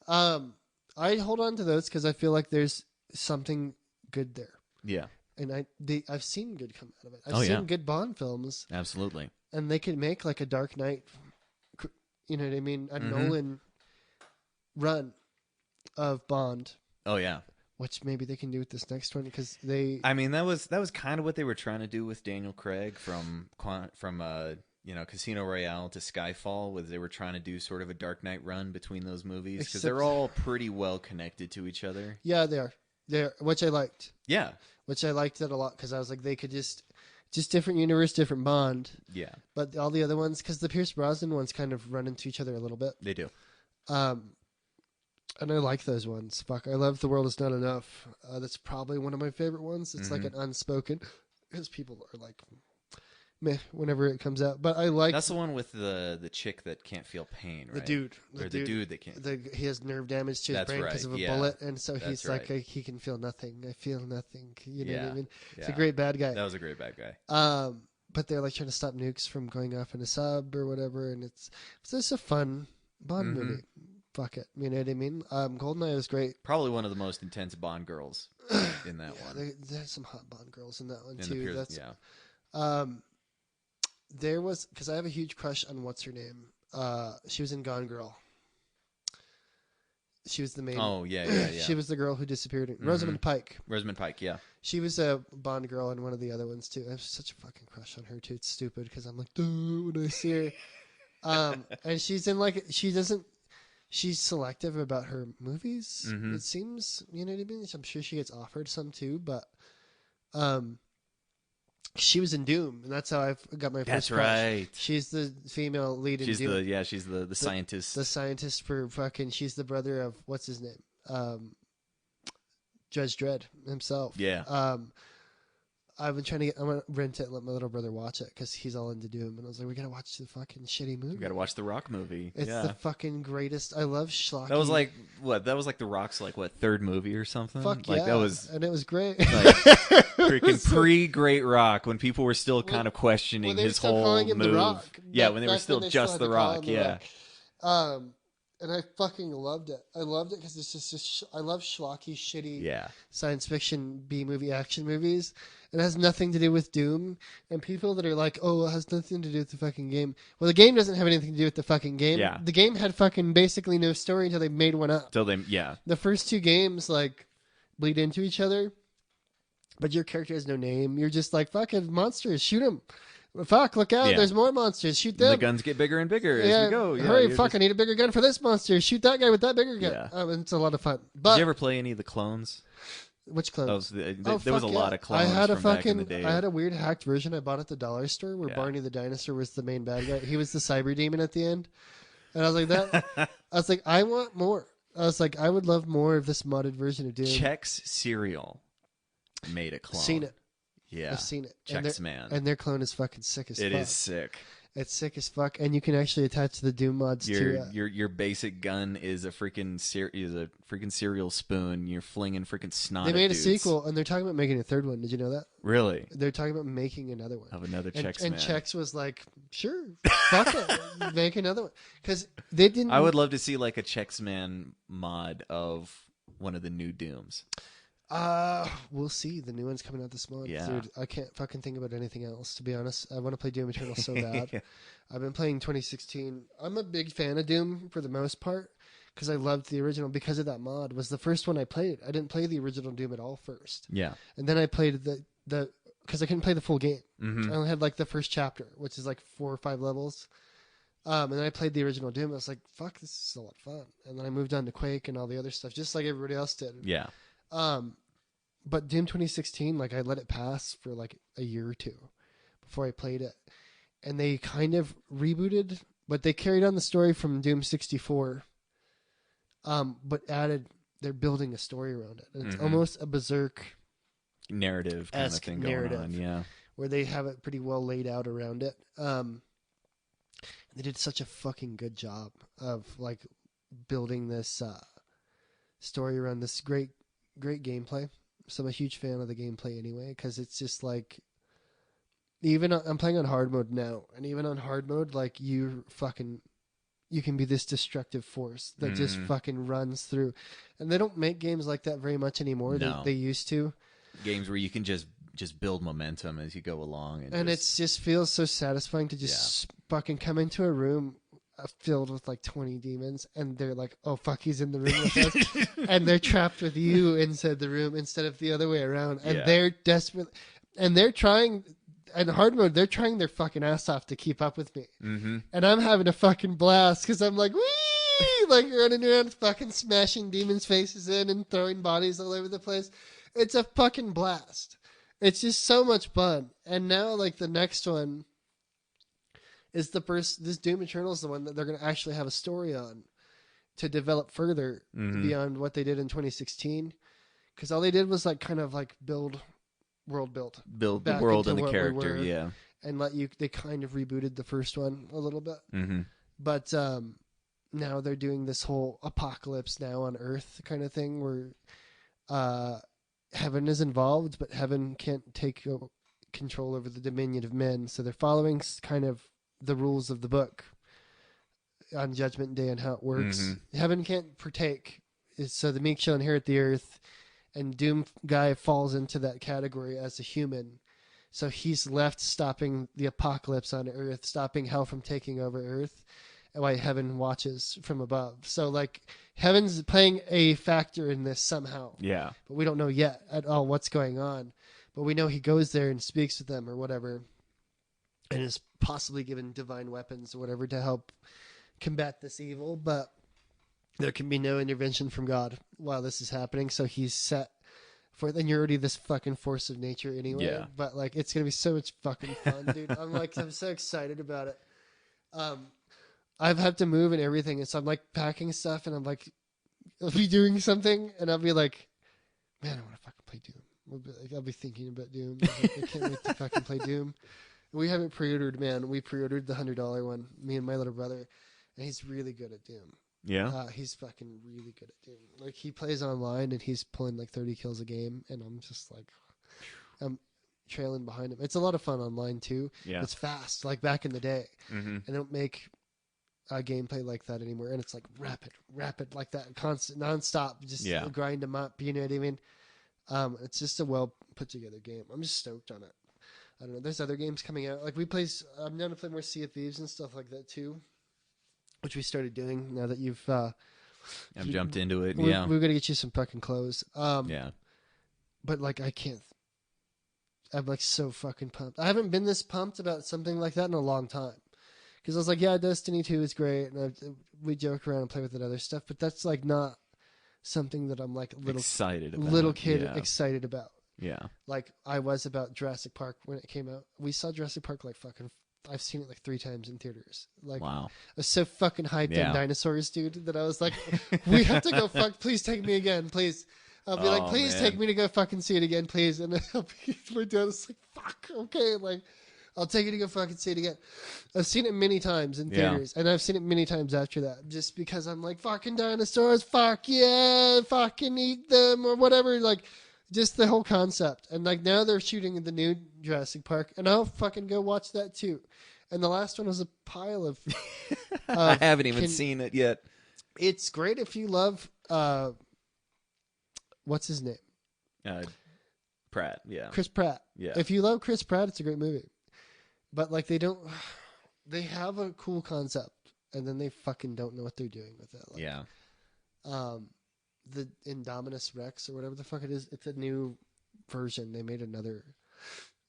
I hold on to those because I feel like there's something good there. Yeah. And I've seen good come out of it. I've seen good Bond films. Absolutely. And they could make like a Dark Knight, you know what I mean? A Nolan run of Bond. Oh, yeah. Which maybe they can do with this next one because I mean, that was kind of what they were trying to do with Daniel Craig from Casino Royale to Skyfall, was they were trying to do sort of a Dark Knight run between those movies because they're all pretty well connected to each other. Yeah, they are. Which I liked. Yeah. Which I liked that a lot because I was like, they could just different universe, different Bond. Yeah. But all the other ones, because the Pierce Brosnan ones kind of run into each other a little bit. They do. And I like those ones. Fuck, I love The World Is Not Enough. That's probably one of my favorite ones. It's like an unspoken, because people are like, meh, whenever it comes out. But I like... That's the one with the chick that can't feel pain, right? The dude that can't... he has nerve damage to his brain because of a bullet, and so he's like, he can feel nothing. I feel nothing. You know what I mean? It's a great bad guy. That was a great bad guy. But they're like trying to stop nukes from going off in a sub or whatever, and it's just a fun Bond movie. Fuck it. You know what I mean? GoldenEye was great. Probably one of the most intense Bond girls in that one. There's some hot Bond girls in that one, too. There was... Because I have a huge crush on what's her name. She was in Gone Girl. She was the main... Oh, yeah. She was the girl who disappeared. Rosamund Pike. Rosamund Pike, yeah. She was a Bond girl in one of the other ones, too. I have such a fucking crush on her, too. It's stupid, because I'm like, dude, when I see her. And she's in, like... She doesn't... She's selective about her movies. It seems, you know what I mean? I'm sure she gets offered some too, but she was in Doom, and that's how I got my first crush. Right. She's the female lead in Doom. She's the scientist. The scientist for fucking... She's the brother of... What's his name? Judge Dredd himself. Yeah. I've been trying to I'm going to rent it and let my little brother watch it because he's all into Doom. And I was like, we got to watch the fucking shitty movie. We got to watch the Rock movie. It's the fucking greatest. I love schlocky. That was like, what? That was like the Rock's, like, what, third movie or something? Fuck like, yeah. That was... And it was great. Like, freaking pre-Great Rock, when people were still kind of questioning his whole move. The Rock. Yeah, when they were still just The Rock, yeah. Rock. and I fucking loved it. I loved it because it's just I love schlocky, shitty science fiction B-movie action movies. It has nothing to do with Doom. And people that are like, oh, it has nothing to do with the fucking game. Well, the game doesn't have anything to do with the fucking game. Yeah. The game had fucking basically no story until they made one up. The first two games, like, bleed into each other, but your character has no name. You're just like, fucking monsters, shoot them. Fuck, look out, there's more monsters, shoot them. The guns get bigger and bigger as we go. Hurry, fuck, I need a bigger gun for this monster. Shoot that guy with that bigger gun. It's a lot of fun. But, did you ever play any of the clones? Which clones? There was a lot of clones back in the day. I had a weird hacked version I bought at the dollar store where Barney the dinosaur was the main bad guy. He was the cyber demon at the end. And I was like, I want more. I was like, I would love more of this modded version of Doom. Chex Cereal made a clone. Seen it. Yeah. I've seen it. Chex Man. And their clone is fucking sick as fuck. It is sick. It's sick as fuck, and you can actually attach the Doom mods to your basic gun is a freaking cereal spoon. You're flinging freaking snot. They made a sequel, and they're talking about making a third one. Did you know that? Really? They're talking about making another one of another Chex Man. And Chex was like, "Sure, fuck it, make another one." Because they didn't. I would love to see like a Chex Man mod of one of the new Dooms. We'll see. The new one's coming out this month. Yeah. Dude, I can't fucking think about anything else, to be honest. I want to play Doom Eternal so bad. I've been playing 2016. I'm a big fan of Doom for the most part because I loved the original because of that mod. It was the first one I played. I didn't play the original Doom at all first. Yeah. And then I played the because I couldn't play the full game. Mm-hmm. I only had like the first chapter, which is like 4 or 5 levels. And then I played the original Doom. I was like, fuck, this is a lot of fun. And then I moved on to Quake and all the other stuff, just like everybody else did. Yeah. But Doom 2016, like I let it pass for like a year or two before I played it. And they kind of rebooted, but they carried on the story from Doom 64. But they're building a story around it. And it's almost a Berserk narrative kind of thing going on, yeah. Where they have it pretty well laid out around it. They did such a fucking good job of like building this story around this great gameplay. So I'm a huge fan of the gameplay anyway, because it's just like, I'm playing on hard mode now, and even on hard mode, like you can be this destructive force that just fucking runs through. And they don't make games like that very much anymore. No. They used to. Games where you can just build momentum as you go along. And it just feels so satisfying to just fucking come into a room filled with like 20 demons, and they're like, oh fuck, he's in the room with us. And they're trapped with you inside the room instead of the other way around. And they're desperate, and they're trying, in hard mode, they're trying their fucking ass off to keep up with me. And I'm having a fucking blast because I'm like, wee, like running around fucking smashing demons' faces in and throwing bodies all over the place. It's a fucking blast. It's just so much fun. And now like the next one is this Doom Eternal is the one that they're going to actually have a story on to develop further beyond what they did in 2016. Because all they did was like kind of like build the world and the character, yeah. And they kind of rebooted the first one a little bit. But now they're doing this whole apocalypse now on Earth kind of thing where heaven is involved, but heaven can't take control over the dominion of men. So they're following kind of the rules of the book on Judgment Day and how it works. Heaven can't partake, so the meek shall inherit the earth, and Doom guy falls into that category as a human. So he's left stopping the apocalypse on Earth, stopping hell from taking over Earth, while heaven watches from above. So like heaven's playing a factor in this somehow. Yeah. But we don't know yet at all what's going on. But we know he goes there and speaks with them or whatever, and is possibly given divine weapons or whatever to help combat this evil, but there can be no intervention from God while this is happening. So he's set for, then you're already this fucking force of nature anyway. Yeah. But like, it's going to be so much fucking fun, dude. I'm so excited about it. I've had to move and everything. And so I'm like packing stuff and I'm like, I'll be doing something and I'll be like, man, I want to fucking play Doom. I'll be thinking about Doom. I can't wait to fucking play Doom. We haven't pre-ordered, man. We pre-ordered the $100 one, me and my little brother, and he's really good at Doom. Yeah? He's fucking really good at Doom. Like, he plays online, and he's pulling, like, 30 kills a game, and I'm just, like, I'm trailing behind him. It's a lot of fun online, too. Yeah. It's fast, like back in the day. Mm-hmm. I don't make gameplay like that anymore, and it's like rapid like that, constant, nonstop, just grind them up. You know what I mean? It's just a well put together game. I'm just stoked on it. I don't know. There's other games coming out. Like I'm down to play more Sea of Thieves and stuff like that too, which we started doing now that you've. I've jumped into it. We're gonna get you some fucking clothes. Yeah. But like I can't. I'm like so fucking pumped. I haven't been this pumped about something like that in a long time. Because I was like, yeah, Destiny 2 is great, and we joke around and play with it other stuff, but that's like not something that I'm like excited about. Yeah. Like I was about Jurassic Park when it came out. We saw Jurassic Park like fucking. I've seen it like 3 times in theaters. Like, wow. I was so fucking hyped on dinosaurs, dude, that I was like, we have to go please take me again, please. I'll be like, please take me to go fucking see it again, please. And my dad was like, fuck, okay. Like, I'll take you to go fucking see it again. I've seen it many times in theaters, and I've seen it many times after that, just because I'm like, fucking dinosaurs, fuck yeah, fucking eat them, or whatever, like, just the whole concept. And like now they're shooting the new Jurassic Park, and I'll fucking go watch that too. And the last one was a pile of... I haven't even seen it yet. It's great if you love... what's his name? Pratt, yeah. Chris Pratt. Yeah. If you love Chris Pratt, it's a great movie. But like they have a cool concept, and then they fucking don't know what they're doing with it. Like, yeah. The Indominus Rex or whatever the fuck it is, it's a new version. They made another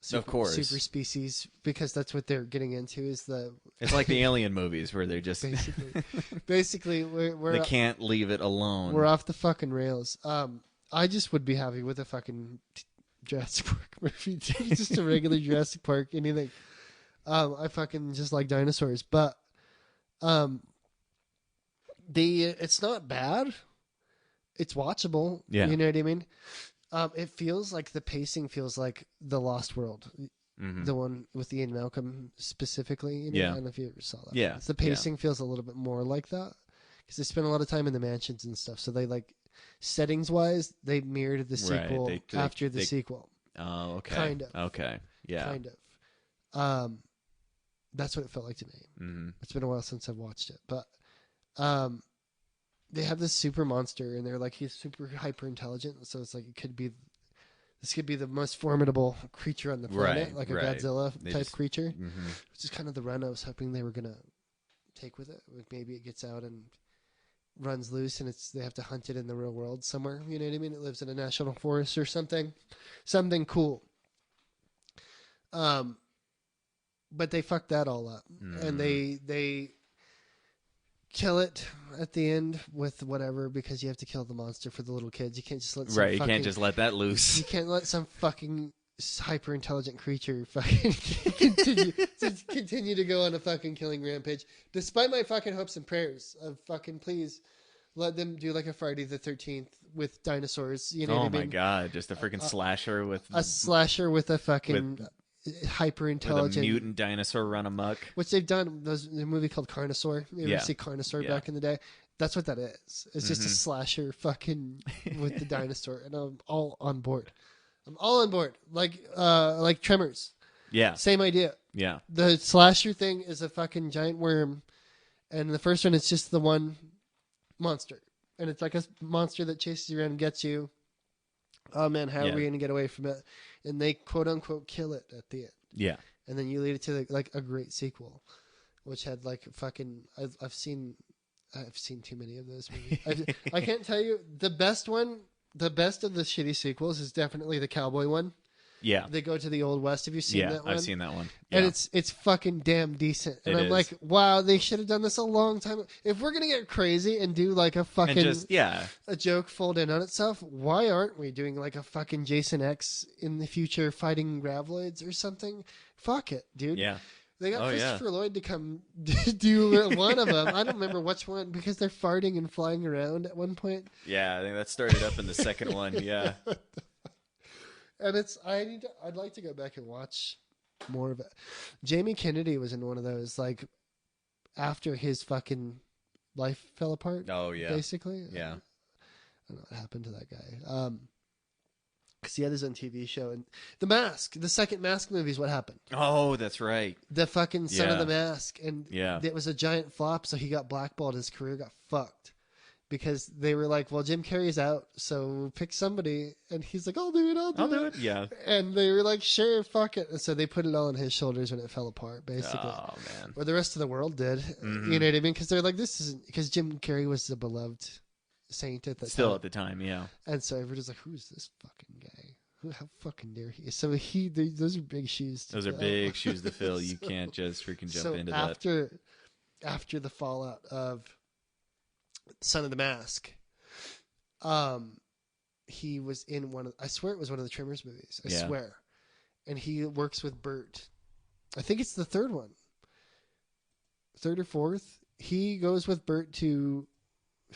super species, because that's what they're getting into is the... It's like the Alien movies where they're just... Basically, we're they can't leave it alone. We're off the fucking rails. I just would be happy with a fucking Jurassic Park movie. Just a regular Jurassic Park, anything. I fucking just like dinosaurs, but it's not bad. It's watchable. Yeah. You know what I mean? It feels like the pacing feels like The Lost World, the one with Ian Malcolm specifically. You know? Yeah. I don't know if you ever saw that. Yeah. The pacing feels a little bit more like that because they spent a lot of time in the mansions and stuff. So they like settings wise, they mirrored the sequel after the sequel. Oh, okay. Kind of. Okay. Yeah. Kind of. That's what it felt like to me. Mm-hmm. It's been a while since I've watched it, but they have this super monster, and they're like, he's super hyper intelligent, so it's like this could be the most formidable creature on the planet, like a Godzilla type creature, which is kind of the run I was hoping they were gonna take with it. Like maybe it gets out and runs loose, and they have to hunt it in the real world somewhere. You know what I mean? It lives in a national forest or something cool. But they fucked that all up, and they kill it at the end with whatever, because you have to kill the monster for the little kids. You can't just let you can't just let that loose. You can't let some fucking hyper intelligent creature fucking continue to go on a fucking killing rampage, despite my fucking hopes and prayers of fucking please let them do like a Friday the 13th with dinosaurs. You know what I mean? My god, just a freaking slasher with a fucking hyper intelligent with a mutant dinosaur run amok, which they've done. There's a movie called Carnosaur. You ever see Carnosaur back in the day? That's what that is. It's just a slasher fucking with the dinosaur, and I'm all on board. Like Tremors. Yeah, same idea. Yeah, the slasher thing is a fucking giant worm, and the first one it's just the one monster, and it's like a monster that chases you around and gets you. Oh man, how are we going to get away from it? And they quote unquote kill it at the end. Yeah. And then you lead it to like a great sequel, which had like fucking. I've seen too many of those movies. I can't tell you the best one. The best of the shitty sequels is definitely the cowboy one. Yeah. They go to the Old West. Have you seen that one? Yeah, I've seen that one. Yeah. And it's fucking damn decent. And I'm like, wow, they should have done this a long time. If we're going to get crazy and do like a fucking a joke fold in on itself, why aren't we doing like a fucking Jason X in the future fighting Gravloids or something? Fuck it, dude. Yeah. They got Christopher Lloyd to come do one of them. I don't remember which one, because they're farting and flying around at one point. Yeah, I think that started up in the second one. Yeah. And I'd like to go back and watch more of it. Jamie Kennedy was in one of those, like, after his fucking life fell apart. Oh, yeah. Basically. Yeah. I don't know what happened to that guy. because he had his own TV show. And The Mask, the second Mask movie is what happened. Oh, that's right. The fucking Son of Yeah. the Mask. And it was a giant flop, so he got blackballed. His career got fucked. Because they were like, well, Jim Carrey's out, so pick somebody. And he's like, I'll do it. Yeah. And they were like, sure, fuck it. And so they put it all on his shoulders when it fell apart, basically. Oh, man. Or the rest of the world did. Mm-hmm. You know what I mean? Because they're like, this isn't... Because Jim Carrey was the beloved saint at the time. Still at the time, yeah. And so everybody's like, who's this fucking guy? How fucking dare he? So those are big shoes to Those fill. are big shoes to fill. You can't just freaking jump into that. After the fallout of Son of the Mask... he was in I swear it was one of the Tremors movies. I swear. And he works with Bert. I think it's the third one. Third or fourth. He goes with Bert to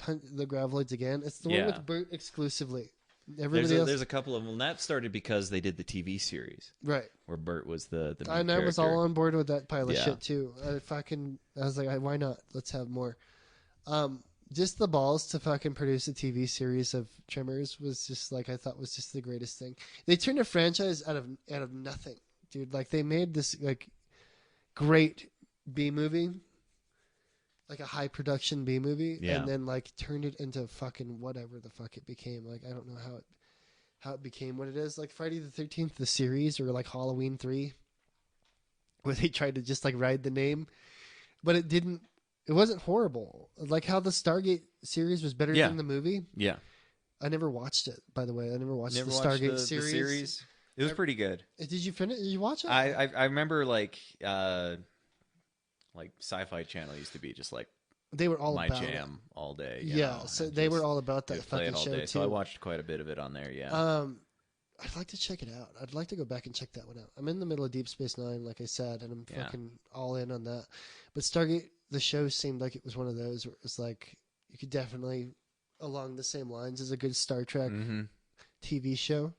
hunt the Graveloids again. It's the one with Bert exclusively. Everybody else. There's a couple of them. And that started because they did the TV series. Right. Where Bert was the main I character. was all on board with that pile of shit too. I was like, why not? Let's have more. Just the balls to fucking produce a TV series of Tremors was just like, I thought was just the greatest thing. They turned a franchise out of nothing, dude. Like they made this like great B movie, like a high production B movie, and then like turned it into fucking whatever the fuck it became. Like I don't know how it became what it is. Like Friday the 13th, the series, or like Halloween 3, where they tried to just like ride the name, but it didn't. It wasn't horrible. Like how the Stargate series was better than the movie. Yeah. I never watched it, by the way. I never watched the Stargate series. The series. It was pretty good. Did you finish? Did you watch it? I remember like Sci-Fi Channel used to be just like they were all my about jam all day. Yeah, so they were all about that fucking show too. So I watched quite a bit of it on there. Yeah. I'd like to check it out. I'd like to go back and check that one out. I'm in the middle of Deep Space Nine, like I said, and I'm fucking all in on that. But Stargate, the show seemed like it was one of those where it was like you could definitely, along the same lines as a good Star Trek TV show.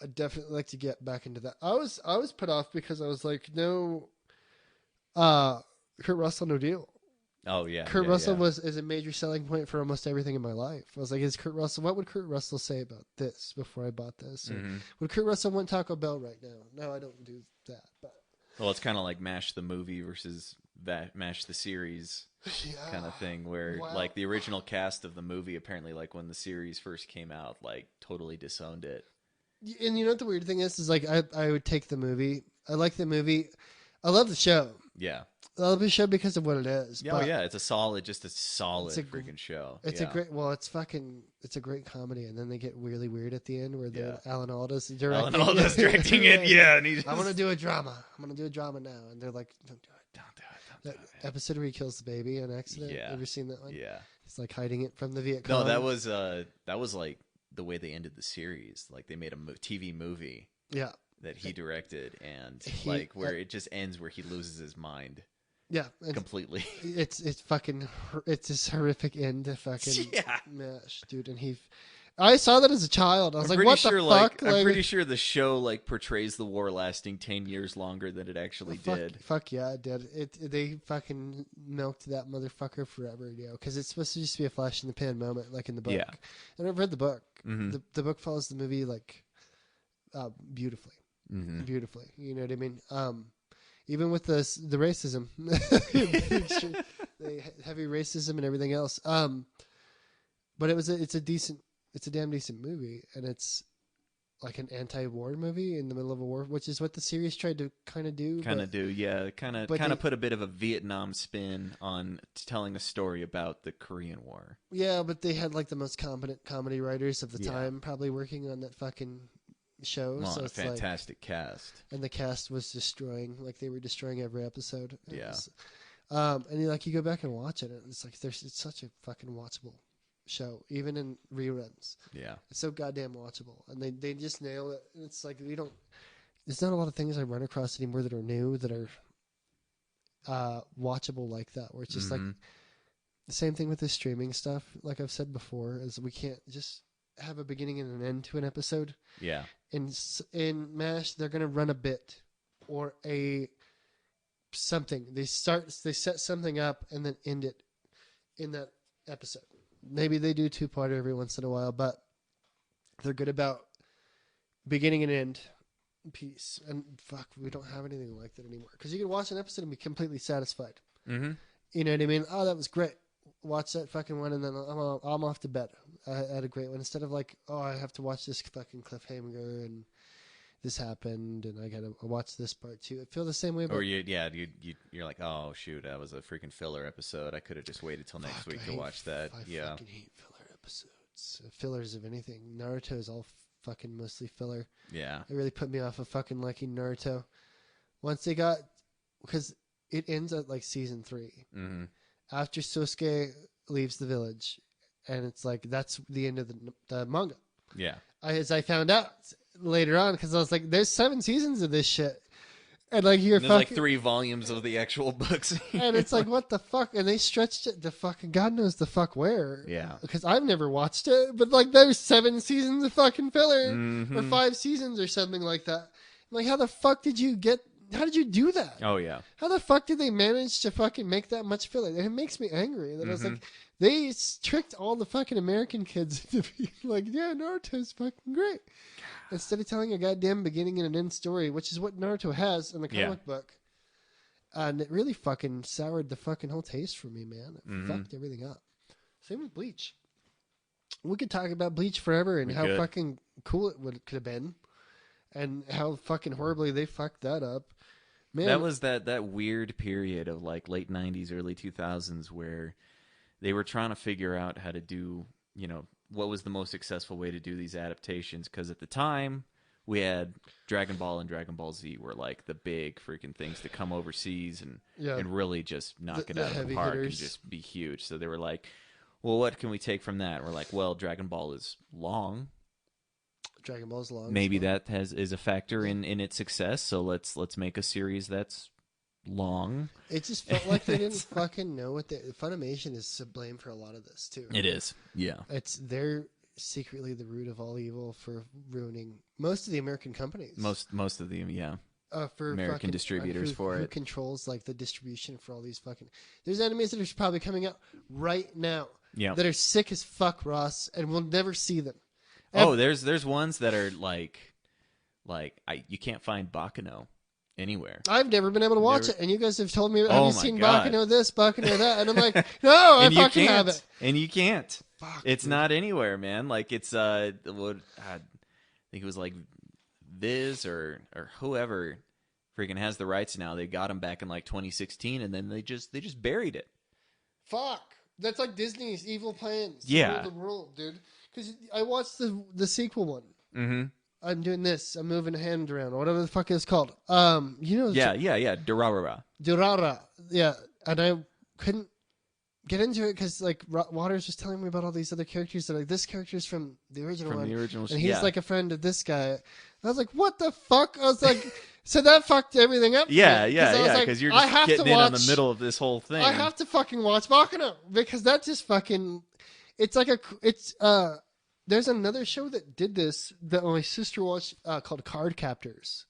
I'd definitely like to get back into that. I was put off because I was like, no, Kurt Russell, no deal. Oh yeah, Kurt Russell is a major selling point for almost everything in my life. I was like, what would Kurt Russell say about this before I bought this? Or would Kurt Russell want Taco Bell right now? No, I don't do that. But well, it's kind of like MASH the movie versus MASH the series kind of thing, where like the original cast of the movie apparently, like when the series first came out, like totally disowned it. And you know what the weird thing is like I would take the movie. I like the movie. I love the show. Yeah. I love the show because of what it is. Yeah, yeah, it's a solid freaking show. It's a great, it's a great comedy, and then they get really weird at the end where Alan Alda's directing. Alan Alda's directing it, and he just... I want to do a drama. I'm going to do a drama now, and they're like, don't do it. Don't do it. That episode where he kills the baby on accident. Yeah. Have you seen that one? Yeah. He's like hiding it from the Viet Cong. No, that was like the way they ended the series. Like they made a TV movie. Yeah. That he directed, and where it just ends where he loses his mind. Yeah, completely. It's this horrific end to fucking MASH, dude. And I saw that as a child. I was like, what the fuck? I'm pretty sure the show like portrays the war lasting 10 years longer than it actually did. Fuck yeah, it did. They fucking milked that motherfucker forever, because it's supposed to just be a flash in the pan moment, like in the book. Yeah. And I've read the book. Mm-hmm. The book follows the movie like beautifully. Mm-hmm. Beautifully. You know what I mean? Even with the racism, the heavy racism and everything else. But it's a damn decent movie, and it's like an anti-war movie in the middle of a war, which is what the series tried to kind of do. Kind of put a bit of a Vietnam spin on telling a story about the Korean War. Yeah, but they had like the most competent comedy writers of the time probably working on that fucking show. Well, so a it's fantastic cast, and the cast was they were destroying every episode. Yeah. And you go back and watch it, and it's like it's such a fucking watchable show, even in reruns. Yeah, it's so goddamn watchable, and they just nail it. And it's like there's not a lot of things I run across anymore that are new that are watchable like that, where it's just like the same thing with the streaming stuff. Like I've said before, is we can't just have a beginning and an end to an episode. Yeah. In MASH, they're going to run a bit or something. They set something up and then end it in that episode. Maybe they do two-parter every once in a while, but they're good about beginning and end piece. And fuck, we don't have anything like that anymore. Because you can watch an episode and be completely satisfied. Mm-hmm. You know what I mean? Oh, that was great. Watch that fucking one, and then I'm off to bed. I had a great one. Instead of like, oh, I have to watch this fucking cliffhanger, and this happened, and I gotta watch this part too. I feel the same way about... Or you're like, oh shoot, that was a freaking filler episode. I could have just waited till next week to watch that. I fucking hate filler episodes. Fillers of anything. Naruto is all fucking mostly filler. Yeah. It really put me off of fucking liking Naruto. Once they got... Because it ends at like season 3. Mm-hmm. After Sosuke leaves the village, and it's like, that's the end of the manga. Yeah. As I found out later on, because I was like, there's 7 seasons of this shit. And like, there's like 3 volumes of the actual books. And it's like, what the fuck? And they stretched it to fucking God knows the fuck where. Yeah. Because I've never watched it, but like, there's 7 seasons of fucking filler. Mm-hmm. Or 5 seasons or something like that. I'm like, how the fuck did you do that? Oh, yeah. How the fuck did they manage to fucking make that much filler? And it makes me angry that I was like, they tricked all the fucking American kids to be like, yeah, Naruto's fucking great. Instead of telling a goddamn beginning and an end story, which is what Naruto has in the comic book. And it really fucking soured the fucking whole taste for me, man. It fucked everything up. Same with Bleach. We could talk about Bleach forever and how fucking cool it could have been. And how fucking horribly they fucked that up. Man, that was that weird period of like late 90s, early 2000s where they were trying to figure out how to do, what was the most successful way to do these adaptations. Because at the time, we had Dragon Ball and Dragon Ball Z were like the big freaking things to come overseas and really just knock it out of the park and just be huge. So they were like, well, what can we take from that? We're like, well, Dragon Ball is long. Dragon Ball's long. Maybe that is a factor in its success. So let's make a series that's long. It just felt like they didn't fucking know what Funimation is to blame for a lot of this too. It is, yeah. They're secretly the root of all evil for ruining most of the American companies. Most of them, yeah. For American distributors who controls like the distribution for all these fucking... There's animes that are probably coming out right now that are sick as fuck, Ross, and we'll never see them. Oh, there's ones that are like you can't find Baccano anywhere. I've never been able to watch it, and you guys have told me, have you seen Baccano this, Baccano that? And I'm like, no, I fucking haven't. And you can't. Fuck, it's not anywhere, man. Like it's I think it was like Viz or whoever freaking has the rights now. They got them back in like 2016, and then they just buried it. Fuck. That's like Disney's evil plans to rule the world, dude. Because I watched the sequel one. Mm-hmm. I'm doing this. I'm moving a hand around, or whatever the fuck it's called. Yeah. Durarara. Yeah, and I couldn't get into it because like Waters was telling me about all these other characters that like this character's from the original one, and he's like a friend of this guy. And I was like, what the fuck? I was like. So that fucked everything up. Yeah, because you're just getting in on the middle of this whole thing. I have to fucking watch Baccano because that just fucking... It's like there's another show that did this that my sister watched called Card Captors,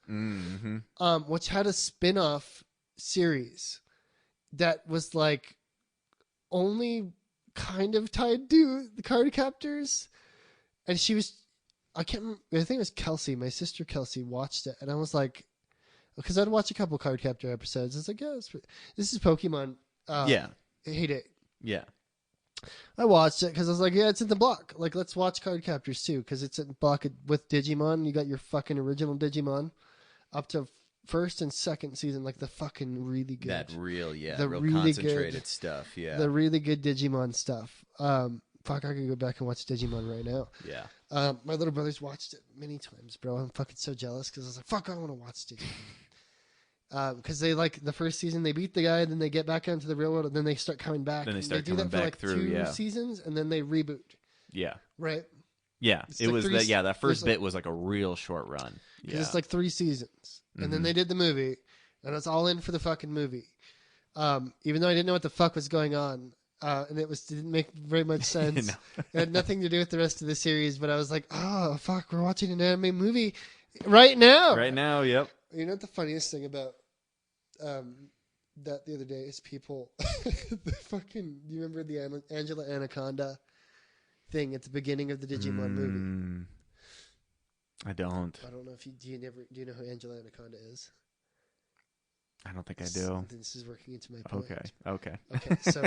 which had a spin-off series that was like only kind of tied to the Card Captors. And she was... I can't remember. I think it was Kelsey. My sister Kelsey watched it. And I was like... Because I'd watch a couple Card Captor episodes. It's like, yeah, this is Pokemon. Heyday. Yeah. I watched it because I was like, yeah, it's in the block. Like, let's watch Card Captors too because it's in the block with Digimon. You got your fucking original Digimon up to first and second season, like the fucking really good. That real really concentrated good, stuff. Yeah. The really good Digimon stuff. Fuck, I could go back and watch Digimon right now. Yeah. My little brother's watched it many times, bro. I'm fucking so jealous because I was like, fuck, I want to watch Digimon. Because they like the first season, they beat the guy, then they get back into the real world, and then they start coming back. Then they start do coming that for back like through, 2 seasons, and then they reboot. Yeah. Right? Yeah. It's it like was that. Yeah, that first bit was like a real short run. Because it's like 3 seasons, and then they did the movie, and it's all in for the fucking movie. Even though I didn't know what the fuck was going on, and didn't make very much sense. It had nothing to do with the rest of the series, but I was like, oh fuck, we're watching an anime movie right now. Right now, yep. You know what the funniest thing about that the other day is people the fucking, do you remember the Angela Anaconda thing at the beginning of the Digimon movie? I don't. I don't know if do you know who Angela Anaconda is? I don't think I do. This is working into my point. Okay. So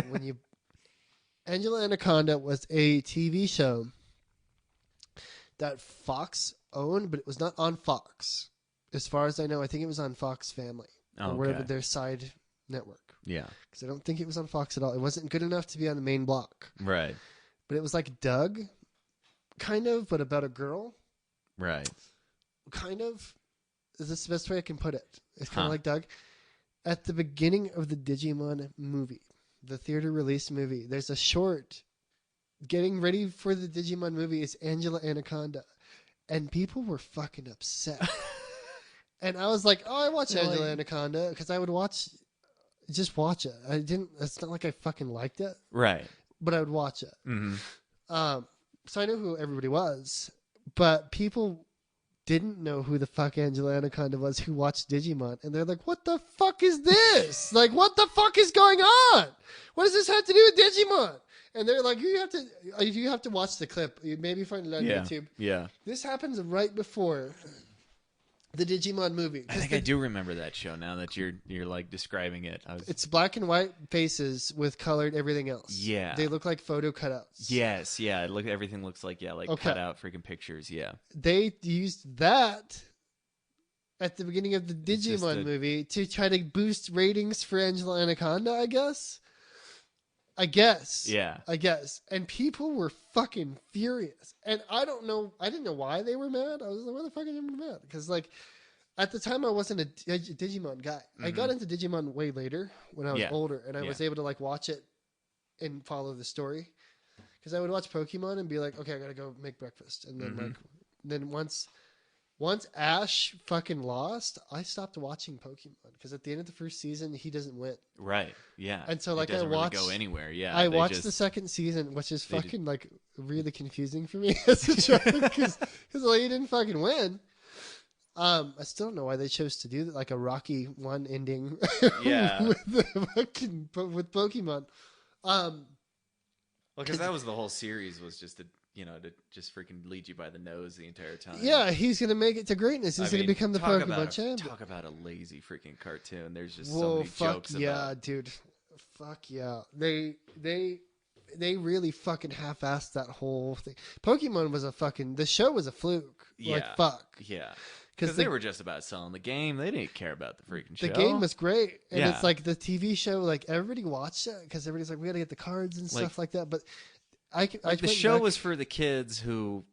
Angela Anaconda was a TV show that Fox owned, but it was not on Fox. As far as I know, I think it was on Fox Family or whatever their side network. Yeah. Because I don't think it was on Fox at all. It wasn't good enough to be on the main block. Right. But it was like Doug, kind of, but about a girl. Right. Kind of. Is this the best way I can put it? It's kind of like Doug. At the beginning of the Digimon movie, the theater release movie, there's a short getting ready for the Digimon movie. It's Angela Anaconda. And people were fucking upset. And I was like, oh, I watch Angela Anaconda because I would just watch it. It's not like I fucking liked it. Right. But I would watch it. Mm-hmm. So I knew who everybody was. But people didn't know who the fuck Angela Anaconda was who watched Digimon. And they're like, what the fuck is this? Like, what the fuck is going on? What does this have to do with Digimon? And they're like, you have to watch the clip. You maybe find it on YouTube. Yeah. This happens right before the Digimon movie. I think I do remember that show now that you're like describing it. It's black and white faces with colored everything else. Yeah. They look like photo cutouts. Yes, yeah. Everything looks like cut out freaking pictures, yeah. They used that at the beginning of the Digimon movie to try to boost ratings for Angela Anaconda, I guess. Yeah. I guess. And people were fucking furious. And I didn't know why they were mad. I was like, why the fuck are they mad? Because, like, at the time I wasn't a Digimon guy. Mm-hmm. I got into Digimon way later when I was older. And I was able to, like, watch it and follow the story. Because I would watch Pokemon and be like, okay, I gotta go make breakfast. And then, then once Ash fucking lost, I stopped watching Pokemon because at the end of the first season, he doesn't win. Right. Yeah. And so, like, it doesn't really go anywhere. Yeah. I watched the second season, which is fucking like really confusing for me as a child because like, he didn't fucking win. I still don't know why they chose to do that, like a Rocky 1 ending. Yeah. with Pokemon. Well, because that was the whole series was just to just freaking lead you by the nose the entire time. Yeah, he's going to make it to greatness. He's going to become the Pokemon champion. Talk about a lazy freaking cartoon. There's just so many jokes about it. Yeah, dude. Fuck yeah. They really fucking half-assed that whole thing. Pokemon was the show was a fluke. Yeah. Like, fuck. Yeah. Because they were just about selling the game. They didn't care about the freaking show. The game was great. And it's like the TV show, like everybody watched it because everybody's like, we got to get the cards and stuff like that. But the show was for the kids who,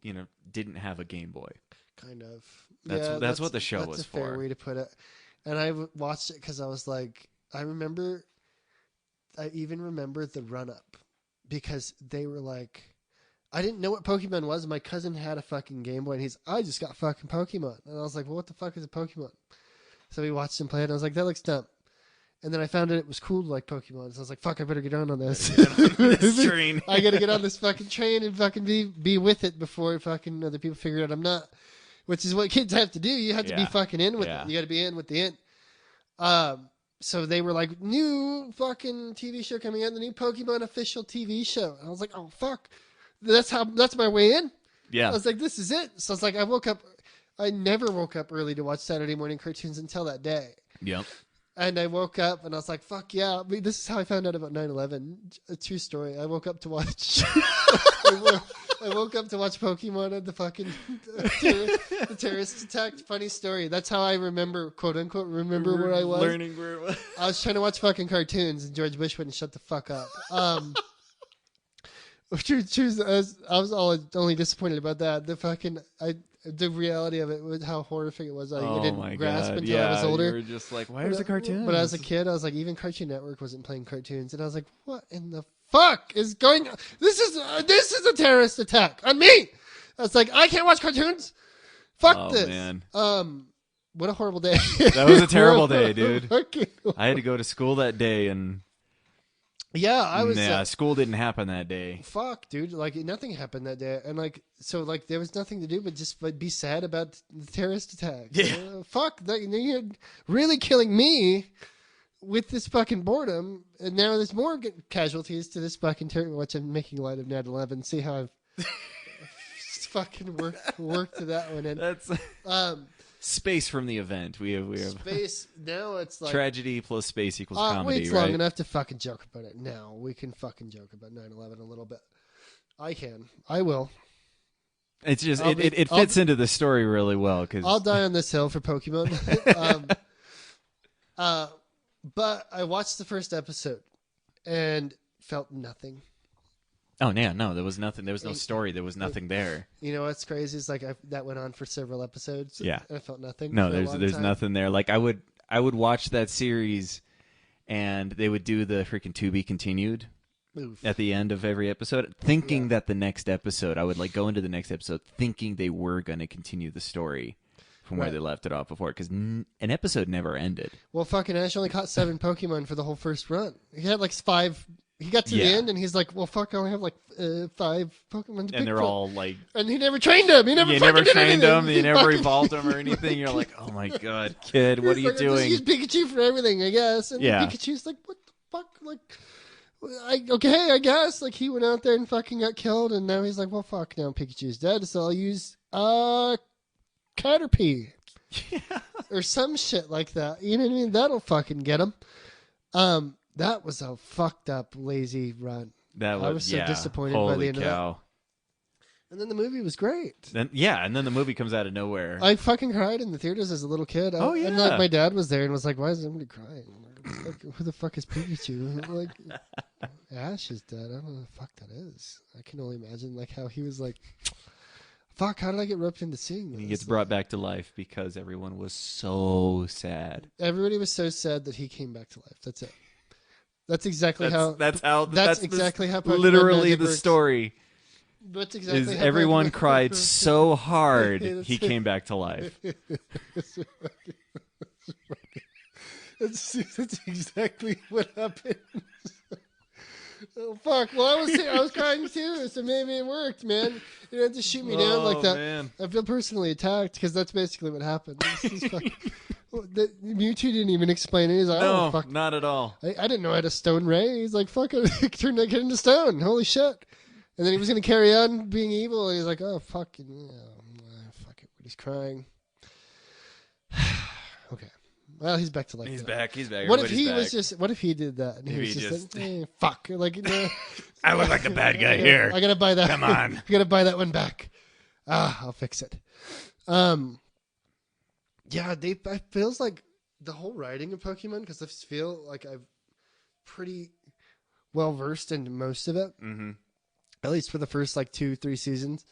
didn't have a Game Boy. Kind of. That's what the show was for. That's a fair way to put it. And I watched it because I was like, I even remember the run-up because they were like, I didn't know what Pokemon was. My cousin had a fucking Game Boy, and I just got fucking Pokemon. And I was like, well, what the fuck is a Pokemon? So we watched him play it, and I was like, that looks dumb. And then I found out it was cool to like Pokemon. So I was like, fuck, I better get on this. Train. I gotta get on this fucking train and fucking be with it before fucking other people figure out I'm not. Which is what kids have to do. You have to be fucking in with it. You gotta be in with the in. So they were like, new fucking TV show coming out, the new Pokemon official TV show. And I was like, oh fuck. That's my way in. Yeah. I was like, this is it. So it's like I never woke up early to watch Saturday morning cartoons until that day. Yep. And I woke up and I was like, fuck yeah. I mean, this is how I found out about 9/11. A true story. I woke up to watch I woke up to watch Pokemon and the fucking the terrorist attack. Funny story. That's how I remember, quote unquote, where I was. Learning where it was. I was trying to watch fucking cartoons and George Bush wouldn't shut the fuck up. I was only disappointed about that. The reality of it was how horrific it was. I didn't grasp until I was older. You were just like, why is a cartoon? But as a kid, I was like, even Cartoon Network wasn't playing cartoons, and I was like, what in the fuck is going on? This is a terrorist attack on me. I was like, I can't watch cartoons. Fuck this. Man. What a horrible day. That was a terrible day, dude. I had to go to school that day and. Yeah, I was. Nah, school didn't happen that day. Fuck, dude. Like, nothing happened that day. And, like, so, like, there was nothing to do but just be sad about the terrorist attack. Yeah. Fuck, you're really killing me with this fucking boredom. And now there's more casualties to this fucking terror, which I'm making light of 9/11. See how I've fucking work to that one in. That's space from the event. We have space. Now it's like tragedy plus space equals comedy. Wait long enough to fucking joke about it. Now we can fucking joke about 9/11 a little bit. I can. I will. It's just it fits into the story really well because I'll die on this hill for Pokemon. But I watched the first episode and felt nothing. Oh yeah, no, there was nothing. There was no story. There was nothing there. You know what's crazy is like that went on for several episodes. Yeah, and I felt nothing. No, there's nothing there. Like I would watch that series, and they would do the freaking to be continued at the end of every episode, thinking that the next episode, I would like go into the next episode thinking they were going to continue the story from where they left it off before, because an episode never ended. Well, fucking Ash only caught 7 Pokemon for the whole first run. He had like 5. He got to the end, and he's like, well, fuck, I only have like 5 Pokemon to pick and they're from. all like... And he never trained them. He never trained them. He never evolved them or anything. You're like, oh my god, kid, what are you doing? Just use Pikachu for everything, I guess. And Pikachu's like, what the fuck? Like, okay, I guess. Like, he went out there and fucking got killed, and now he's like, well, fuck, now Pikachu's dead, so I'll use Caterpie. Yeah. Or some shit like that. You know what I mean? That'll fucking get him. That was a fucked up, lazy run. I was so disappointed by the end of that. And then the movie was great. And then the movie comes out of nowhere. I fucking cried in the theaters as a little kid. And like my dad was there and was like, why is somebody crying? Like, who the fuck is Pikachu? Like, Ash is dead. I don't know who the fuck that is. I can only imagine like how he was like, fuck, how did I get roped into seeing this? He gets brought back to life because everyone was so sad. Everybody was so sad that he came back to life. That's it. That's exactly that's exactly how Pokemon literally Magic the works. story. That's exactly how everyone Pokemon cried works. so hard he came back to life. That's exactly what happened. Oh fuck! Well, I was crying too, so maybe it worked, man. You didn't have to shoot me down like that. Man. I feel personally attacked because that's basically what happened. Mewtwo didn't even explain it. He's like, No, oh, fuck. not at all. I didn't know I had a stone ray. He's like, fuck it, turned that kid into stone. Holy shit. And then he was going to carry on being evil, and he's like, oh, fucking, fuck it. He's crying. Okay. Well, he's back to life. He's back. What if he did that? And he was just like, fuck. Like, I look like the bad guy here. I got to buy that. Come on. I got to buy that one back. I'll fix it. Yeah, it feels like the whole writing of Pokemon, because I feel like I'm pretty well versed in most of it, at least for the first like 2-3 seasons.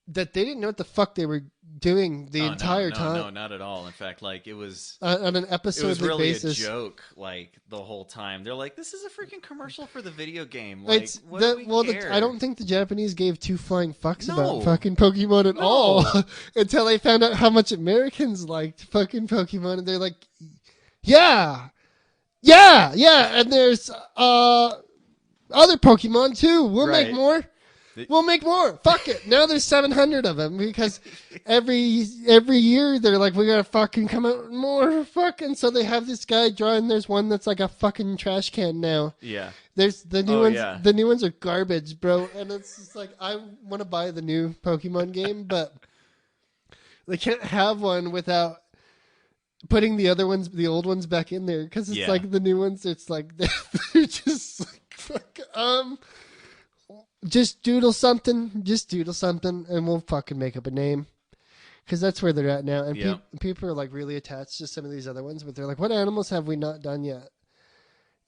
That they didn't know what the fuck they were doing the entire time. No, not at all. In fact, like it was on an episode basis. It was really a joke, like the whole time. They're like, "This is a freaking commercial for the video game." Like, I don't think the Japanese gave 2 flying fucks about fucking Pokemon at all until they found out how much Americans liked fucking Pokemon, and they're like, "Yeah, and there's other Pokemon too. We'll make more." We'll make more. Fuck it. Now there's 700 of them because every year they're like, we gotta fucking come out with more fucking. So they have this guy drawing. There's one that's like a fucking trash can now. Yeah. There's the new ones. Yeah. The new ones are garbage, bro. And it's just like, I want to buy the new Pokemon game, but they can't have one without putting the other ones, the old ones, back in there because it's like the new ones. It's like they're just like fuck. Just doodle something, and we'll fucking make up a name. Because that's where they're at now. And people are like really attached to some of these other ones, but they're like, what animals have we not done yet?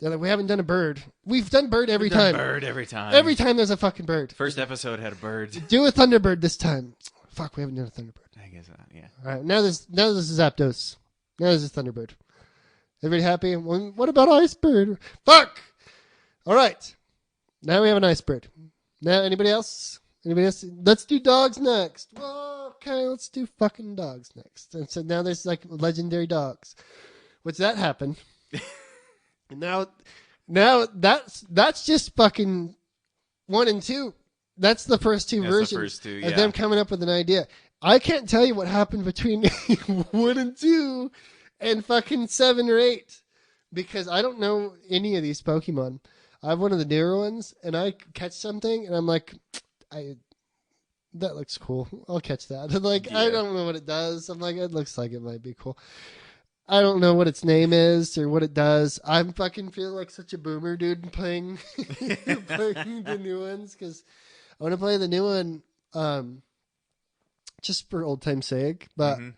They're like, we haven't done a bird. We've done bird every time. Every time there's a fucking bird. First episode had a bird. Do a thunderbird this time. Fuck, we haven't done a thunderbird. I guess not, yeah. All right, now this is Zapdos. Now this is thunderbird. Everybody happy? Well, what about Icebird? Fuck! All right. Now we have an Icebird. Now, anybody else? Let's do dogs next. Well, okay, let's do fucking dogs next. And so now there's like legendary dogs. Which that happened. And now that's just fucking 1 and 2. That's the first 2 versions. The first 2, of them coming up with an idea. I can't tell you what happened between 1 and 2 and fucking 7 or 8. Because I don't know any of these Pokemon. I have one of the newer ones, and I catch something, and I'm like, that looks cool. I'll catch that. Like, I don't know what it does. I'm like, it looks like it might be cool. I don't know what its name is or what it does. I'm fucking feeling like such a boomer, dude, playing the new ones because I want to play the new one just for old time's sake. But I'm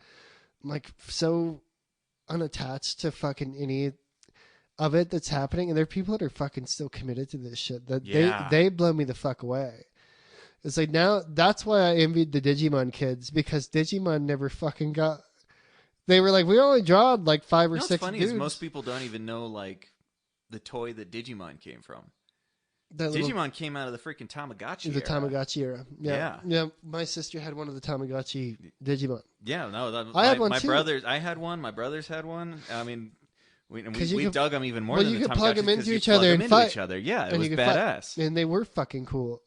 like so unattached to fucking any of it that's happening, and there are people that are fucking still committed to this shit. That they blow me the fuck away. It's like now that's why I envied the Digimon kids because Digimon never fucking got. They were like, we only drawed like 5 or 6 what's funny dudes. is most people don't even know like the toy that Digimon came from. That Digimon came out of the freaking Tamagotchi the Tamagotchi era. Yeah. My sister had one of the Tamagotchi Digimon. Yeah, no, I had one my too. brothers. I had one. My brothers had one. I mean, we could, dug them even more. Well, than you the could plug Tamagotchis them into you each plug other them and into fight. each other. Yeah, it was badass, and they were fucking cool.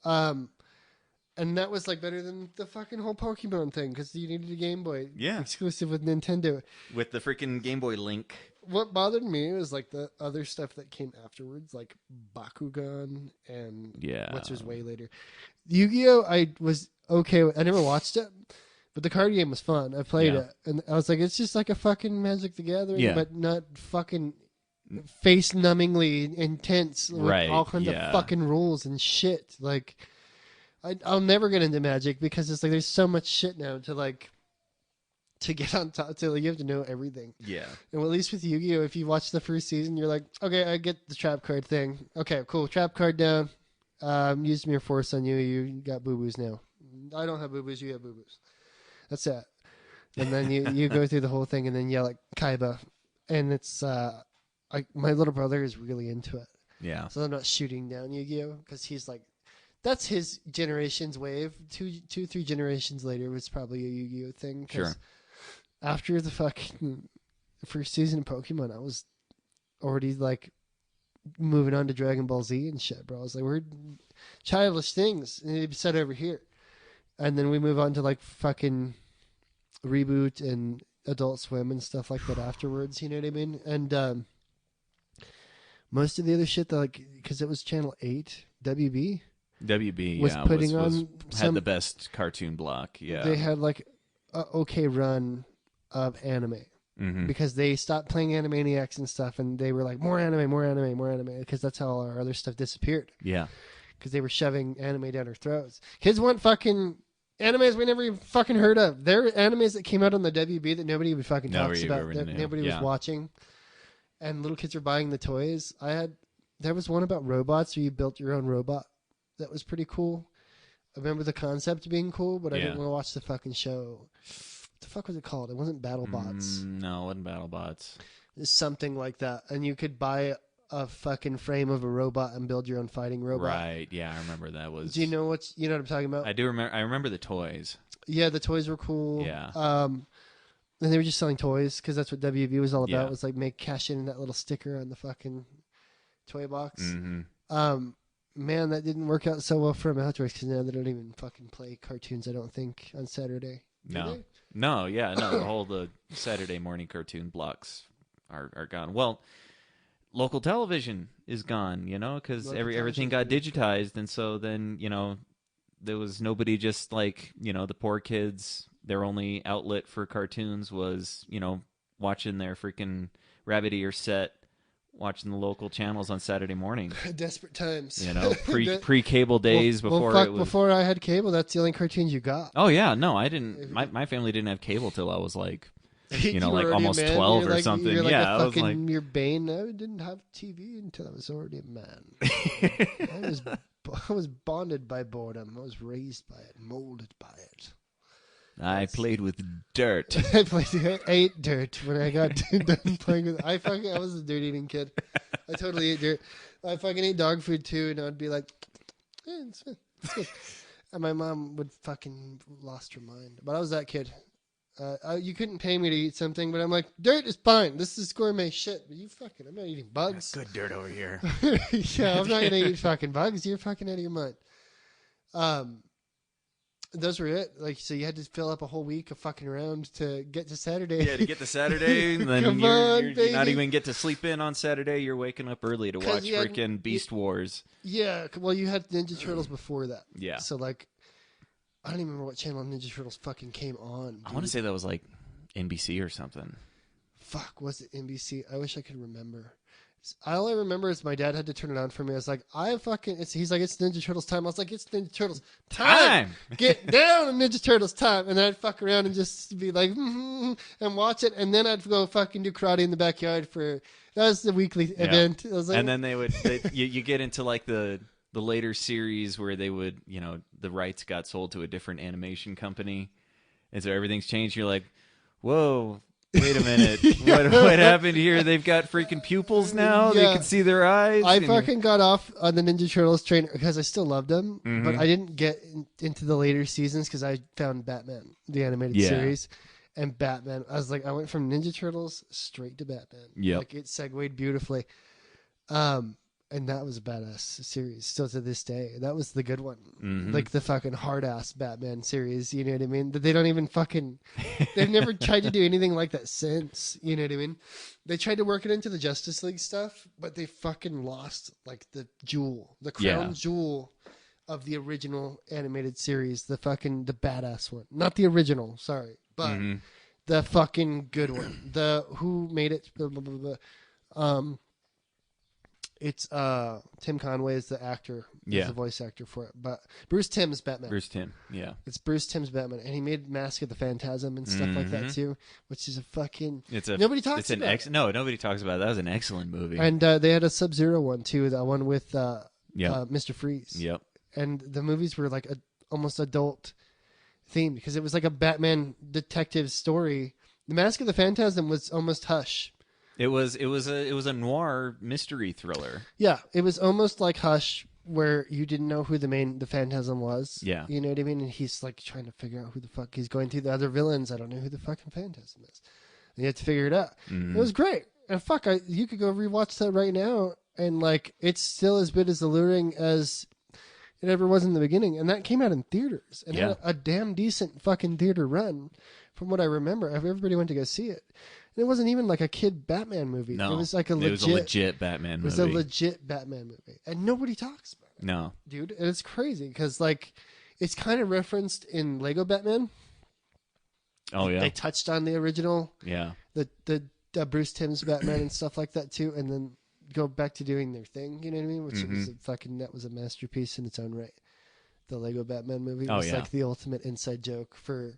And that was like better than the fucking whole Pokemon thing because you needed a Game Boy. Yeah, exclusive with Nintendo. With the freaking Game Boy Link. What bothered me was like the other stuff that came afterwards, like Bakugan and which was way later. Yu-Gi-Oh! I was okay with. I never watched it, but the card game was fun. I played it, and I was like, it's just like a fucking Magic the Gathering, but not fucking face-numbingly intense with all kinds of fucking rules and shit. Like, I'll never get into Magic because it's like there's so much shit now to get on top to, like, you have to know everything. Yeah. And at least with Yu-Gi-Oh, if you watch the first season, you're like, okay, I get the trap card thing. Okay, cool. Trap card down. Used Mere Force on you. You got boo-boos now. I don't have boo-boos. You have boo-boos. That's it. And then you go through the whole thing and then yell at Kaiba. And it's, my little brother is really into it. Yeah. So I'm not shooting down Yu-Gi-Oh because he's like, that's his generation's wave. 3 generations later, it was probably a Yu-Gi-Oh thing. Sure. After the fucking first season of Pokemon, I was already like moving on to Dragon Ball Z and shit, bro. I was like, we're childish things. And it'd be set over here. And then we move on to like fucking Reboot and Adult Swim and stuff like that afterwards. You know what I mean? And most of the other shit, that, like, because it was Channel 8, WB. Was putting on had the best cartoon block. Yeah. They had like an okay run of anime. Because they stopped playing Animaniacs and stuff, and they were like, more anime, because that's how our other stuff disappeared. Yeah. Because they were shoving anime down our throats. Kids want fucking animes we never even fucking heard of. There are animes that came out on the WB that nobody even fucking talks about, that nobody was watching. And little kids were buying the toys. There was one about robots where you built your own robot. That was pretty cool. I remember the concept being cool, but I didn't want to watch the fucking show. What the fuck was it called? It wasn't BattleBots. No, it wasn't BattleBots. It's something like that. And you could buy a fucking frame of a robot and build your own fighting robot. Right. Yeah, I remember that was. Do you know what I'm talking about? I do remember. I remember the toys. Yeah, the toys were cool. Yeah. And they were just selling toys because that's what WB was all about. Was like cash in that little sticker on the fucking toy box. Man, that didn't work out so well for Matrix because now they don't even fucking play cartoons, I don't think, on Saturday. No, the Saturday morning cartoon blocks are gone. Well, local television is gone, because everything got digitized, and so then, there was nobody, just like, the poor kids, their only outlet for cartoons was, watching their freaking rabbit ear set, watching the local channels on Saturday morning. Desperate times. Pre-cable days before it was... Before I had cable, that's the only cartoons you got. Oh, yeah. No, I didn't... My family didn't have cable till I was like, like almost 12 or something. You're like yeah, I was like... Your bane. I didn't have TV until I was already a man. I was bonded by boredom. I was raised by it, molded by it. I played with dirt. I ate dirt when I got done playing with. I was a dirt eating kid. I totally ate dirt. I fucking ate dog food too, and I'd be like, it's good. And my mom would fucking lost her mind. But I was that kid. You couldn't pay me to eat something, but I'm like, dirt is fine. This is gourmet shit. But I'm not eating bugs. Good dirt over here. Yeah, I'm not gonna eat fucking bugs. You're fucking out of your mind. Those were it. Like, so you had to fill up a whole week of fucking around to get to Saturday. Yeah, to get to Saturday, and then you're not even get to sleep in on Saturday. You're waking up early to watch freaking Beast Wars. Yeah, well, you had Ninja Turtles before that. Yeah. So, like, I don't even remember what channel Ninja Turtles fucking came on. Dude. I want to say that was like NBC or something. Fuck, was it NBC? I wish I could remember. All I remember is my dad had to turn it on for me. I was like, he's like, it's Ninja Turtles time. I was like, it's Ninja Turtles time. Get down, Ninja Turtles time. And then I'd fuck around and just be like, and watch it. And then I'd go fucking do karate in the backyard that was the weekly event. I was like, and then you get into like the later series where they would, the rights got sold to a different animation company. And so everything's changed. You're like, whoa. Wait a minute. What happened here? They've got freaking pupils now? Yeah. They can see their eyes? I fucking got off on the Ninja Turtles train because I still loved them, but I didn't get into the later seasons because I found Batman, the animated series, and Batman. I went from Ninja Turtles straight to Batman. Yeah. Like, it segued beautifully. And that was a badass series still to this day. That was the good one. Like the fucking hard ass Batman series. You know what I mean? That they don't even fucking, they've never tried to do anything like that since. You know what I mean? They tried to work it into the Justice League stuff, but they fucking lost like the crown jewel of the original animated series. The badass one. Not the original, sorry. But the fucking good one. Who made it? Blah, blah, blah, blah. It's Tim Conway is the actor. He's the voice actor for it. But Bruce Timm's Batman. Bruce Timm, yeah. It's Bruce Timm's Batman. And he made Mask of the Phantasm and stuff like that too, which is a fucking... nobody talks about it. No, nobody talks about it. That was an excellent movie. And they had a Sub-Zero one too, that one with Mr. Freeze. Yep. And the movies were like almost adult themed because it was like a Batman detective story. The Mask of the Phantasm was almost Hush. It was a noir mystery thriller. Yeah, it was almost like Hush, where you didn't know who the Phantasm was. Yeah, you know what I mean. And he's like trying to figure out who the fuck he's going through the other villains. I don't know who the fucking Phantasm is. And you have to figure it out. It was great. And you could go rewatch that right now, and like it's still as good as alluring as it ever was in the beginning. And that came out in theaters and had a damn decent fucking theater run, from what I remember. Everybody went to go see it. And it wasn't even like a kid Batman movie. No, it was like a legit Batman movie. It was a legit Batman movie. And nobody talks about it. No. Dude, and it's crazy because like it's kind of referenced in Lego Batman. Oh yeah. They touched on the original. Yeah. The Bruce Timm's Batman and stuff like that too, and then go back to doing their thing, you know what I mean? Which was that was a masterpiece in its own right. The Lego Batman movie was like the ultimate inside joke for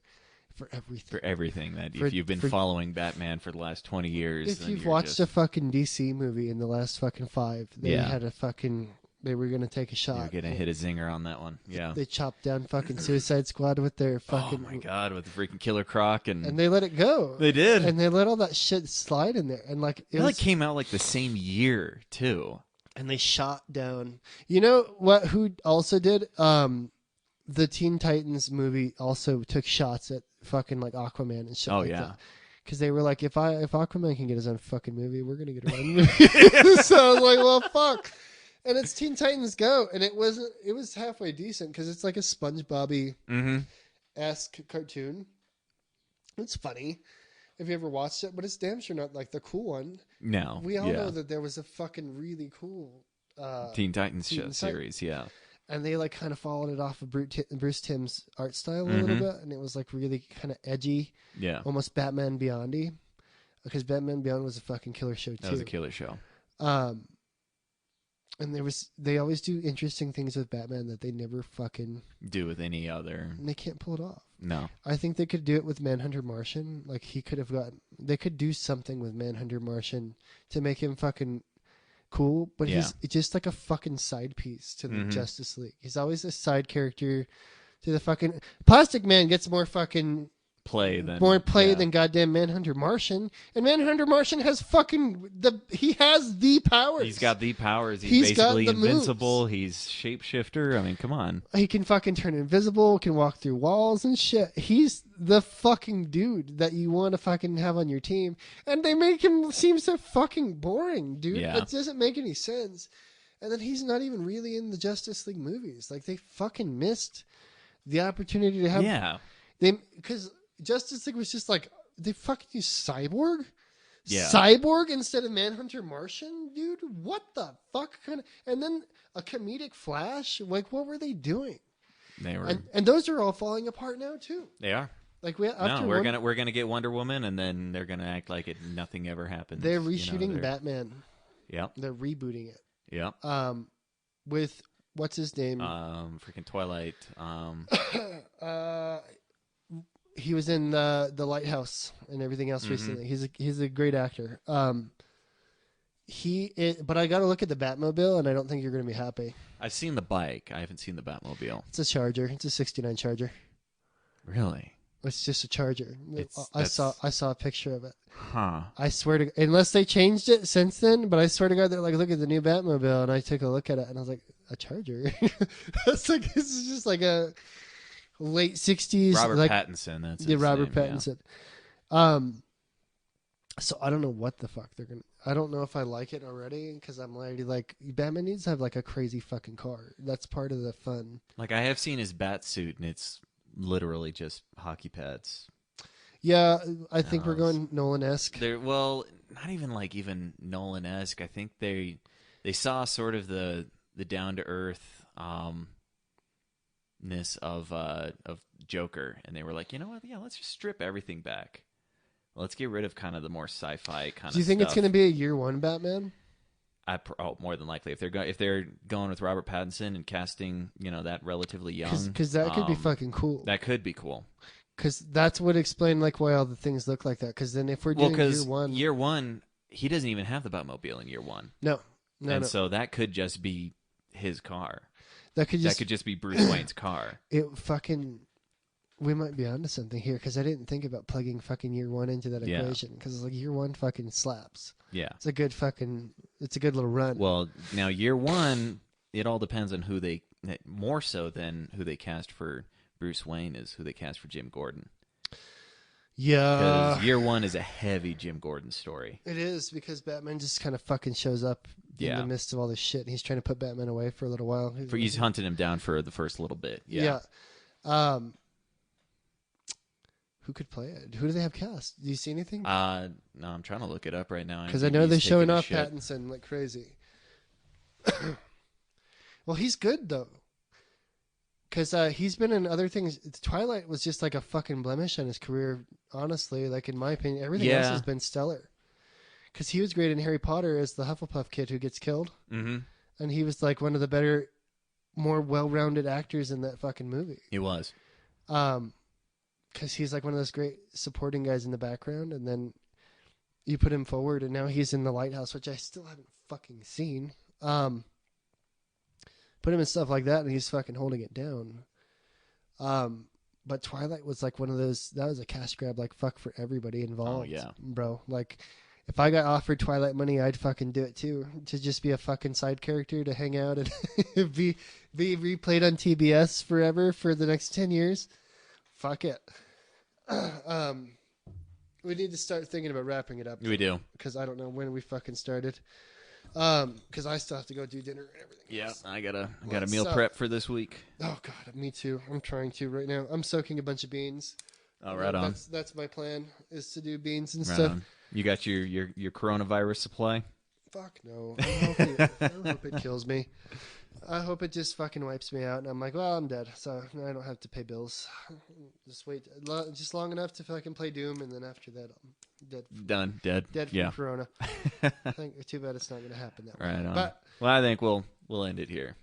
everything. For everything. If you've been following Batman for the last 20 years. If you've watched a fucking DC movie in the last fucking 5, they had they were going to take a shot. You're going to hit a zinger on that one. Yeah. They chopped down fucking Suicide Squad with their fucking... Oh my God, with the freaking Killer Croc and... And they let it go. They did. And they let all that shit slide in there. And like... It came out like the same year, too. And they shot down... You know who also did? The Teen Titans movie also took shots at fucking like Aquaman and shit. That. Because they were like, if Aquaman can get his own fucking movie, we're gonna get our own movie. So I was like, well, fuck. And it's Teen Titans Go, and it was halfway decent because it's like a SpongeBob-y esque cartoon. It's funny if you ever watched it, but it's damn sure not like the cool one. No, we all know that there was a fucking really cool Teen Titans series, yeah. And they like kind of followed it off of Bruce Timm's art style a little bit, and it was like really kind of edgy, almost Batman Beyond-y, because Batman Beyond was a fucking killer show too. That was a killer show. And they always do interesting things with Batman that they never fucking do with any other. And they can't pull it off. No, I think they could do it with Manhunter Martian. Like they could do something with Manhunter Martian to make him fucking cool, but he's just like a fucking side piece to the Justice League. He's always a side character to the fucking... Plastic Man gets more fucking... play than goddamn Manhunter Martian. And Manhunter Martian has fucking... He has the powers. He's got the powers. He's basically invincible. Moves. He's shapeshifter. I mean, come on. He can fucking turn invisible, can walk through walls and shit. He's the fucking dude that you want to fucking have on your team. And they make him seem so fucking boring, dude. Yeah. It doesn't make any sense. And then he's not even really in the Justice League movies. Like, they fucking missed the opportunity to have... Yeah. Because Justice League was just like, they fucking use Cyborg? Yeah. Cyborg instead of Manhunter Martian? Dude, what the fuck? And then a comedic Flash? Like, what were they doing? They were, and those are all falling apart now too. They are. Like we're gonna get Wonder Woman, and then they're gonna act like nothing ever happened. They're reshooting Batman. Yeah. They're rebooting it. Yeah. With what's his name? Freaking Twilight. He was in the Lighthouse and everything else recently. He's a great actor. But I got to look at the Batmobile, and I don't think you're going to be happy. I've seen the bike. I haven't seen the Batmobile. It's a Charger. It's a '69 Charger. Really? It's just a Charger. I saw a picture of it. Huh. I swear to, unless they changed it since then, but I swear to God, they're like, look at the new Batmobile, and I took a look at it, and I was like, a Charger? This is just like a late '60s Robert like, Pattinson. That's Robert name, Pattinson. So I don't know what the fuck they're gonna. I don't know if I like it already because I'm already like Batman needs to have like a crazy fucking car. That's part of the fun. Like I have seen his bat suit, and it's literally just hockey pads. Yeah, I think we're going Nolan-esque. Well, not even Nolan-esque. I think they saw sort of the down to earth ness of Joker, and they were like, you know what? Yeah, let's just strip everything back. Let's get rid of kind of the more sci-fi kind of. Do you think it's going to be a year one Batman? More than likely, if they're going with Robert Pattinson and casting, that relatively young, because that could be fucking cool. That could be cool. Because that's what explained like why all the things look like that. Because then if we're doing year one, he doesn't even have the Batmobile in year one. No. So that could just be his car. That could just be Bruce Wayne's car. We might be onto something here because I didn't think about plugging fucking year one into that equation because like year one fucking slaps. Yeah, it's a good little run. Well, now year one, it all depends on more so than who they cast for Bruce Wayne is who they cast for Jim Gordon. Yeah, because year one is a heavy Jim Gordon story. It is because Batman just kind of fucking shows up in the midst of all this shit, and he's trying to put Batman away for a little while. He's hunting him down for the first little bit. Yeah. Who could play it? Who do they have cast? Do you see anything? No, I'm trying to look it up right now. Because I know they're showing off Pattinson like crazy. Well, he's good though. Because he's been in other things. Twilight was just like a fucking blemish on his career, honestly. Like in my opinion, everything else has been stellar. Because he was great in Harry Potter as the Hufflepuff kid who gets killed. Mm-hmm. And he was like one of the better, more well-rounded actors in that fucking movie. He was. Because he's like one of those great supporting guys in the background, and then you put him forward, and now he's in The Lighthouse, which I still haven't fucking seen. Put him in stuff like that, and he's fucking holding it down. But Twilight was like one of those, that was a cash grab, like fuck for everybody involved. Oh, yeah. Bro, like if I got offered Twilight money, I'd fucking do it too. To just be a fucking side character, to hang out and be replayed on TBS forever for the next 10 years. Fuck it. We need to start thinking about wrapping it up. We do. Because I don't know when we fucking started. Because I still have to go do dinner and everything. Yeah, I got a meal prep for this week. Oh god, me too. I'm trying to right now. I'm soaking a bunch of beans. Oh, right on. That's my plan, is to do beans and right stuff. On. You got your coronavirus supply? Fuck no. I hope it kills me. I hope it just fucking wipes me out, and I'm like, well, I'm dead, so I don't have to pay bills. Just wait, just long enough to fucking play Doom, and then after that, I'm dead. Done. Dead. Dead from Corona. I think too bad it's not going to happen that way. Right on. But, well, I think we'll end it here.